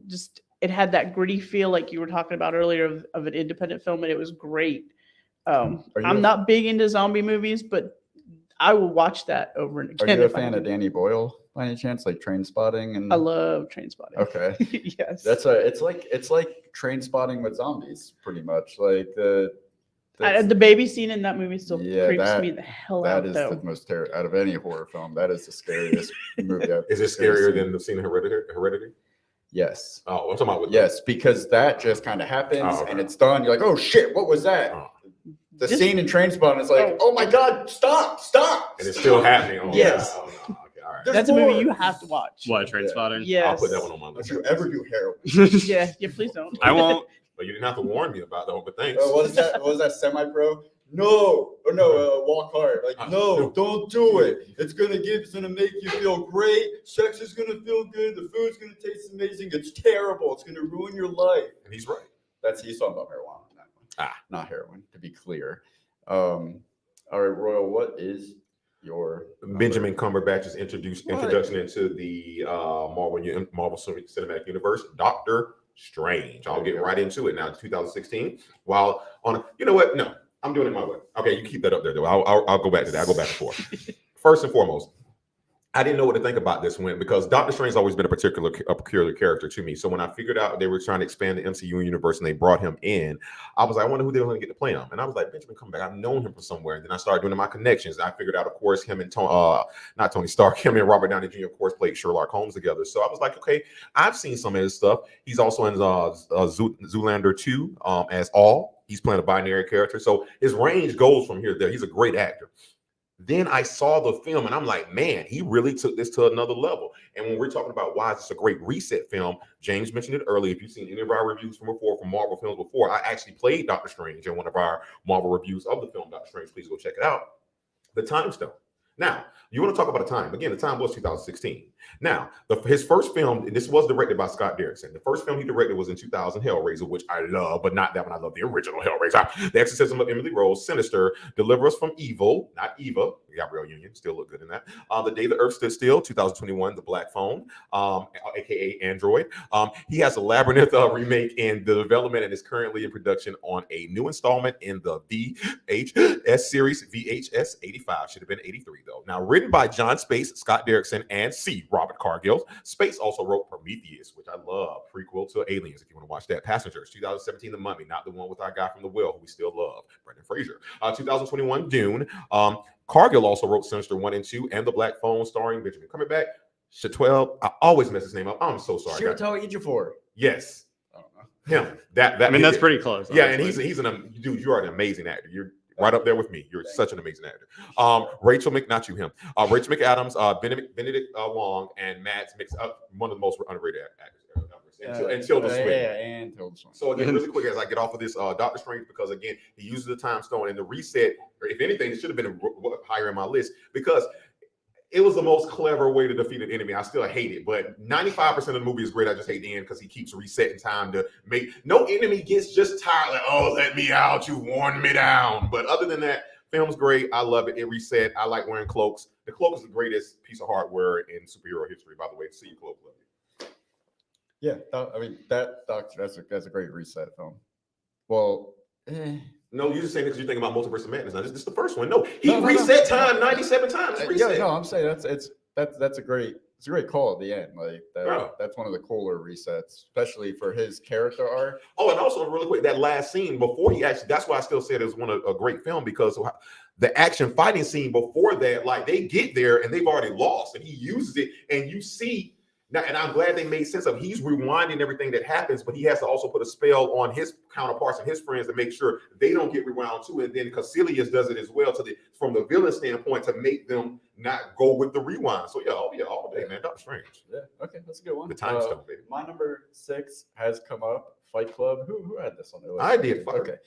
just it had that gritty feel like you were talking about earlier of an independent film, and it was great. I'm not big into zombie movies, but I will watch that over and again. Are you a fan of Danny Boyle by any chance, like Trainspotting? And I love Trainspotting. Okay, yes, it's like Trainspotting with zombies, pretty much. Like the baby scene in that movie still creeps me the hell out. That is the most out of any horror film. That is the scariest movie I've Is it scarier than the scene in Hereditary? Yes. Oh, I'm talking about yes, because that just kind of happens and it's done. You're like, oh shit, what was that? The scene in Trainspotting is like, oh my God, stop. And it's still happening. Yes. Okay, all right. That's a movie you have to watch. What, Trainspotting? Yes. I'll put that one on my list. Don't you ever do heroin? yeah, please don't. I won't. But you didn't have to warn me about that, but thanks. What is that? What was that, semi-pro? No, walk hard. Like, no, don't do it. It's gonna make you feel great. Sex is gonna feel good. The food's gonna taste amazing. It's terrible. It's gonna ruin your life. And he's right. He's talking about marijuana. Not heroin, to be clear. All right, Royal, what is your Benjamin Cumberbatch's What? introduction into the Marvel Cinematic Universe, Doctor Strange. I'll get right into it now. 2016. While on, you know what? No, I'm doing it my way. Okay, you keep that up there though. I'll go back to that. I'll go back and forth. First and foremost, I didn't know what to think about this one because Doctor Strange's always been a peculiar character to me. So when I figured out they were trying to expand the MCU universe and they brought him in, I was like, I wonder who they were going to get to play him. And I was like, Benjamin Cumberbatch. I've known him from somewhere. And then I started doing my connections. And I figured out, of course, him and not Tony Stark, him and Robert Downey Jr. of course played Sherlock Holmes together. So I was like, okay, I've seen some of his stuff. He's also in Zoolander 2 as All. He's playing a binary character. So his range goes from here to there. He's a great actor. Then I saw the film and I'm like, man, he really took this to another level. And when we're talking about why is this a great reset film, James mentioned it earlier. If you've seen any of our reviews from Marvel films before, I actually played Doctor Strange in one of our Marvel reviews of the film Doctor Strange. Please go check it out. The Time Stone. Now, you want to talk about a time. Again, the time was 2016. Now, his first film, and this was directed by Scott Derrickson. The first film he directed was in 2000, Hellraiser, which I love, but not that one. I love the original Hellraiser. The Exorcism of Emily Rose, Sinister, Deliver Us from Evil, not Eva. Gabrielle Union, still look good in that. The Day the Earth Stood Still, 2021, The Black Phone, aka Android. He has a Labyrinth remake in the development and is currently in production on a new installment in the VHS series, VHS 85. Should have been 83 though. Now, written by John Space, Scott Derrickson, and Robert Cargill. Space also wrote Prometheus, which I love, prequel to Aliens, if you want to watch that. Passengers, 2017, The Mummy, not the one with our guy from The Whale, who we still love, Brendan Fraser. 2021, Dune. Cargill also wrote Sinister 1 and 2 and The Black Phone, starring Benjamin Cumberbatch. Chatwell, I always mess his name up. I'm so sorry. Chiwetel Ejiofor. Yes, I don't know. him. That I mean, that's pretty close. Yeah, and honestly. he's dude. You are an amazing actor. You're right up there with me. You're such an amazing actor. Rachel Rachel McAdams, Benedict Wong, and Mads Mikkelsen, one of the most underrated actors ever. And Tilda Swinton. Yeah, and Tilda Swinton. So again, really quick as I get off of this, Doctor Strange, because again, he uses the time stone and the reset, or if anything, it should have been higher in my list because it was the most clever way to defeat an enemy. I still hate it, but 95% of the movie is great. I just hate the end because he keeps resetting time to make no enemy gets just tired. Like, oh, let me out. You worn me down. But other than that, film's great. I love it. It reset. I like wearing cloaks. The cloak is the greatest piece of hardware in superhero history, by the way. See you, cloak. Love you. Yeah, I mean that's a great reset film. Well, No, you're just saying because you're thinking about Multiverse of Madness. Now, this is the first one. No, he No. reset time 97 times. Reset. Yeah, no, I'm saying that's a great call at the end. Like that's one of the cooler resets, especially for his character arc. Oh, and also really quick, that last scene before he actually, that's why I still said it was a great film because the action fighting scene before that, like they get there and they've already lost and he uses it and you see now, and I'm glad they made sense of he's rewinding everything that happens, but he has to also put a spell on his counterparts and his friends to make sure they don't get rewound too. And then Caecilius does it as well from the villain standpoint to make them not go with the rewind. So all day, man. Doctor Strange. Yeah, okay, that's a good one. The time stone, baby. My number 6 has come up. Fight Club. Who had this on their list? I did. Okay.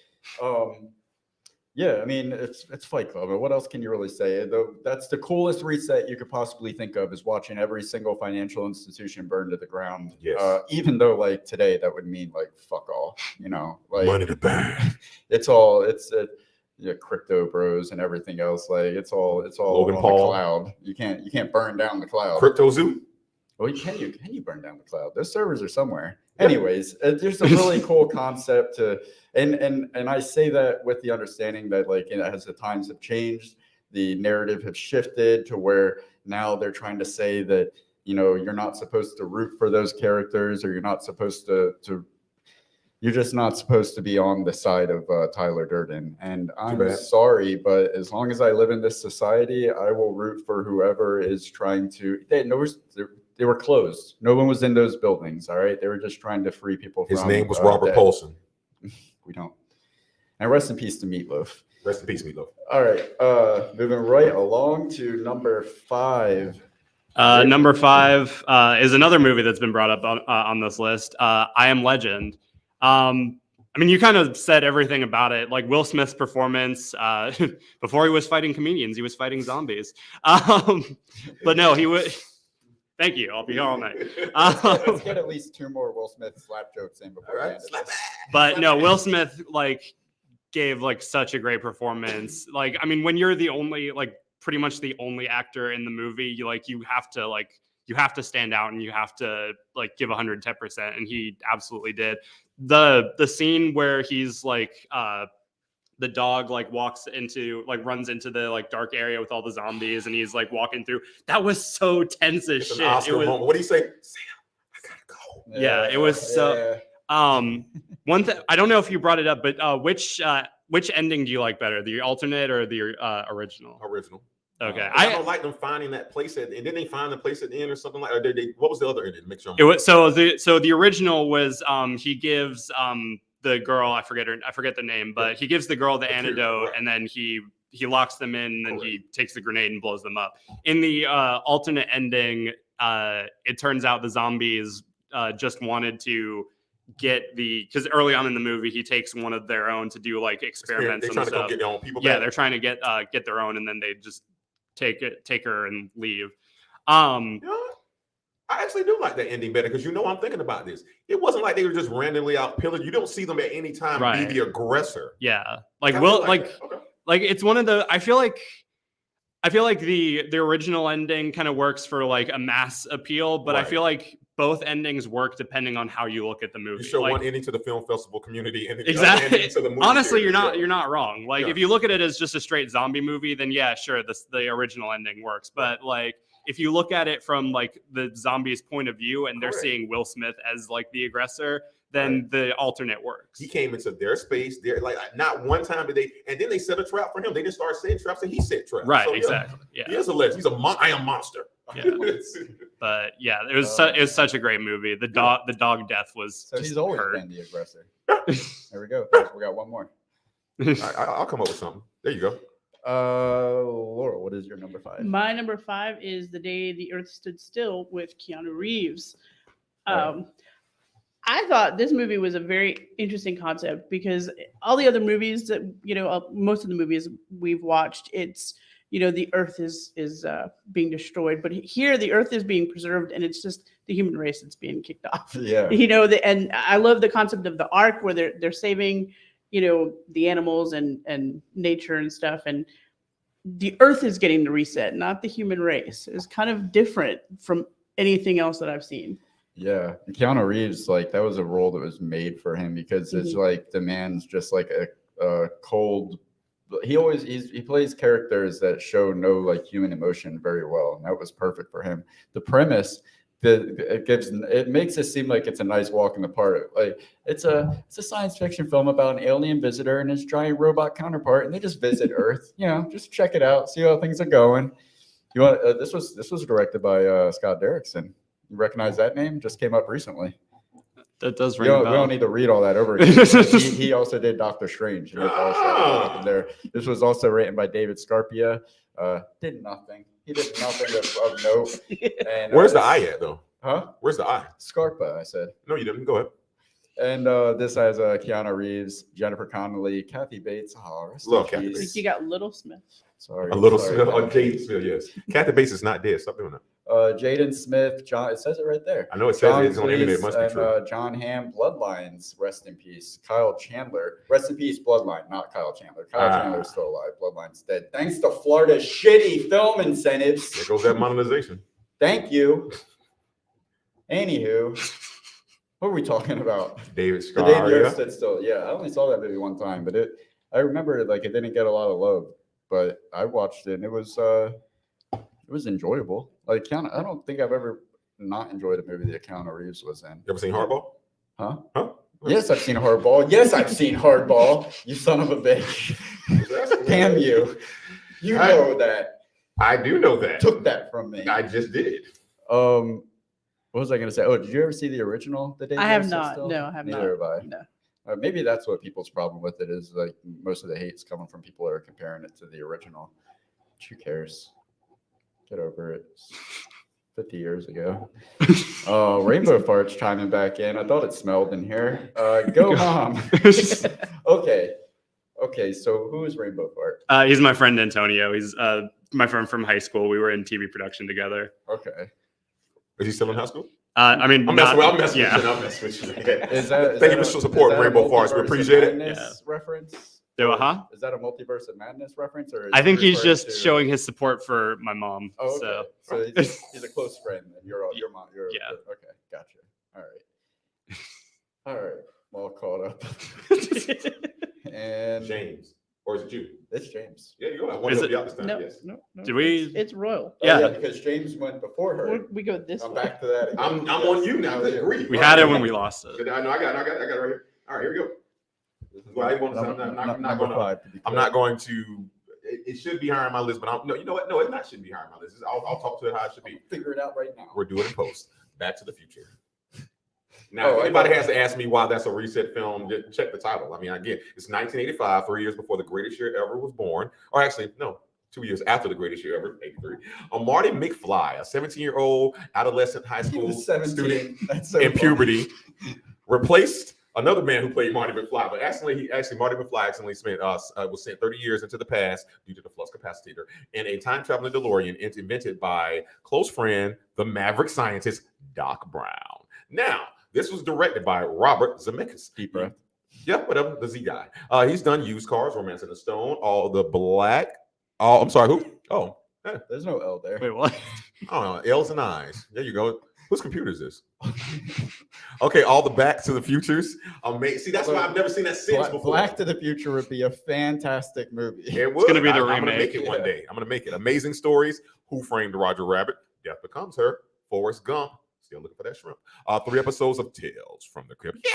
Yeah, I mean it's Fight Club. What else can you really say? Though that's the coolest reset you could possibly think of is watching every single financial institution burn to the ground. Yes. Even though like today that would mean like fuck all, like Money to burn. it's crypto bros and everything else. Like it's all Logan on Paul. the cloud. You can't burn down the cloud. Crypto Zoo. Well, can you burn down the cloud? Those servers are somewhere. Anyways, there's a really cool concept to, and I say that with the understanding that like as the times have changed, the narrative has shifted to where now they're trying to say that you're not supposed to root for those characters or you're not supposed to you're just not supposed to be on the side of Tyler Durden. And I'm sorry, but as long as I live in this society, I will root for whoever is trying to. They were closed. No one was in those buildings. All right. They were just trying to free people. His name was Robert Paulson. We don't. And rest in peace to Meatloaf. Rest in peace, Meatloaf. All right. Moving right along to number 5. Number 5 is another movie that's been brought up on this list. I Am Legend. I mean, you kind of said everything about it. Like Will Smith's performance before he was fighting comedians, he was fighting zombies. But no, he would. Thank you. I'll be here all night. Let's get at least 2 more Will Smith slap jokes in before. All right. But no, Will Smith gave such a great performance. Like, I mean, when you're the only pretty much the only actor in the movie. You have to stand out and you have to like give 110%, and he absolutely did. The scene where he's like the dog like runs into the like dark area with all the zombies, and he's like walking through. That was so tense as It's shit. an Oscar moment. What do you say? Sam, I gotta go. Yeah, it was so. One thing I don't know if you brought it up, but which ending do you like better, the alternate or the original? Original. Okay, I don't like them finding that place and didn't they find the place at the end or something like? Or did they? What was the other ending? Make sure. It was so the original was he gives the girl, I forget the name, but he gives the girl the antidote, and then he locks them in, and then he takes the grenade and blows them up. In the alternate ending, it turns out the zombies just wanted to get because early on in the movie he takes one of their own to do like experiments They're trying and to go stuff. get their own people. Yeah, back. they're trying to get their own, and then they just take her and leave. You know, I actually do like that ending better because I'm thinking about this. It wasn't like they were just randomly out pillaged. You don't see them at any time Right. be the aggressor. Yeah, like I Will, feel like that. Okay. like it's one of the. I feel like the original ending kind of works for like a mass appeal, but I Right. feel like both endings work depending on how you look at the movie. You show like, one ending to the film festival community and the other exactly. ending to the movie Honestly, theater. you're not wrong. Like Yeah. if you look at it as just a straight zombie movie, then yeah, sure, the original ending works. But like if you look at it from like the zombies' point of view and they're Correct. seeing Will Smith as like the aggressor, then the alternate works. He came into their space. They're like not one time did they, and then they set a trap for him. They didn't start setting traps, and he set traps. Right, So, yeah, exactly. Yeah. he is a legend. He's I am monster. Yeah. But yeah, it was such a great movie. The dog death was So just he's always hurt. been the aggressor. There we go. We got one more. I'll come up with something. There you go. Laura, what is your number 5? My number 5 is The Day the Earth Stood Still with Keanu Reeves. Right. I thought this movie was a very interesting concept because all the other movies that, most of the movies we've watched, it's, the earth is being destroyed. But here the earth is being preserved and it's just the human race that's being kicked off. Yeah. And I love the concept of the ark where they're saving, the animals and nature and stuff. And the earth is getting the reset, not the human race. It's kind of different from anything else that I've seen. Yeah, and Keanu Reeves, like that was a role that was made for him because it's like the man's just like a cold. He plays characters that show no like human emotion very well, and that was perfect for him. The premise it makes it seem like it's a nice walk in the park. Like it's a science fiction film about an alien visitor and his giant robot counterpart, and they just visit Earth. Just check it out, see how things are going. You want this was directed by Scott Derrickson. You recognize that name? Just came up recently. That does We ring a don't bell. need to read all that over again. he also did Doctor Strange. This was also written by David Scarpia. Did nothing. He did nothing of note. And, Where's the eye at though? Huh? Where's the eye? Scarpa, I said. No, you didn't. Go ahead. And this has Keanu Reeves, Jennifer Connelly, Kathy Bates. Oh, rest in Love Kathy peace. Bates. You got Little Smith. Sorry. A little sorry, Smith. Oh, Kathy. Jaden Smith. Yes. Kathy Bates is not dead. Stop doing that. Jaden Smith, John. It says it right there. I know it says John it's on the internet. It must be Cleese true. and John Hamm, Bloodlines, rest in peace. Kyle Chandler, rest in peace, Bloodline, not Kyle Chandler. Kyle Chandler is still alive. Bloodline's dead. Thanks to Florida's shitty film incentives. There goes that monetization. Thank you. Anywho, what were we talking about? David The Day the Earth Scar. Stood Still. Yeah, I only saw that movie one time, but I remember it didn't get a lot of love, but I watched it and it was enjoyable. Like Keanu, I don't think I've ever not enjoyed a movie that Keanu Reeves was in. You ever seen Hardball? Huh? Huh? Yes, I've seen Hardball. Yes, I've seen Hardball. You son of a bitch. Damn you. You know that. I do know that. Took that from me. I just did. What was I going to say? Oh, did you ever see the original? The Day I the have Earth Stood not. Still? No, I have Neither not. have I. No. Maybe that's what people's problem with it is. Like most of the hate's coming from people that are comparing it to the original. Who cares? Get over it. 50 years ago. Rainbow Fart's chiming back in. I thought it smelled in here. Go mom. Okay. So who is Rainbow Fart? He's my friend Antonio. He's my friend from high school. We were in TV production together. Okay. Is he still in high school? I mean, I'm messing not- with you. I'm messing with you. Is that Thank you for supporting Rainbow Farts. We appreciate it. Reference? Do it, huh? Is that a Multiverse of Madness reference, or? Is I think he he's referring just to- showing his support for my mom. Oh, okay. So So he's a close friend. And your mom. Yeah. Okay, gotcha. All right. All right. Well, caught up. And James, or is it you? it's James. Yeah, you go. I want Is to it- help you out this time. No, Yes. no. Did we- It's Royal. Oh, Yeah. because James went before her. We go this I'm way. back to that again. I'm on you now. Good grief. we had it when we lost it. I know. I got it right here. All right, here we go. Well, I want to say I'm not Number gonna. 5. to be I'm clear. not going to. It should be higher on my list, but no. You know what? No, it not shouldn't be higher on my list. I'll talk to it how it should be. Figure it out right now. We're doing it in post. Back to the Future. Now, Oh, if I anybody know. has to ask me why that's a reset film, just check the title. I mean, again, it's 1985, 3 years before the greatest year ever was born. Or actually, no, 2 years after the greatest year ever, 83. Marty McFly, a 17-year-old adolescent high He school was 17. student That's so in funny. puberty, replaced another man who played Marty McFly, but Marty McFly accidentally was sent 30 years into the past due to the flux capacitor in a time-traveling DeLorean invented by close friend, the maverick scientist, Doc Brown. Now, this was directed by Robert Zemeckis. Deep breath. Yeah, whatever, the Z guy. He's done Used Cars, Romance in the Stone, All the Black. Oh, I'm sorry, who? Oh, There's no L there. Wait, what? oh, L's and I's. There you go. Whose computer is this? Okay, All the Back to the Futures. See, that's why I've never seen that since before. Black to the Future would be a fantastic movie. It would. gonna be the I'm gonna remake. make it one day. I'm gonna make it. Amazing Stories. Who Framed Roger Rabbit? Death Becomes Her. Forrest Gump. Still looking for that shrimp. 3 episodes of Tales from the Crypt.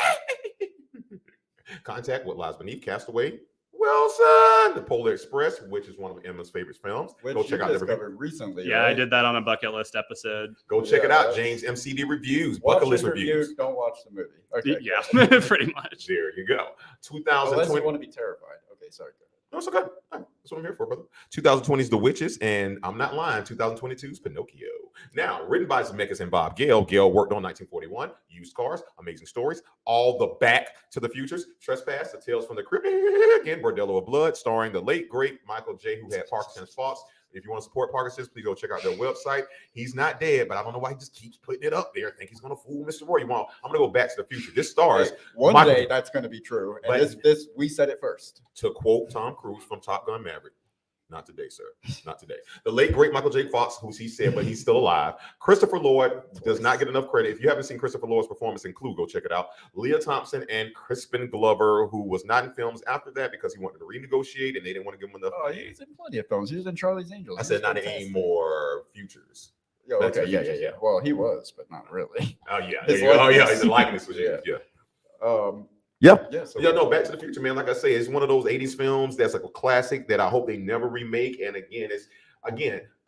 Contact: What Lies Beneath. Castaway. Wilson. The Polar Express, which is one of Emma's favorite films. Which Go you check out the review. discovered recently. Yeah, I right? did that on a bucket list episode. Go check it Yeah, out. that's- James MCD Reviews. Watch Bucket list his reviews. Don't watch the movie. Okay. Yeah, pretty much. There you go. Unless 2020. you want to be terrified. Okay, sorry. Go ahead. No, it's okay. That's what I'm here for, brother. 2020's The Witches, and I'm not lying, 2022's Pinocchio. Now, written by Zemeckis and Bob Gale. Gale worked on 1941, Used Cars, Amazing Stories, All the Back to the Futures, Trespass, The Tales from the Crypt, again, Bordello of Blood, starring the late, great Michael J., who had Parkinson's faults. If you want to support Parkinson's, please go check out their website. He's not dead, but I don't know why he just keeps putting it up there. I think he's going to fool Mr. Roy. I'm going to go Back to the Future. This stars, Hey, one Michael- day that's going to be true. And But- this we said it first. to quote Tom Cruise from Top Gun Maverick, not today, sir. Not today. The late, great Michael J. Fox, who's he said, but he's still alive. Christopher Lloyd does not get enough credit. If you haven't seen Christopher Lloyd's performance in Clue, go check it out. Leah Thompson and Crispin Glover, who was not in films after that because he wanted to renegotiate and they didn't want to give him enough Oh, he money. was in plenty of films. He was in Charlie's Angels. I He said was not fantastic. anymore futures. Yeah, Back to okay, the yeah. Futures, Well, he was, but not really. Oh, yeah. His There you go. Oh, yeah. likeness. His likeness was, yeah. Yeah. Yeah. So Yeah, no, Back to the Future, man. Like I say, it's one of those 80s films that's like a classic that I hope they never remake. And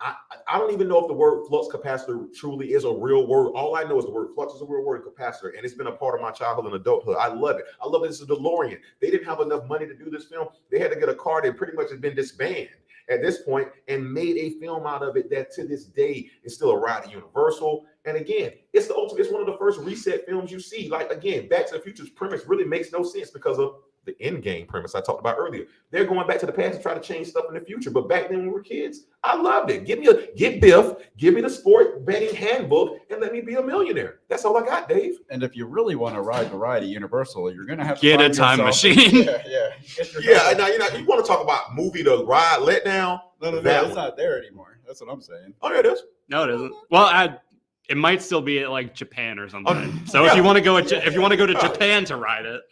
I don't even know if the word flux capacitor truly is a real word. All I know is the word flux is a real word, and capacitor, and it's been a part of my childhood and adulthood. I love it. I love it. It's a DeLorean. They didn't have enough money to do this film. They had to get a car that pretty much has been disbanded at this point and made a film out of it that to this day is still a ride at Universal. And again, it's the ultimate. It's one of the first reset films you see. Like again, Back to the Future's premise really makes no sense because of the end game premise I talked about earlier. They're going back to the past to try to change stuff in the future. But back then when we were kids, I loved it. Get Biff, give me the sport betting handbook, and let me be a millionaire. That's all I got, Dave. And if you really want to ride the ride at Universal, you're going to have to Get a find time yourself- machine. Yeah. Get your Yeah, time. now you want to talk about movie to ride let down? No, that it's one. not there anymore. That's what I'm saying. Oh yeah, it is. No, it isn't. Well, it might still be at like Japan or something. So yeah. if you want to go, if you want to go to Japan to ride it,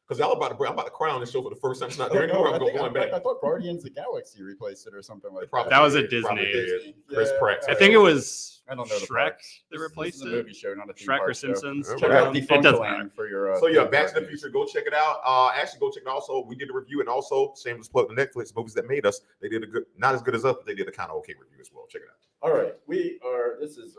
Because I'm about to crown this show for the first time. It's not Oh, there no, anymore. I I'm think- going back. I thought Guardians of the Galaxy replaced it or something like Probably that. That was a did, Disney. probably did. Disney. Chris Pratt. I think it was I don't know the Shrek parks. that This replaced is a it. movie show, not a theme Shrek park or show. Simpsons. Check Check out out it doesn't matter. Defunctland for your. So yeah, theme Back to the park Future. Go check it out. Actually, go check it out. Also, we did a review, and also shameless plug the Netflix movies that made us. They did a good, not as good as us, but they did a kind of okay review as well. Check it out. All right, we are. This is.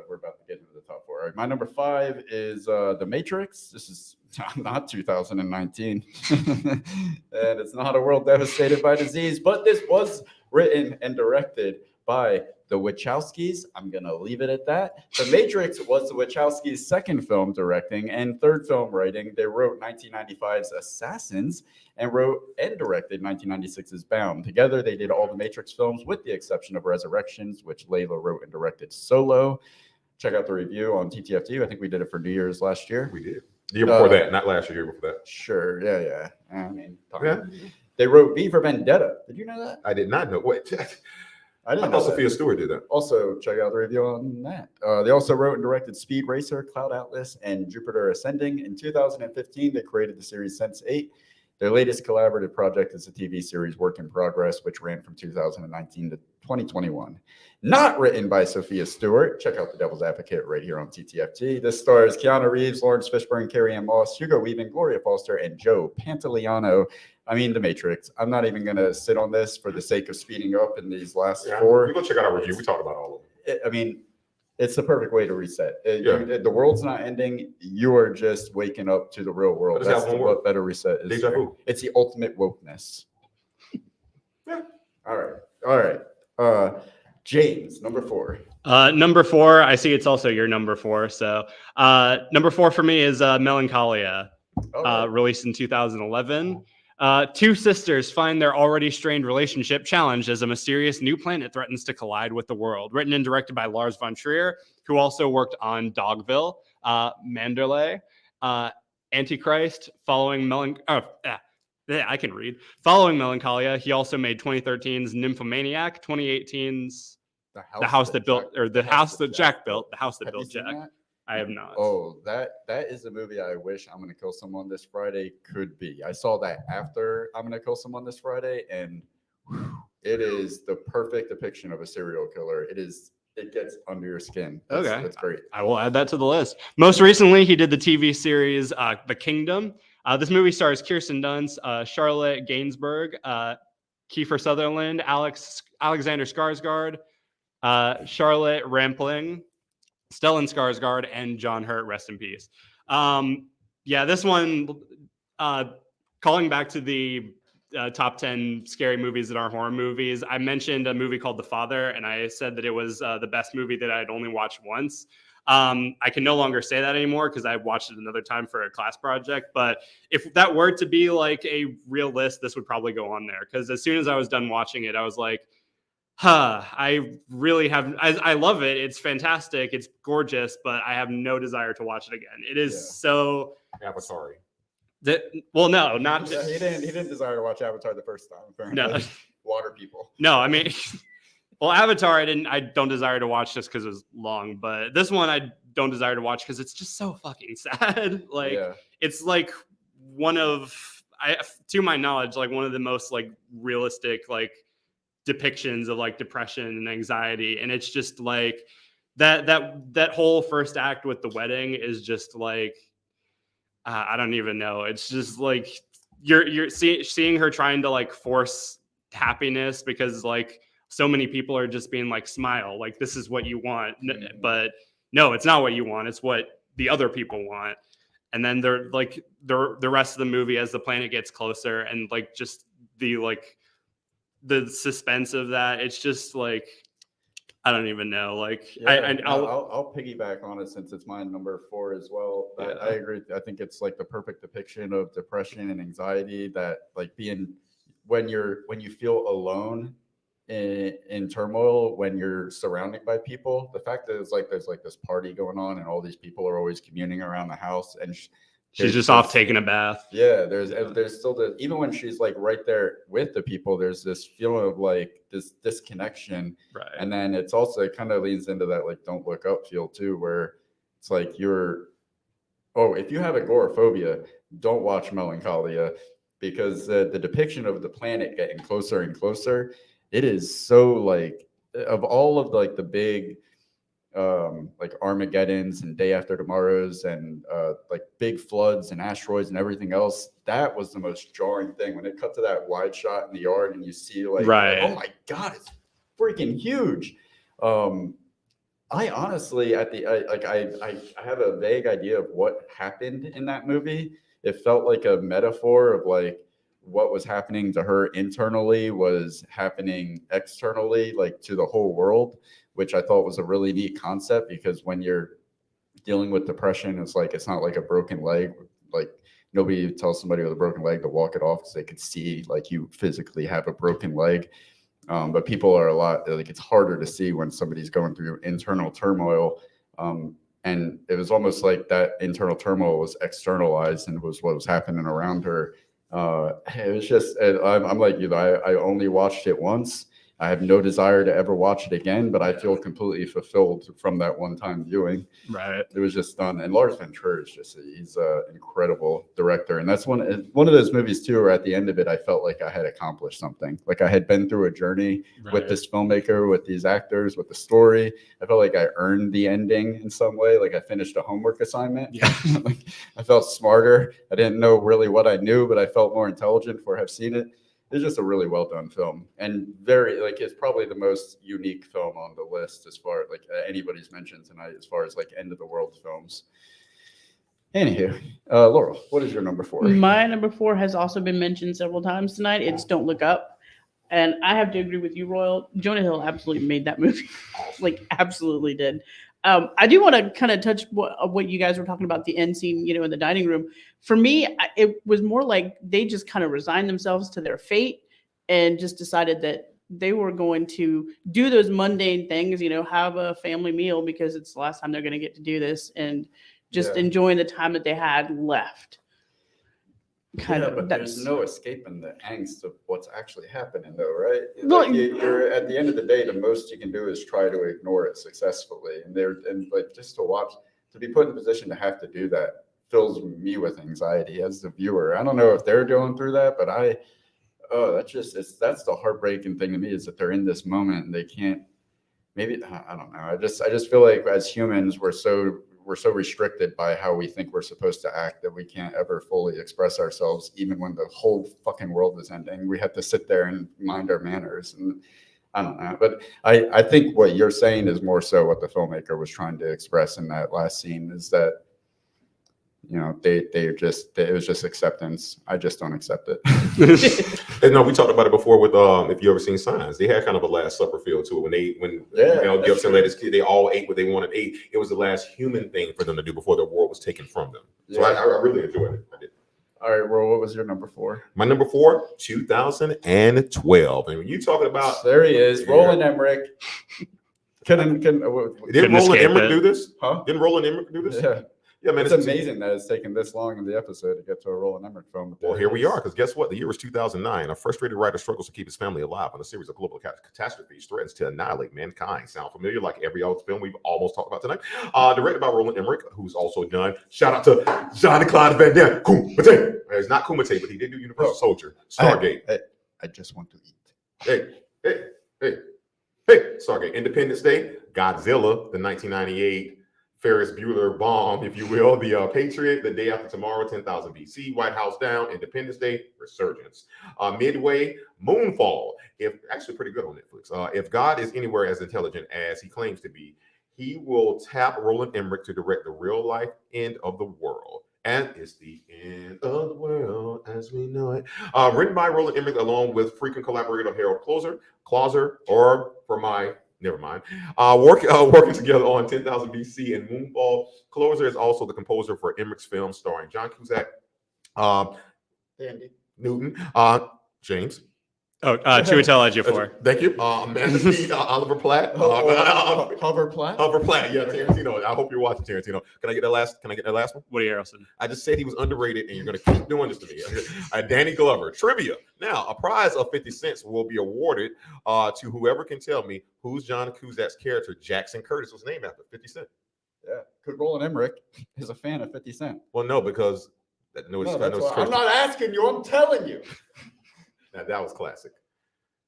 We're about to get into the top 4. All right, my number 5 is The Matrix. This is not 2019, and it's not a world devastated by disease, but this was written and directed by the Wachowskis. I'm gonna leave it at that. The Matrix was the Wachowskis' second film directing and third film writing. They wrote 1995's Assassins and wrote and directed 1996's Bound. Together, they did all the Matrix films with the exception of Resurrections, which Layla wrote and directed solo. Check out the review on TTFT. I think we did it for New Year's last year. We did. The year before that, not last year, year before that. Sure. Yeah. I mean, Yeah. they wrote V for Vendetta. Did you know that? I did not know. What? I didn't I know thought that. Sophia Stewart did that. Also, check out the review on that. They also wrote and directed Speed Racer, Cloud Atlas, and Jupiter Ascending. In 2015, they created the series Sense8. Their latest collaborative project is the TV series Work in Progress, which ran from 2019 to 2021. Not written by Sophia Stewart. Check out The Devil's Advocate right here on TTFT. This stars Keanu Reeves, Lawrence Fishburne, Carrie-Anne Moss, Hugo Weaving, Gloria Foster, and Joe Pantoliano. I mean, The Matrix. I'm not even going to sit on this for the sake of speeding up in these last four. You go check out our review. We talked about all of them. I mean, it's the perfect way to reset. The world's not ending. You are just waking up to the real world. That's what better reset is. Deja vu. It's the ultimate wokeness. Yeah. All right. James, number 4. Number 4, I see it's also your number 4. So number 4 for me is Melancholia, released in 2011. Two sisters find their already strained relationship challenged as a mysterious new planet threatens to collide with the world. Written and directed by Lars von Trier, who also worked on Dogville, Manderley, Antichrist, Following Melancholia. He also made 2013's Nymphomaniac, 2018's The House That Jack Built. Jack. I have not. Oh, that is a movie I wish I'm Gonna Kill Someone This Friday could be. I saw that after I'm Gonna Kill Someone This Friday, and it is the perfect depiction of a serial killer. It gets under your skin. That's great. I will add that to the list. Most recently, he did the TV series The Kingdom. This movie stars Kirsten Dunst, Charlotte Gainsbourg, Kiefer Sutherland, Alexander Skarsgård, Charlotte Rampling, Stellan Skarsgård, and John Hurt, rest in peace. This one, calling back to the top 10 scary movies that are horror movies, I mentioned a movie called The Father, and I said that it was the best movie that I'd only watched once. I can no longer say that anymore because I watched it another time for a class project. But if that were to be like a real list, this would probably go on there. Because as soon as I was done watching it, I was like, I really have. I love it. It's fantastic. It's gorgeous, but I have no desire to watch it again. It is so. Avatar. Well, no, not. Yeah, he didn't desire to watch Avatar the first time. Apparently. No, water people. No, I mean, well, Avatar, I don't desire to watch just because it was long, but this one I don't desire to watch because it's just so fucking sad. It's like to my knowledge, like one of the most like realistic like depictions of like depression and anxiety, and it's just like that whole first act with the wedding is just like I don't even know. It's just like you're seeing her trying to like force happiness because like so many people are just being like, smile, like this is what you want, but no, it's not what you want. It's what the other people want. And then they're like the rest of the movie as the planet gets closer and like just the suspense of that. It's just like, I don't even know. Like I'll piggyback on it since it's my number 4 as well. I agree. I think it's like the perfect depiction of depression and anxiety, that like being when you feel alone in turmoil, when you're surrounded by people. The fact that it's like there's like this party going on and all these people are always communing around the house, and she's just off taking a bath. Yeah, there's still even when she's like right there with the people, there's this feeling of like this disconnection. Right. And then it's also, it kind of leans into that like don't look up feel too, where it's like if you have agoraphobia, don't watch Melancholia, because the depiction of the planet getting closer and closer, it is so like, of all of like the big like Armageddons and Day After Tomorrows and like big floods and asteroids and everything else, that was the most jarring thing when it cut to that wide shot in the yard and you see like, oh my God, it's freaking huge. I honestly I have a vague idea of what happened in that movie. It felt like a metaphor of like what was happening to her internally was happening externally, like to the whole world, which I thought was a really neat concept, because when you're dealing with depression, it's like, it's not like a broken leg. Like nobody tells somebody with a broken leg to walk it off because they could see like you physically have a broken leg. But people are a lot, like it's harder to see when somebody's going through internal turmoil. And And it was almost like that internal turmoil was externalized and was what was happening around her. It was just, I'm like you, I only watched it once. I have no desire to ever watch it again, but I feel completely fulfilled from that one-time viewing. Right. It was just done. And Lars von Trier is he's an incredible director. And that's one of those movies too, where at the end of it, I felt like I had accomplished something. Like I had been through a journey with this filmmaker, with these actors, with the story. I felt like I earned the ending in some way. Like I finished a homework assignment. Yeah. Like I felt smarter. I didn't know really what I knew, but I felt more intelligent for have seen it. It's just a really well done film, and very like it's probably the most unique film on the list as far like anybody's mentioned tonight as far as like end of the world films. Anywho, Laurel, what is your number 4? My number 4 has also been mentioned several times tonight. It's Don't Look Up. And I have to agree with you, Royal. Jonah Hill absolutely made that movie. Like, absolutely did. I do want to kind of touch what you guys were talking about, the end scene, in the dining room. For me, it was more like they just kind of resigned themselves to their fate and just decided that they were going to do those mundane things, have a family meal because it's the last time they're going to get to do this, and just enjoying the time that they had left. But there's no escaping the angst of what's actually happening, though, right? Like you're at the end of the day, the most you can do is try to ignore it successfully, and like just to be put in a position to have to do that fills me with anxiety as the viewer. I don't know if they're going through that, but that's the heartbreaking thing to me is that they're in this moment and they can't. Maybe I don't know. I just feel like as humans we're so restricted by how we think we're supposed to act that we can't ever fully express ourselves, even when the whole fucking world is ending. We have to sit there and mind our manners. And I don't know. But I think what you're saying is more so what the filmmaker was trying to express in that last scene is that, it was just acceptance. I just don't accept it. And no, we talked about it before with if you ever seen Signs, they had kind of a Last Supper feel to it when Mel Gibson let his kid, they all ate what they wanted to eat. It was the last human thing for them to do before the world was taken from them. So I really enjoyed it. I did. All right, well, what was your number 4? My number 4, 2012. And when you talking about there he is, Role Emmerick. Didn't Role Emmerick do this? Huh? Didn't Role Emmerick do this? Yeah. Yeah, man, it's amazing that it's taken this long in the episode to get to a Role Emmerick film. Well, here we are, because guess what? The year was 2009. A frustrated writer struggles to keep his family alive when a series of global catastrophes threatens to annihilate mankind. Sound familiar? Like every other film we've almost talked about tonight. Directed by Role Emmerick, who's also done. Shout out to Jean-Claude Van Damme. Kumite. It's not Kumite, but he did do Universal Soldier. Stargate. I just want to eat. Hey. Stargate. Independence Day. Godzilla, the 1998 Ferris Bueller bomb, if you will, the Patriot, The Day After Tomorrow, 10,000 BC, White House Down, Independence Day, Resurgence. Midway, Moonfall, actually pretty good on Netflix. If God is anywhere as intelligent as he claims to be, he will tap Role Emmerick to direct the real life end of the world. And it's the end of the world as we know it. Written by Role Emmerick along with frequent collaborator Harold Clauser, or for my never mind. Working together on 10,000 BC and Moonfall. Closer is also the composer for Emmerick's film starring John Cusack, Andy Newton, James. Chiwetel Ejiofor. Thank you. Amanda Peet, Oliver Platt. Hover Platt? Hover Platt, yeah, Tarantino. I hope you're watching Tarantino. Can I get that last one? Woody Harrelson. I just said he was underrated, and you're going to keep doing this to me. Danny Glover. Trivia. Now, a prize of 50 cents will be awarded to whoever can tell me who's John Cusack's character, Jackson Curtis, was named after. 50 Cent. Yeah. Could Role Emmerick is a fan of 50 Cent. Well, no, because I'm not asking you. I'm telling you. Now, that was classic.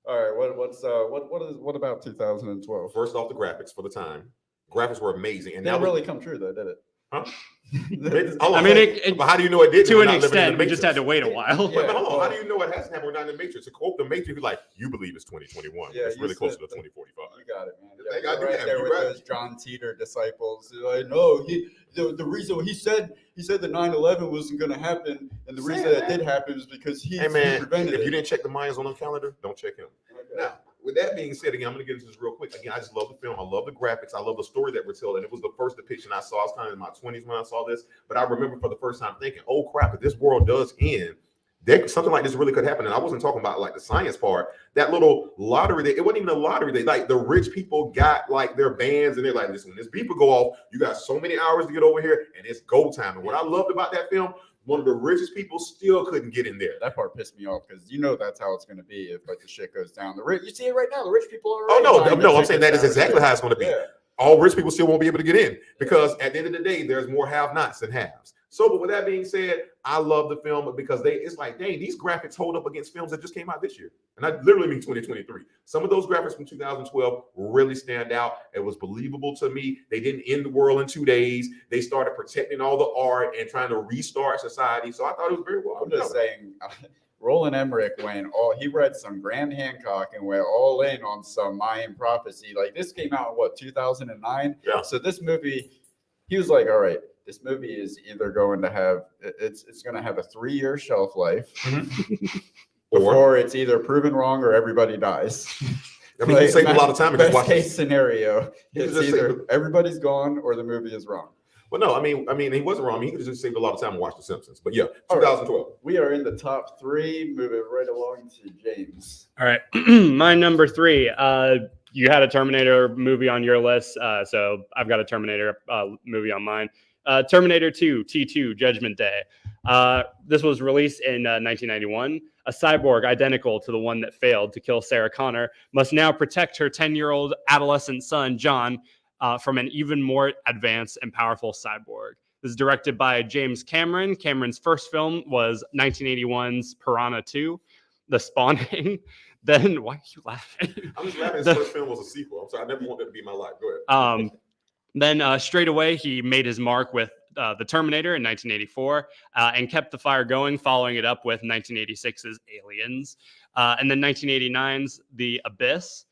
All right, what about 2012? First off, the graphics for the time. Graphics were amazing, and that really come true though, did it? Huh? I mean, but how do you know it did? To an extent, we just had to wait a while. Yeah, but hold on, how do you know it hasn't happened? We're not in the Matrix. To quote the Matrix, you're like, you believe it's 2021. Yeah, it's really closer to 2045. You got it, man. Yeah, right there with those John Teeter disciples. Like, no, the reason he said the 9/11 wasn't going to happen, and the reason that did happen is because he prevented it. If you didn't check the Mayans on the calendar, don't check him. Okay. Now, with that being said, again, I'm going to get into this real quick. Again, I just love the film. I love the graphics. I love the story that we're telling. And it was the first depiction I saw. I was kind of in my 20s when I saw this. But I remember for the first time thinking, oh, crap, if this world does end, something like this really could happen. And I wasn't talking about like the science part. That little lottery, it wasn't even a lottery. They like the rich people got like their bands, and they're like, listen, when this beeper go off, you got so many hours to get over here, and it's go time. And what I loved about that film, one of the richest people still couldn't get in there. That part pissed me off because that's how it's going to be if like the shit goes down. You see it right now. The rich people are. Oh no, I'm saying that is exactly how it's going to be. Yeah. All rich people still won't be able to get in because at the end of the day, there's more have-nots than haves. So, but with that being said, I love the film because it's like, dang, these graphics hold up against films that just came out this year. And I literally mean 2023. Some of those graphics from 2012 really stand out. It was believable to me. They didn't end the world in 2 days. They started protecting all the art and trying to restart society. So I thought it was very well. I'm just saying, Role Emmerick he read some Graham Hancock and went all in on some Mayan prophecy. Like this came out in what, 2009? Yeah. So this movie, he was like, all right, this movie is either going to have it's going to have a 3-year shelf life before it's either proven wrong or everybody dies. I mean, you saved a lot of time. Best case scenario, it's either everybody's gone or the movie is wrong. Well, no, I mean, he wasn't wrong. I mean, he could have just saved a lot of time and watched The Simpsons. But yeah, 2012. Right. We are in the top 3. Moving right along to James. All right, my number 3. You had a Terminator movie on your list, so I've got a Terminator movie on mine. Terminator 2, T2, Judgment Day. This was released in 1991. A cyborg identical to the one that failed to kill Sarah Connor must now protect her 10-year-old adolescent son, John, from an even more advanced and powerful cyborg. This is directed by James Cameron. Cameron's first film was 1981's Piranha 2, The Spawning. Then, why are you laughing? I'm just laughing. His first film was a sequel. I'm sorry, I never wanted that to be my life. Go ahead. Then straight away, he made his mark with The Terminator in 1984 and kept the fire going, following it up with 1986's Aliens. And then 1989's The Abyss.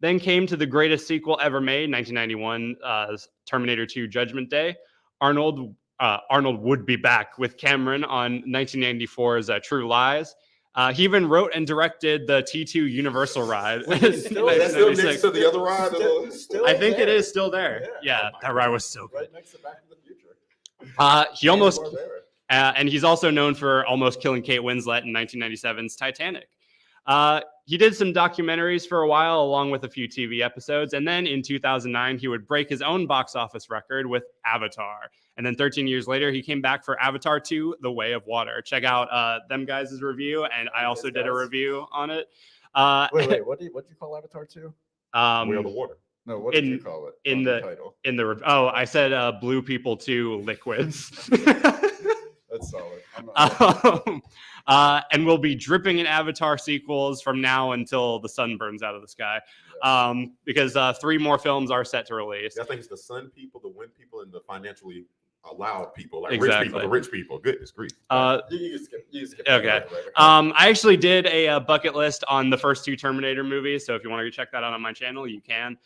Then came to the greatest sequel ever made, 1991's Terminator 2 Judgment Day. Arnold would be back with Cameron on 1994's True Lies. He even wrote and directed the T2 Universal ride. That's still next to the other ride? I think it is still there. Yeah, that ride was so good. Right next to Back to the Future. He almost, and he's also known for almost killing Kate Winslet in 1997's Titanic. He did some documentaries for a while, along with a few TV episodes. And then in 2009, he would break his own box office record with Avatar. And then 13 years later, he came back for Avatar 2, The Way of Water. Check out them guys' review. And I also did a review on it. Wait, what did you call Avatar 2? Way of the Water. No, what did you call it? In the title. I said Blue People 2 Liquids. That's solid. And we'll be dripping in Avatar sequels from now until the sun burns out of the sky. Because 3 more films are set to release. I think it's the sun people, the wind people, and the financially allowed people, like Exactly. rich people. Goodness grief. You skip Okay. I actually did a bucket list on the first 2 Terminator movies. So if you want to check that out on my channel, you can.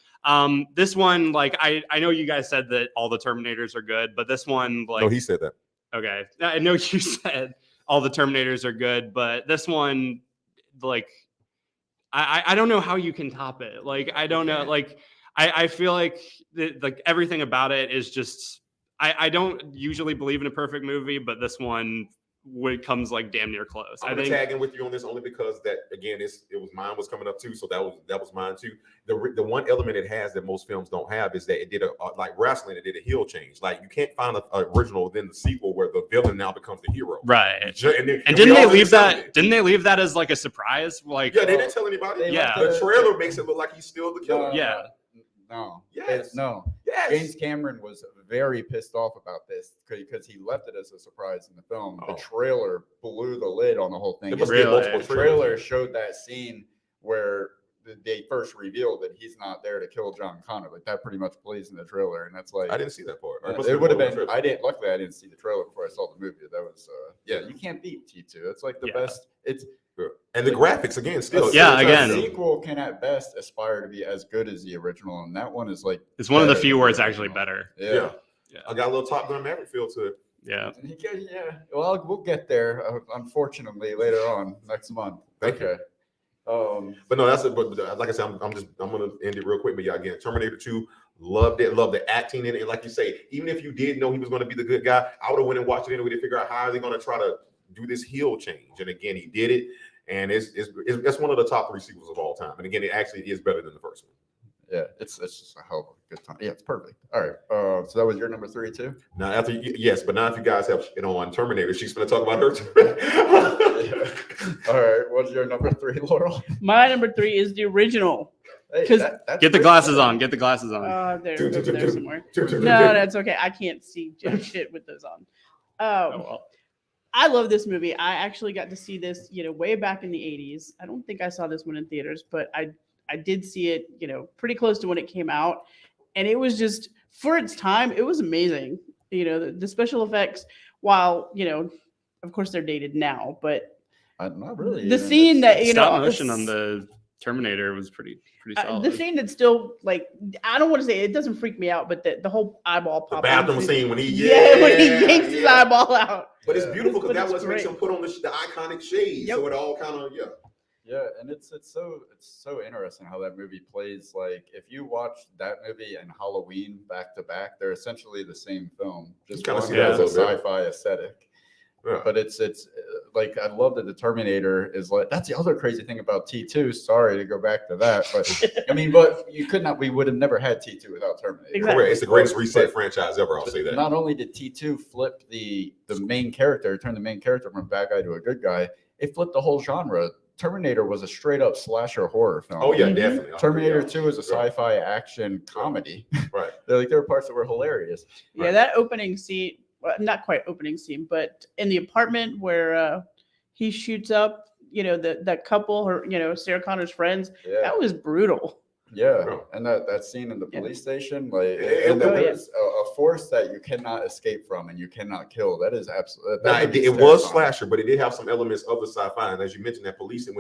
This one, like, I know you guys said that all the Terminators are good, but this one, like, No, he said that. Okay. I know you said all the Terminators are good, but this one, like, I don't know how you can top it. Like, I don't know. Like, I feel like everything about it is just, I don't usually believe in a perfect movie, but this one comes like damn near close. I'm tagging with you on this only because that, again, mine was coming up too, so that was mine too. The one element it has that most films don't have is that it did like wrestling, it did a heel change. Like you can't find an original within the sequel where the villain now becomes the hero. Right. And didn't they leave that? Didn't they leave that as like a surprise? Like, yeah, they didn't tell anybody. The trailer makes it look like he's still the killer. Yeah. No. Yes. No. Yes. James Cameron was very pissed off about this because he left it as a surprise in the film. The trailer blew the lid on the whole thing. Really? The trailer showed that scene where they first revealed that he's not there to kill John Connor. Like that pretty much plays in the trailer, and that's like I didn't see that part. It would have been. Luckily, I didn't see the trailer before I saw the movie. That was you can't beat T2. It's like the best. It's. And the graphics again, still. Again. The sequel can at best aspire to be as good as the original, and that one is like. It's one of the few where it's actually better. Yeah. I got a little Top Gun Maverick feel to it. Yeah. Well, we'll get there. Unfortunately, later on next month. Thank you. But no, that's it. But like I said, I'm gonna end it real quick. But yeah, again, Terminator 2, loved it. Loved the acting in it. And like you say, even if you did know he was going to be the good guy, I would have went and watched it anyway to figure out how are they going to try to do this heel change. And again, he did it, and it's one of the top 3 sequels of all time. And again, it actually is better than the first one. Yeah, it's just a hell of a good time. Yeah, it's perfect. All right. So that was your number 3 too? Now, yes, but now if you guys have on Terminator, she's going to talk about her too. All right. What's your number 3, Laurel? My number 3 is the original. Hey, 'Cause- that's Get the pretty glasses good. on. Get the glasses on. They're over there somewhere. No, that's okay. I can't see jack shit with those on. Oh, well. I love this movie. I actually got to see this, way back in the 80s. I don't think I saw this one in theaters, but I did see it, pretty close to when it came out. And it was just, for its time, it was amazing. The special effects, while, of course they're dated now, but not really. the scene that, Stop motion on the Terminator was pretty solid. the scene that's still like, I don't want to say it doesn't freak me out, but the whole eyeball The pop. bathroom scene when he when he yanks his eyeball out. But it's beautiful because But that it's was makes great. him put on the iconic shades. Yep. So it all kind of Yeah, and it's so interesting how that movie plays. Like, if you watch that movie and Halloween back to back, they're essentially the same film. Just kinda one see that has a a little bit. sci-fi aesthetic. Yeah. But it's like, I love that the Terminator is like, that's the other crazy thing about T2. Sorry to go back to that, but I mean, but we would have never had T2 without Terminator. Exactly. correct. It's the greatest But- reset franchise ever. I'll say that. Not only did T2 flip the main character, turn the main character from a bad guy to a good guy, it flipped the whole genre. Terminator was a straight up slasher horror film. Oh yeah, Mhm. definitely. Terminator Yeah. 2 is a sci-fi action comedy. Right. There were parts that were hilarious. Yeah, Right. that opening scene, well, not quite opening scene, but in the apartment where he shoots up, that couple, or Sarah Connor's friends, Yeah, that was brutal. yeah. And that scene in the Yeah. police station, like, Yeah, and oh, there yeah. was a force that you cannot escape from and you cannot kill. That is absolutely. Now, it was slasher, but it did have some elements of the sci-fi. And as you mentioned, that police, and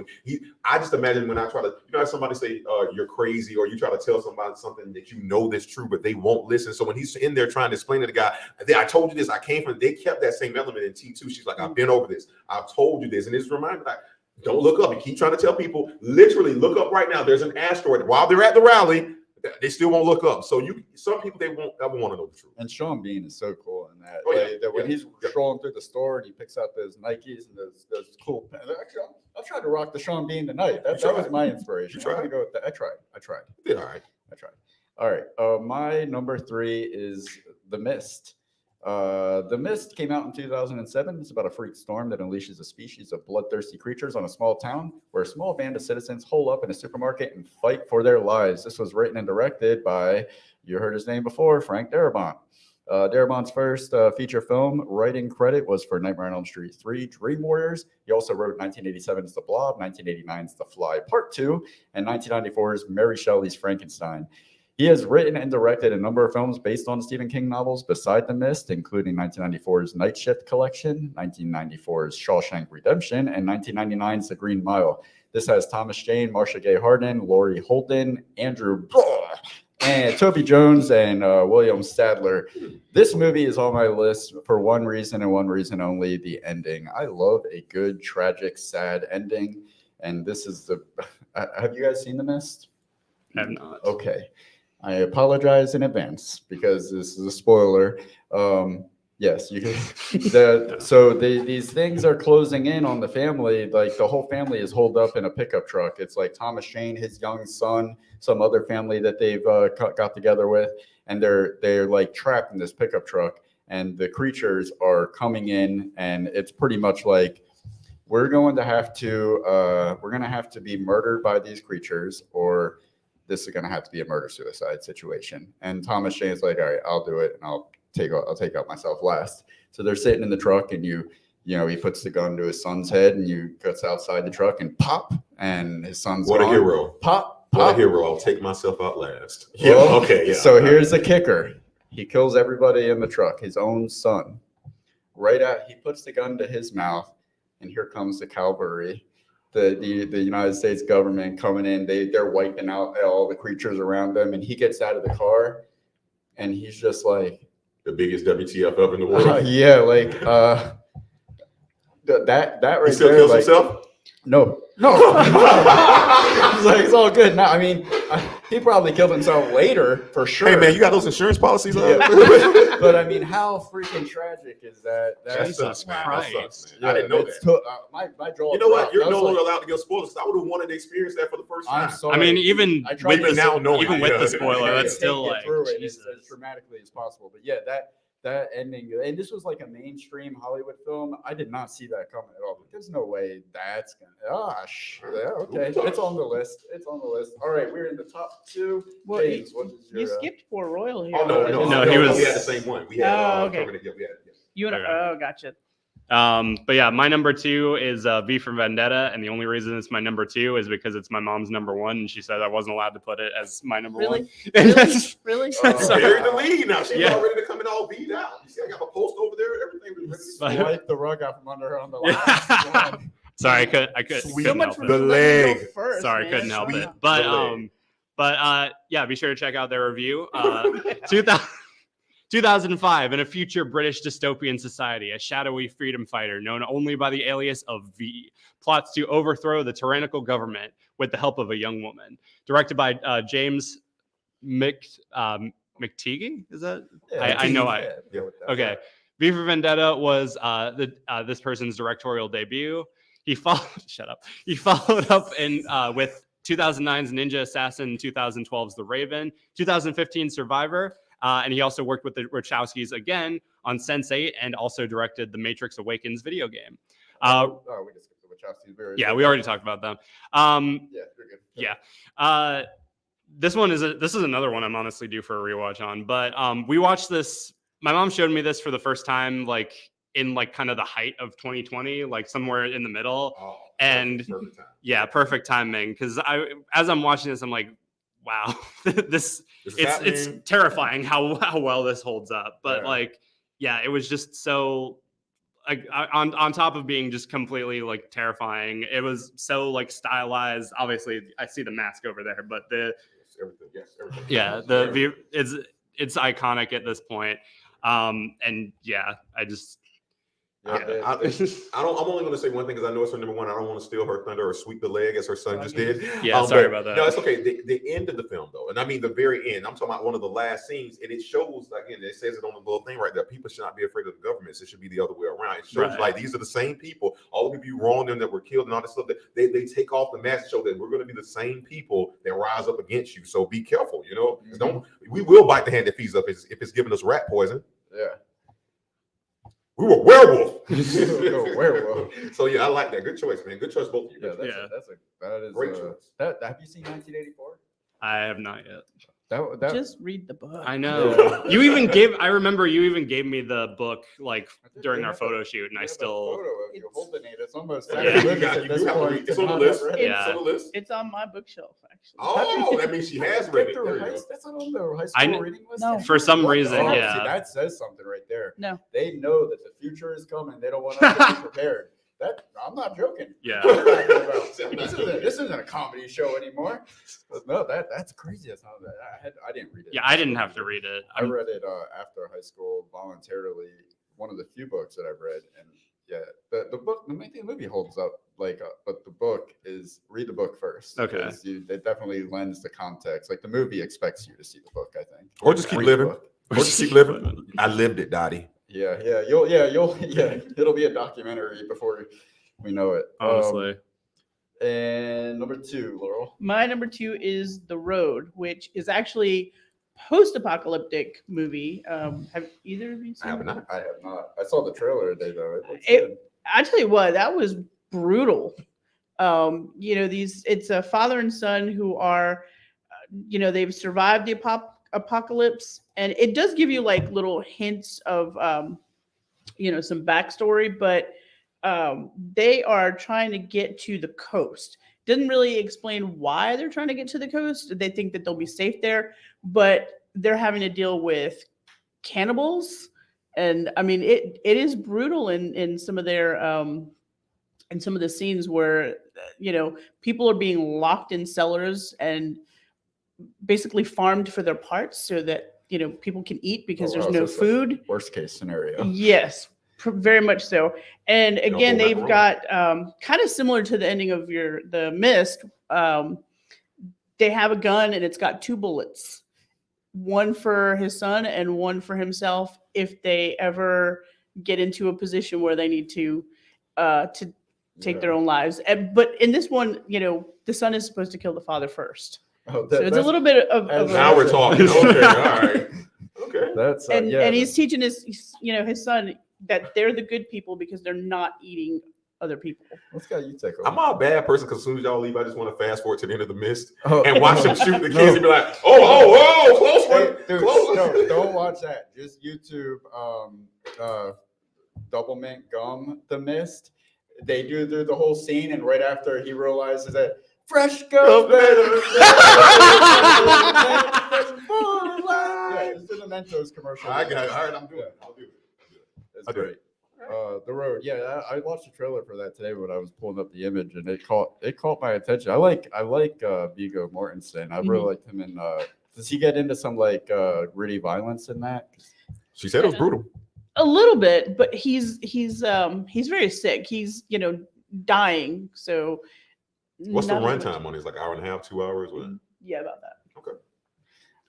I just imagine when I try to, have somebody say you're crazy, or you try to tell somebody something that that's true, but they won't listen. So when he's in there trying to explain to the guy, I told you this, I came from. They kept that same element in T2. She's like, I've been over this, I've told you this, and it's reminded like, don't look up. You keep trying to tell people, literally look up right now. There's an asteroid. While they're at the rally, they still won't look up. So some people, they won't ever want to know the truth. And Sean Bean is so cool in that. Oh, yeah. Like, that when Yeah. he's strolling through the store and he picks out those Nikes and those cool pants. Actually, I tried to rock the Sean Bean tonight. That was tried. my inspiration. You I'm gonna tried? go with that. I tried. You did all right. All right. My number 3 is The Mist. The Mist came out in 2007. It's about a freak storm that unleashes a species of bloodthirsty creatures on a small town where a small band of citizens hole up in a supermarket and fight for their lives. This was written and directed by, you heard his name before, Frank Darabont. Darabont's first feature film writing credit was for Nightmare on Elm Street 3, Dream Warriors. He also wrote 1987's The Blob, 1989's The Fly Part 2, and 1994's Mary Shelley's Frankenstein. He has written and directed a number of films based on Stephen King novels beside The Mist, including 1994's Night Shift Collection, 1994's Shawshank Redemption, and 1999's The Green Mile. This has Thomas Jane, Marcia Gay Harden, Laurie Holden, Andrew and Toby Jones, and William Sadler. This movie is on my list for one reason and one reason only: the ending. I love a good, tragic, sad ending, and this is have you guys seen The Mist? I have not. Okay. I apologize in advance because this is a spoiler. Yes, you can. These things are closing in on the family. Like, the whole family is holed up in a pickup truck. It's like Thomas Jane, his young son, some other family that they've got together with, and they're like trapped in this pickup truck. And the creatures are coming in, and it's pretty much like, we're going to have to be murdered by these creatures, or this is going to have to be a murder-suicide situation. And Thomas Jane's like, all right, I'll do it, and I'll take out myself last. So they're sitting in the truck, and he puts the gun to his son's head, and you cuts outside the truck, and pop, and his son's What gone. a hero. Pop, What a pop. hero. I'll take myself out last. Well, Okay. Yeah. So here's the kicker. He kills everybody in the truck, his own son. He puts the gun to his mouth, and here comes the cavalry. The United States government coming in, they're wiping out all the creatures around them, and he gets out of the car, and he's just like, the biggest WTF up in the world. yeah, like that right He still there, kills like, himself? no. He's like, it's all good. No, I mean, He probably killed himself later, for sure. Hey man, you got those insurance policies up? Yeah. But I mean, how freaking tragic is that? That Jesus sucks, man. That Christ. sucks, man. I didn't know it's that. My jaw. You know what? dropped. You're I was no longer like, allowed to give spoilers. I would have wanted to experience that for the first I'm time. sorry. I mean, even I tried with to the now knowing even it, with yeah. the spoiler, Yeah. that's still take it like through it Jesus. as dramatically as possible. But yeah, that ending, and this was like a mainstream Hollywood film. I did not see that coming at all. There's no way that's gonna. Yeah, okay, it's on the list. It's on the list. All right, we're in the top 2. Well, James, what is your? You skipped Port Royal here. Oh no, No, he was- We had the same one. We had. Oh, okay. Terminator. Yeah, we had. Yeah. You and Okay. oh, gotcha. But yeah, my number 2 is V for Vendetta, and the only reason it's my number 2 is because it's my mom's number 1, and she said I wasn't allowed to put it as my number Really? 1. Really? Really? Oh, She buried the lead now. She's Yeah. all ready to come in all beat out. You see, I got a post over there. Everything was ready. Wipe the rug out from under her on the Yeah. last one. Sorry, I could. Sweet. So couldn't much help for it. The letting me go leg. first, Sorry, man. couldn't help Come it. on. But yeah, be sure to check out their review. 2005, in a future British dystopian society, a shadowy freedom fighter known only by the alias of V plots to overthrow the tyrannical government with the help of a young woman. Directed by James McTeague? Is that? I know I. Yeah, with that. Okay. V for Vendetta was this person's directorial debut. He followed. Shut up. He followed up with 2009's Ninja Assassin, 2012's The Raven, 2015 Survivor, and he also worked with the Wachowskis again on Sense8 and also directed the Matrix Awakens video game. We just skipped the Wachowskis. Yeah, we already talked about them. Yeah, you're good. Yeah. This is another one I'm honestly due for a rewatch on. But we watched this. My mom showed me this for the first time, like in like kind of the height of 2020, like somewhere in the middle. Oh, And perfect time. yeah, perfect timing. Because as I'm watching this, I'm like, wow, This is it's happening. terrifying how well this holds up. But Yeah. like, yeah, it was just so like on top of being just completely like terrifying, it was so like stylized. Obviously, I see the mask over there, but Everything. Yes. Everything. yeah, the view it's iconic at this point. And yeah, I just I'm only going to say one thing because I know it's her number 1. I don't want to steal her thunder or sweep the leg as her son just did. Yeah, sorry but about that. No, it's okay. The end of the film, though, and I mean the very end. I'm talking about one of the last scenes, and it shows again. It says it on the little thing right there. People should not be afraid of the governments. It should be the other way around. It shows Right. like these are the same people. All the people you wronged them that were killed and all this stuff. That they take off the mask to show that we're going to be the same people that rise up against you. So be careful. You know, we will bite the hand that feeds us if it's giving us rat poison. Yeah. We were werewolf. Werewolf. So yeah, I like that. Good choice, man. Good choice, both of you. Yeah, Good that is Great choice. Have you seen 1984? I have not yet. That Just read the book. I know. Yeah. You even I remember you even gave me the book like during our photo shoot, and I still you holding it. It's almost Yeah. You sacrilegious got- at you this do have to point read. It's to on the not list. have read it. Yeah. It's on the list. It's on my bookshelf, actually. Oh, that means she has read it. There you go. That's not on the high I school kn- reading list. No. For some What the reason, fuck? yeah. See, that says something right there. No. They know that the future is coming. They don't want us to be prepared. I'm not joking. Yeah. This isn't a comedy show anymore. No, that's crazy. That's not that. I didn't read it. Yeah, I didn't have to read it. I read it after high school voluntarily. One of the few books that I've read, and yeah, the book, the main thing, the movie holds up. But the book is read the book first. Okay. because it definitely lends the context. Like the movie expects you to see the book, I think, Or just keep Read the living. book. Or just keep living. I lived it, Dottie. Yeah, it'll be a documentary before we know it. Honestly. And number 2, Laurel. My number 2 is The Road, which is actually post-apocalyptic movie. Have either of you seen I have it? not. I have not. I saw the trailer today though. It looks It- good. I tell you what, that was brutal. It's a father and son who are, they've survived the apocalypse, and it does give you like little hints of, some backstory, but they are trying to get to the coast. Didn't really explain why they're trying to get to the coast. They think that they'll be safe there, but they're having to deal with cannibals. And I mean, it is brutal in some of their in some of the scenes where people are being locked in cellars and basically farmed for their parts so that people can eat because Oh, there's wow, no so it's like food. Worst case scenario. Yes, very much so. And again, go back they've got kind of similar to the ending of the Mist. they have a gun and it's got 2 bullets, one for his son and one for himself, if they ever get into a position where they need to take their own lives. But in this one, the son is supposed to kill the father first. Oh, So it's a little bit of Now we're talking. Okay, all right. Okay. That's and he's teaching his son that they're the good people because they're not eating other people. Let's go. You take over. I'm not a bad person because as soon as y'all leave, I just want to fast forward to the end of the mist Oh, and watch them shoot the kids and be like, close Hey, one. dude, Close one. no, don't watch that. Just YouTube Double Mint Gum, The Mist. They do the whole scene, and right after he realizes that fresh goes better. Yeah, it's the Mentos commercial. I got it. All right, I'm doing it. I'll do it. It's I'll do great. The Road. Yeah, I watched the trailer for that today when I was pulling up the image, and it caught my attention. I like Viggo Mortensen. I really liked him in. Does he get into some gritty violence in that? She said it was brutal. A little bit, but he's very sick. He's dying. So What's the nothing much- runtime on it? It's like hour and a half, 2 hours? What? Yeah, about that. Okay.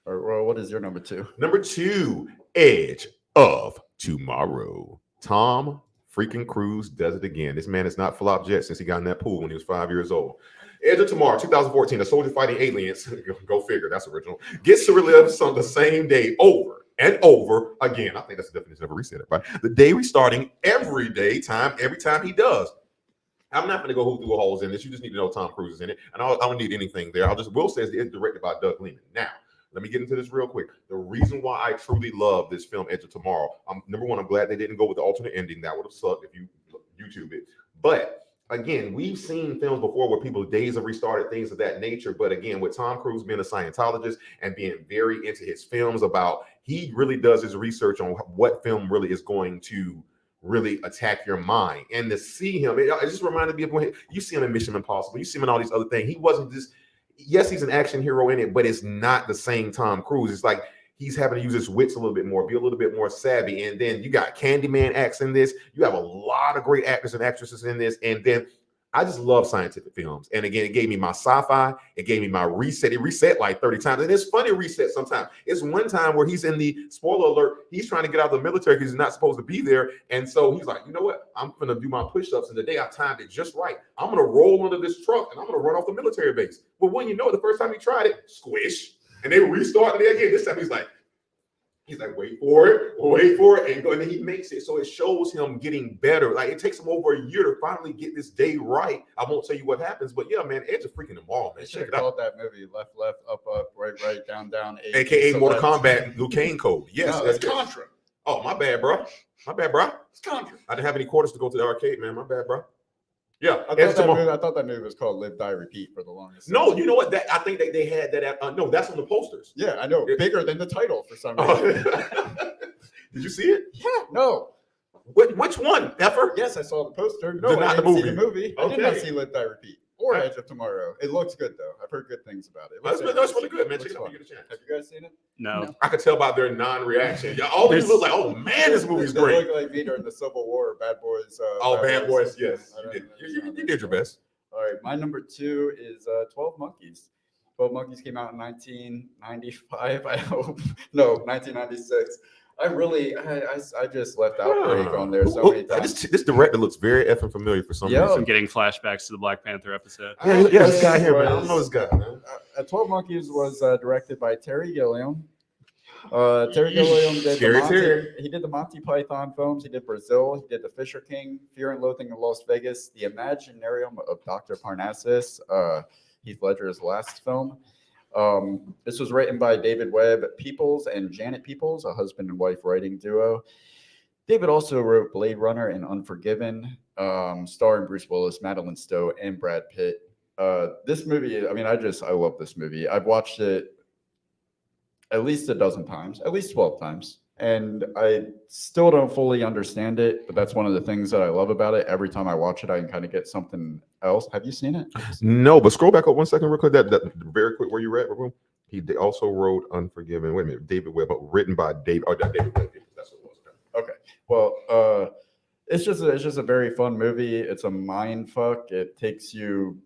All right, well, what is your number 2? Number 2, Edge of Tomorrow. Tom freaking Cruise does it again. This man has not flopped yet since he got in that pool when he was 5 years old. Edge of Tomorrow, 2014, a soldier fighting aliens. Go figure, that's original. Gets to relive some the same day over and over again. I think that's the definition of a reset, right? The day restarting every time he does. I'm not going to go through the holes in this. You just need to know Tom Cruise is in it. And I don't need anything there. Will says it's directed by Doug Liman. Now, let me get into this real quick. The reason why I truly love this film, Edge of Tomorrow, number one, I'm glad they didn't go with the alternate ending. That would have sucked if you YouTube it. But again, we've seen films before where people's days have restarted, things of that nature. But again, with Tom Cruise being a Scientologist and being very into his films he really does his research on what film really is going to really attack your mind. And to see him, it just reminded me of when you see him in Mission Impossible, you see him in all these other things. He wasn't just, yes, he's an action hero in it, but it's not the same Tom Cruise. It's like he's having to use his wits a little bit more, be a little bit more savvy. And then you got Candyman acts in this. You have a lot of great actors and actresses in this. And then I just love scientific films. And again, it gave me my sci-fi. It gave me my reset. It reset like 30 times. And it's funny reset sometimes. It's one time where he's in the, spoiler alert, he's trying to get out of the military because he's not supposed to be there. And so he's like, you know what? I'm going to do my push-ups. And today I timed it just right. I'm going to roll under this truck and I'm going to run off the military base. But when you know it, the first time he tried it, squish. And they restarted it again. This time he's like, wait for it, and go, and then he makes it. So it shows him getting better. Like it takes him over a year to finally get this day right. I won't tell you what happens, but yeah, man, Edge of freaking Tomorrow, man. Check it out. Called that movie left, up, right, down, AKA Mortal Kombat, Liu Kang code. Yes, no, that's it's Contra. Oh, my bad, bro. It's Contra. I didn't have any quarters to go to the arcade, man. My bad, bro. Yeah, I thought that movie was called Live, Die, Repeat for the longest time. No, you know what? I think they had that. No, that's on the posters. Yeah, I know. Bigger than the title for some reason. Did you see it? Yeah, no. Which one? Effer? Yes, I saw the poster. No, I didn't see the movie. I did not see Live, Die, Repeat or Edge of Tomorrow. It looks good though. I've heard good things about it. That's really good, man. Check it out when you get a chance. Have you guys seen it? No. I could tell by their non-reaction. Yeah, all these look like, oh man, this movie's They great. look like me during the Civil War, Bad Boys. Bad Boys, yes. You did your best. All right, my number 2 is 12 Monkeys. 12 Monkeys came out in 1995, I hope. No, 1996. I just left Outbreak on there so many times. This director looks very effing familiar for some I'm reason. getting flashbacks to the Black Panther episode. Yeah, this guy here, man. I don't know this guy, man. 12 Monkeys was directed by Terry Gilliam. Terry Gilliam did he did the Monty Python films. He did Brazil. He did The Fisher King, Fear and Loathing in Las Vegas, The Imaginarium of Dr. Parnassus, Heath Ledger's last film. This was written by David Webb Peoples and Janet Peoples, a husband and wife writing duo. David also wrote Blade Runner and Unforgiven, starring Bruce Willis, Madeline Stowe, and Brad Pitt. This movie, I love this movie. I've watched it at least a dozen times, at least 12 times. And I still don't fully understand it, but that's one of the things that I love about it. Every time I watch it, I can kind of get something else. Have you seen it? No, but scroll back up 1 second real quick. That very quick where you read. He also wrote Unforgiven. Wait a minute, David Webb, but written by David. Oh, David Webb. That's what it was. Okay. Well, it's just a very fun movie. It's a mind fuck. It takes you.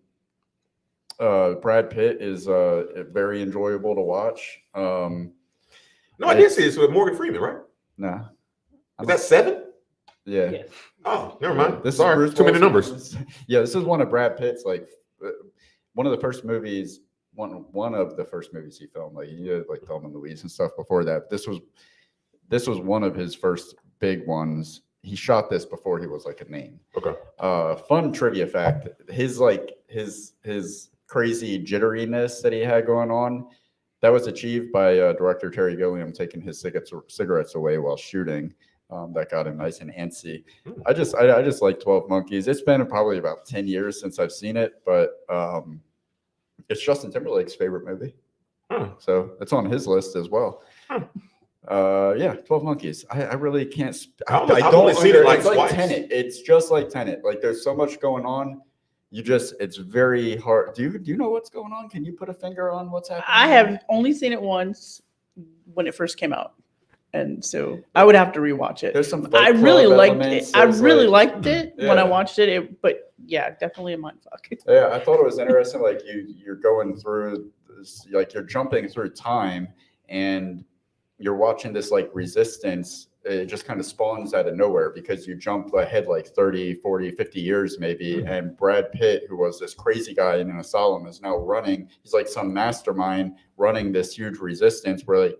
Brad Pitt is very enjoyable to watch. No, I did see this with Morgan Freeman, right? Nah. Is that 7? Yeah. Yes. Oh, never mind. This is Sorry, Bruce too many Willis. numbers. Yeah, this is one of Brad Pitt's one of the first movies. One of the first movies he filmed. Like he did like Thelma and Louise and stuff before that. This was one of his first big ones. He shot this before he was like a name. Okay. Fun trivia fact: his crazy jitteriness that he had going on, that was achieved by director Terry Gilliam taking his cigarettes away while shooting. That got him nice and antsy. I just like 12 Monkeys. It's been probably about 10 years since I've seen it, but it's Justin Timberlake's favorite movie. So it's on his list as well. Yeah, 12 Monkeys. I really can't. I've only seen it like it's like twice. Tenet. It's just like Tenet. Like there's so much going on. It's very hard. Do you know what's going on? Can you put a finger on what's happening? I have only seen it once when it first came out. And so I would have to rewatch it. There's some. I really liked it. I really liked it when I Yeah. watched it. But yeah, definitely a mindfuck. Yeah, I thought it was interesting. Like you're going through this, like you're jumping through time, and you're watching this like resistance. It just kind of spawns out of nowhere because you jump ahead like 30, 40, 50 years maybe. And Brad Pitt, who was this crazy guy in an asylum, is now running. He's like some mastermind running this huge resistance where like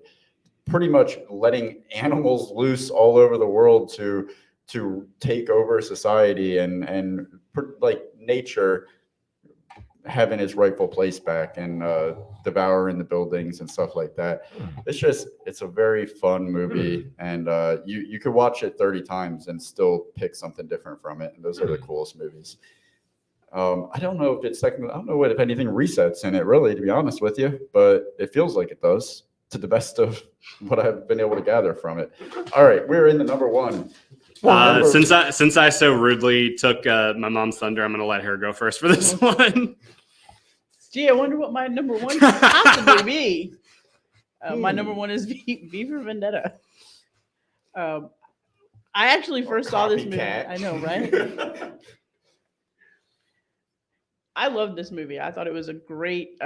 pretty much letting animals loose all over the world to take over society and like nature having its rightful place back and devouring the buildings and stuff like that. It's a very fun movie, and you could watch it 30 times and still pick something different from it. And those are the coolest movies. I don't know if it's I don't know if anything resets in it really, to be honest with you, but it feels like it does, to the best of what I've been able to gather from it. All right, we're in the number one. Since I so rudely took my mom's thunder, I'm going to let her go first for this one. Gee, I wonder what my number one could possibly be. My number one is V for Vendetta. I actually first saw this movie. Copycat. I know, right? I loved this movie. I thought it was a great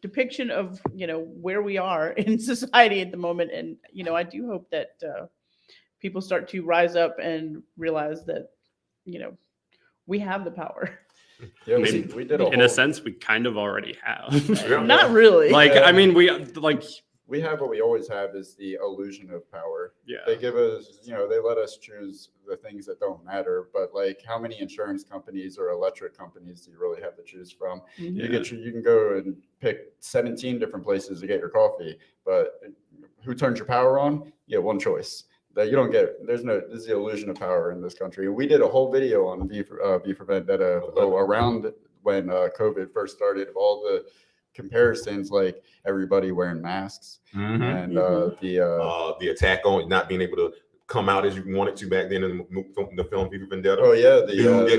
depiction of, where we are in society at the moment. And, I do hope that people start to rise up and realize that, we have the power. Yeah, I mean, we did in a sense, we kind of already have. Not really. Like, Yeah. I mean, we have what we always have is the illusion of power. Yeah. They give us, they let us choose the things that don't matter. But like, how many insurance companies or electric companies do you really have to choose from? Mhm. You can go and pick 17 different places to get your coffee, but who turns your power on? You have one choice. That you don't get. There's the illusion of power in this country. And we did a whole video on V for Vendetta around when COVID first started, of all the comparisons, like everybody wearing masks and the attack on not being able to come out as you wanted to back then in the film V for Vendetta. oh yeah,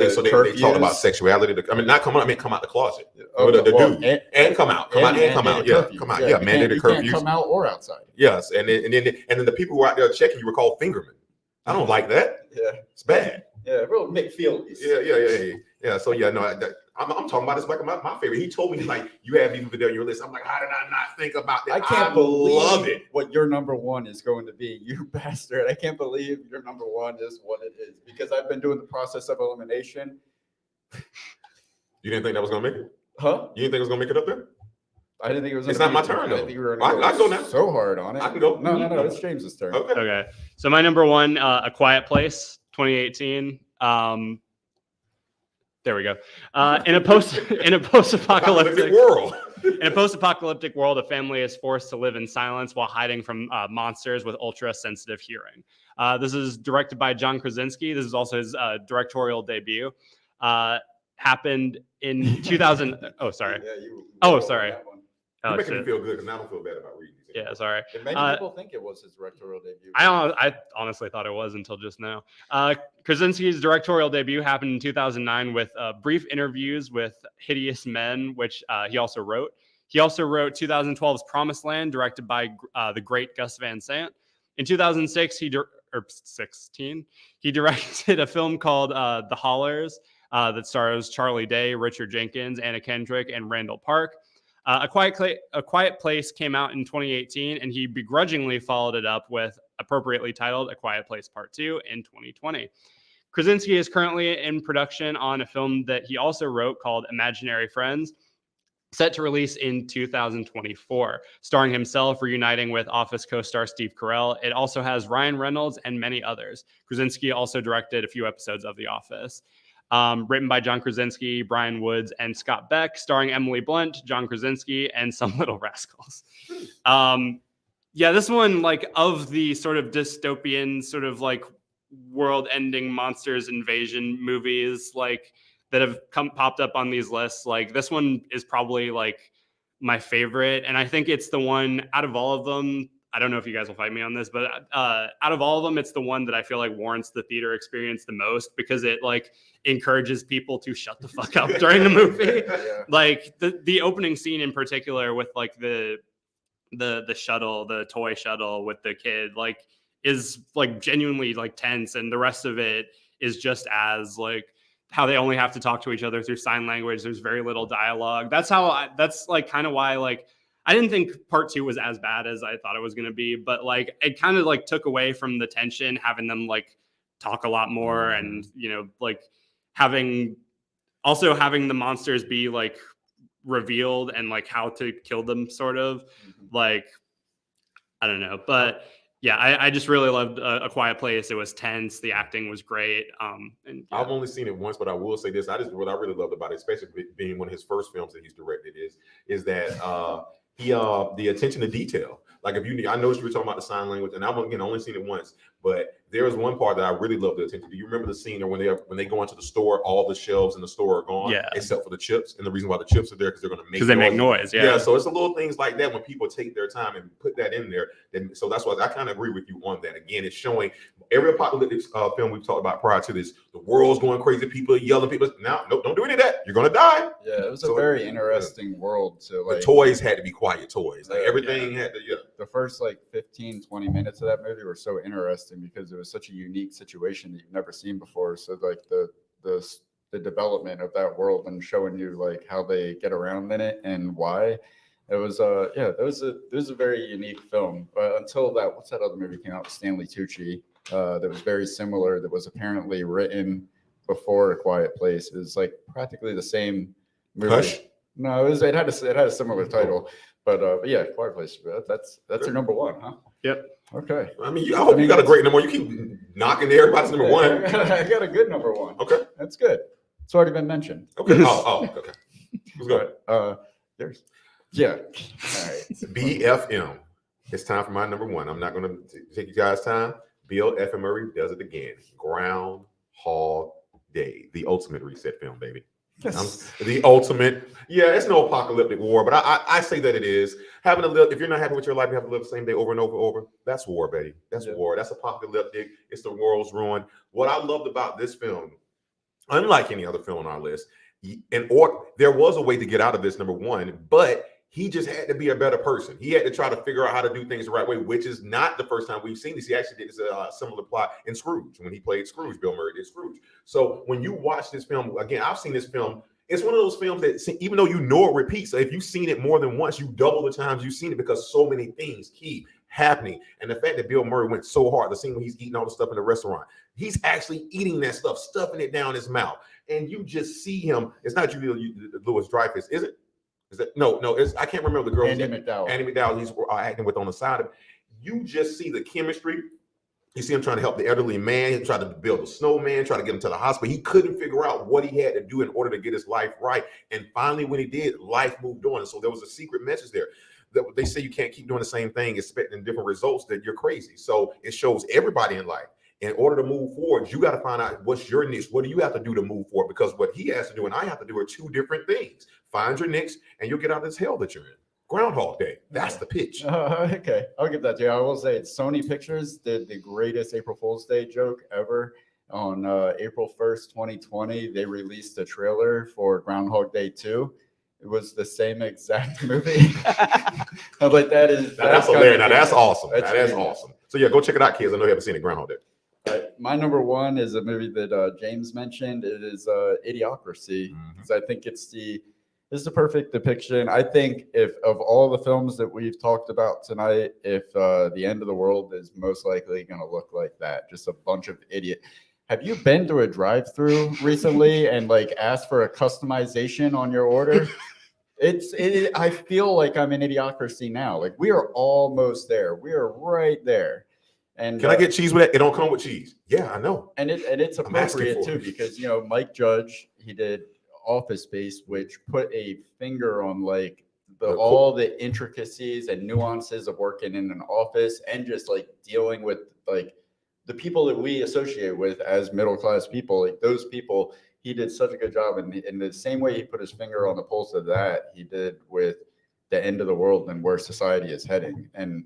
So they talked about sexuality. I mean, not come out. I mean, come out the closet. And come out. Come out. Yeah, come out. Yeah, mandated curfews. Come out or outside. Yes, and then the people who are out there checking you were called fingermen. I don't like that. Yeah, it's bad. Yeah, real McFeelies. Yeah. So yeah, no, I'm talking about this like my favorite. He told me, he's like, you have even on your list. I'm like, how did I not think about that? I can't believe love it. What your number one is going to be, you bastard. I can't believe your number one is what it is, because I've been doing the process of elimination. You didn't think that was gonna make it? Huh? You didn't think it was gonna make it up there? I didn't think it was. It's not my turn, I though. didn't think you were I can go now. so hard on it. I can go. No. It's James's turn. Okay. So my number one, A Quiet Place, 2018. There we go. In a post-apocalyptic world. In a post-apocalyptic world, a family is forced to live in silence while hiding from monsters with ultra-sensitive hearing. This is directed by John Krasinski. This is also his directorial debut. Happened in 2000. Oh, sorry. Yeah, sorry. You're Oh, making me shit. feel good because now I don't feel bad about reading these. Yeah, sorry. And many people think it was his directorial debut. I honestly thought it was until just now. Krasinski's directorial debut happened in 2009 with brief interviews with hideous men, which he also wrote. He also wrote 2012's Promised Land, directed by the great Gus Van Sant. In 2006, 16, he directed a film called The Hollers, that stars Charlie Day, Richard Jenkins, Anna Kendrick, and Randall Park. A Quiet Place came out in 2018, and he begrudgingly followed it up with appropriately titled A Quiet Place Part 2 in 2020. Krasinski is currently in production on a film that he also wrote called Imaginary Friends, set to release in 2024, starring himself reuniting with Office co-star Steve Carell. It also has Ryan Reynolds and many others. Krasinski also directed a few episodes of The Office. Written by John Krasinski, Brian Woods, and Scott Beck, starring Emily Blunt, John Krasinski, and some Little Rascals. Yeah, this one, like, of the sort of dystopian, sort of like world-ending monsters invasion movies, like, that have popped up on these lists, like, this one is probably like my favorite. And I think it's the one out of all of them. I don't know if you guys will fight me on this, but out of all of them, it's the one that I feel like warrants the theater experience the most, because it like encourages people to shut the fuck up during the movie. Yeah. Like the opening scene in particular with like the shuttle, the toy shuttle with the kid, like, is like genuinely like tense, and the rest of it is just as like how they only have to talk to each other through sign language. There's very little dialogue. That's like kind of why, like, I didn't think part 2 was as bad as I thought it was going to be, but like it kind of like took away from the tension, having them like talk a lot more, and, you know, like having the monsters be like revealed and like how to kill them, sort of. Like, I don't know, but yeah, I just really loved A Quiet Place. It was tense. The acting was great. And yeah. I've only seen it once, but I will say this: what I really loved about it, especially being one of his first films that he's directed, is that the attention to detail. Like, I noticed you were talking about the sign language, and I've only seen it once, but there was one part that I really loved the attention. Do you remember the scene when they go into the store, all the shelves in the store are gone, Yeah, except for the chips, and the reason why the chips are there because they're going to make make noise. Yeah, so it's the little things like that when people take their time and put that in there. So that's why I kind of agree with you on that. Again, it's showing every apocalyptic film we've talked about prior to this. The world's going crazy, people are yelling, people now, no, don't do any of that. You're going to die. Yeah, it was a very interesting world. So like, the toys had to be quiet toys. Like everything had to. Yeah. The first like 15, 20 minutes of that movie were so interesting because it was such a unique situation that you've never seen before. So like the development of that world and showing you like how they get around in it and why. It was it was a very unique film. But until what's that other movie came out with Stanley Tucci that was very similar, that was apparently written before A Quiet Place. It was like practically the same movie. Hush? No, it had a similar title. But yeah, Quiet Place. That's your number one, huh? Yep. Okay. I mean, I hope you got a great number one. You keep knocking everybody's number one. I got a good number one. Okay. That's good. It's already been mentioned. Okay. Okay. Let's go. There's. Yeah. All right. BFM. It's time for my number one. I'm not going to take you guys' time. Bill F. Murray does it again. Groundhog Day, the ultimate reset film, baby. Yes. The ultimate. Yeah, it's no apocalyptic war, but I say that it is. Having to live, if you're not happy with your life, you have to live the same day over and over. That's war, baby. That's war. That's apocalyptic. It's the world's ruin. What I loved about this film, unlike any other film on our list, there was a way to get out of this, number one, but he just had to be a better person. He had to try to figure out how to do things the right way, which is not the first time we've seen this. He actually did a similar plot in Scrooge when he played Scrooge. Bill Murray did Scrooge. So when you watch this film, again, I've seen this film. It's one of those films that, even though you know it repeats, so if you've seen it more than once, you double the times you've seen it because so many things keep happening. And the fact that Bill Murray went so hard, the scene when he's eating all the stuff in the restaurant, he's actually eating that stuff, stuffing it down his mouth. And you just see him. It's not Louis Dreyfus, is it? Is that no? I can't remember the girl. Andy McDowell. He's acting with on the side of it. You just see the chemistry. You see him trying to help the elderly man. He tried to build a snowman, try to get him to the hospital. He couldn't figure out what he had to do in order to get his life right. And finally, when he did, life moved on. And so there was a secret message there. They say you can't keep doing the same thing, expecting different results, that you're crazy. So it shows everybody in life. In order to move forward, you got to find out what's your niche. What do you have to do to move forward? Because what he has to do and I have to do are two different things. Find your niche and you'll get out of this hell that you're in. Groundhog Day. That's the pitch. Okay, I'll give that to you. I will say it's Sony Pictures did the greatest April Fool's Day joke ever. On April 1st, 2020, they released a trailer for Groundhog Day 2. It was the same exact movie. I'm like, that's hilarious. Now that's awesome. That's awesome. So yeah, go check it out, kids. I know you haven't seen it. Groundhog Day. My number one is a movie that James mentioned. It is Idiocracy, because I think it's the perfect depiction. I think if of all the films that we've talked about tonight, if The End of the World is most likely going to look like that, just a bunch of idiot. Have you been to a drive-through recently and like asked for a customization on your order? I feel like I'm in Idiocracy now. Like we are almost there. We are right there. And Can I get cheese with it? It don't come with cheese. Yeah, I know. And it's I'm asking appropriate for too, it. because Mike Judge, he did Office Space, which put a finger on like all the intricacies and nuances of working in an office and just like dealing with like the people that we associate with as middle class people. Like those people, he did such a good job. And in the same way he put his finger on the pulse of that, he did with The End of the World and where society is heading. And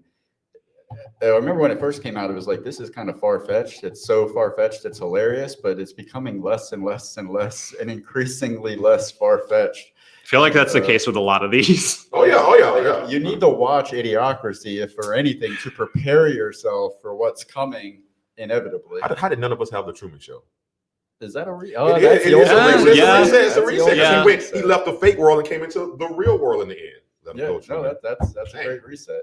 I remember when it first came out, it was like, this is kind of far-fetched. It's so far-fetched, it's hilarious, but it's becoming less and less and less and increasingly less far-fetched. I feel like that's the case with a lot of these. Oh yeah. You need to watch Idiocracy, if for anything, to prepare yourself for what's coming inevitably. How did none of us have the Truman Show? Is that a It's the a old reset. one. Yeah. It's a reset. Yeah. He left the fake world and came into the real world in the end. Let him Yeah, go, no, Truman. that's a great reset.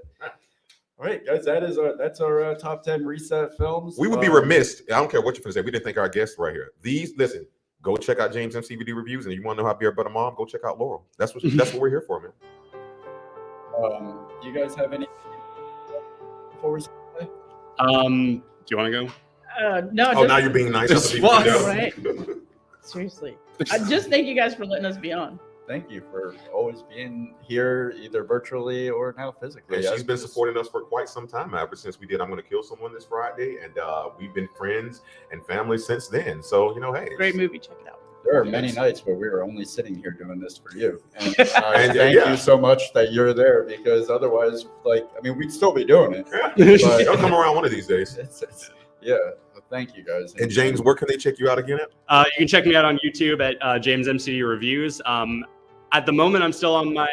All right, guys, that's our top 10 reset films. We would be remiss. I don't care what you're going to say. We didn't thank our guests right here. Listen, go check out James MCVD reviews, and if you want to know how to be a better mom, go check out Laurel. That's what we're here for, man. You guys have any before we say? Do you want to go? No. Oh, now you're being nice. Just Other people what? know. Right. Seriously. I just thank you guys for letting us be on. Thank you for always being here, either virtually or now physically. And she's been supporting us for quite some time, ever since we did I'm Gonna Kill Someone this Friday, and we've been friends and family since then. So hey, Great movie. Check it out. There are many nights where we were only sitting here doing this for you, and thank yeah. you so much that you're there, because otherwise, we'd still be doing it. Yeah. They'll come around one of these days. Yeah. Thank you, guys. And James, where can they check you out again at? You can check me out on YouTube at James MCD Reviews. At the moment, I'm still on my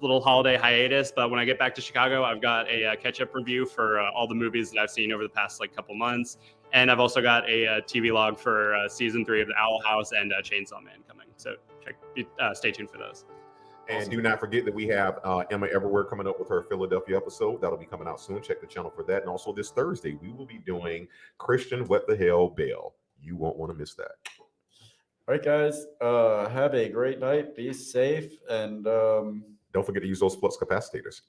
little holiday hiatus, but when I get back to Chicago, I've got a catch-up review for all the movies that I've seen over the past couple months, and I've also got a TV log for season 3 of The Owl House and Chainsaw Man coming. So stay tuned for those. And do not forget that we have Emma Everywhere coming up with her Philadelphia episode. That'll be coming out soon. Check the channel for that. And also this Thursday, we will be doing Christian What the Hell Bell. You won't want to miss that. All right, guys. Have a great night. Be safe, and don't forget to use those flux capacitors.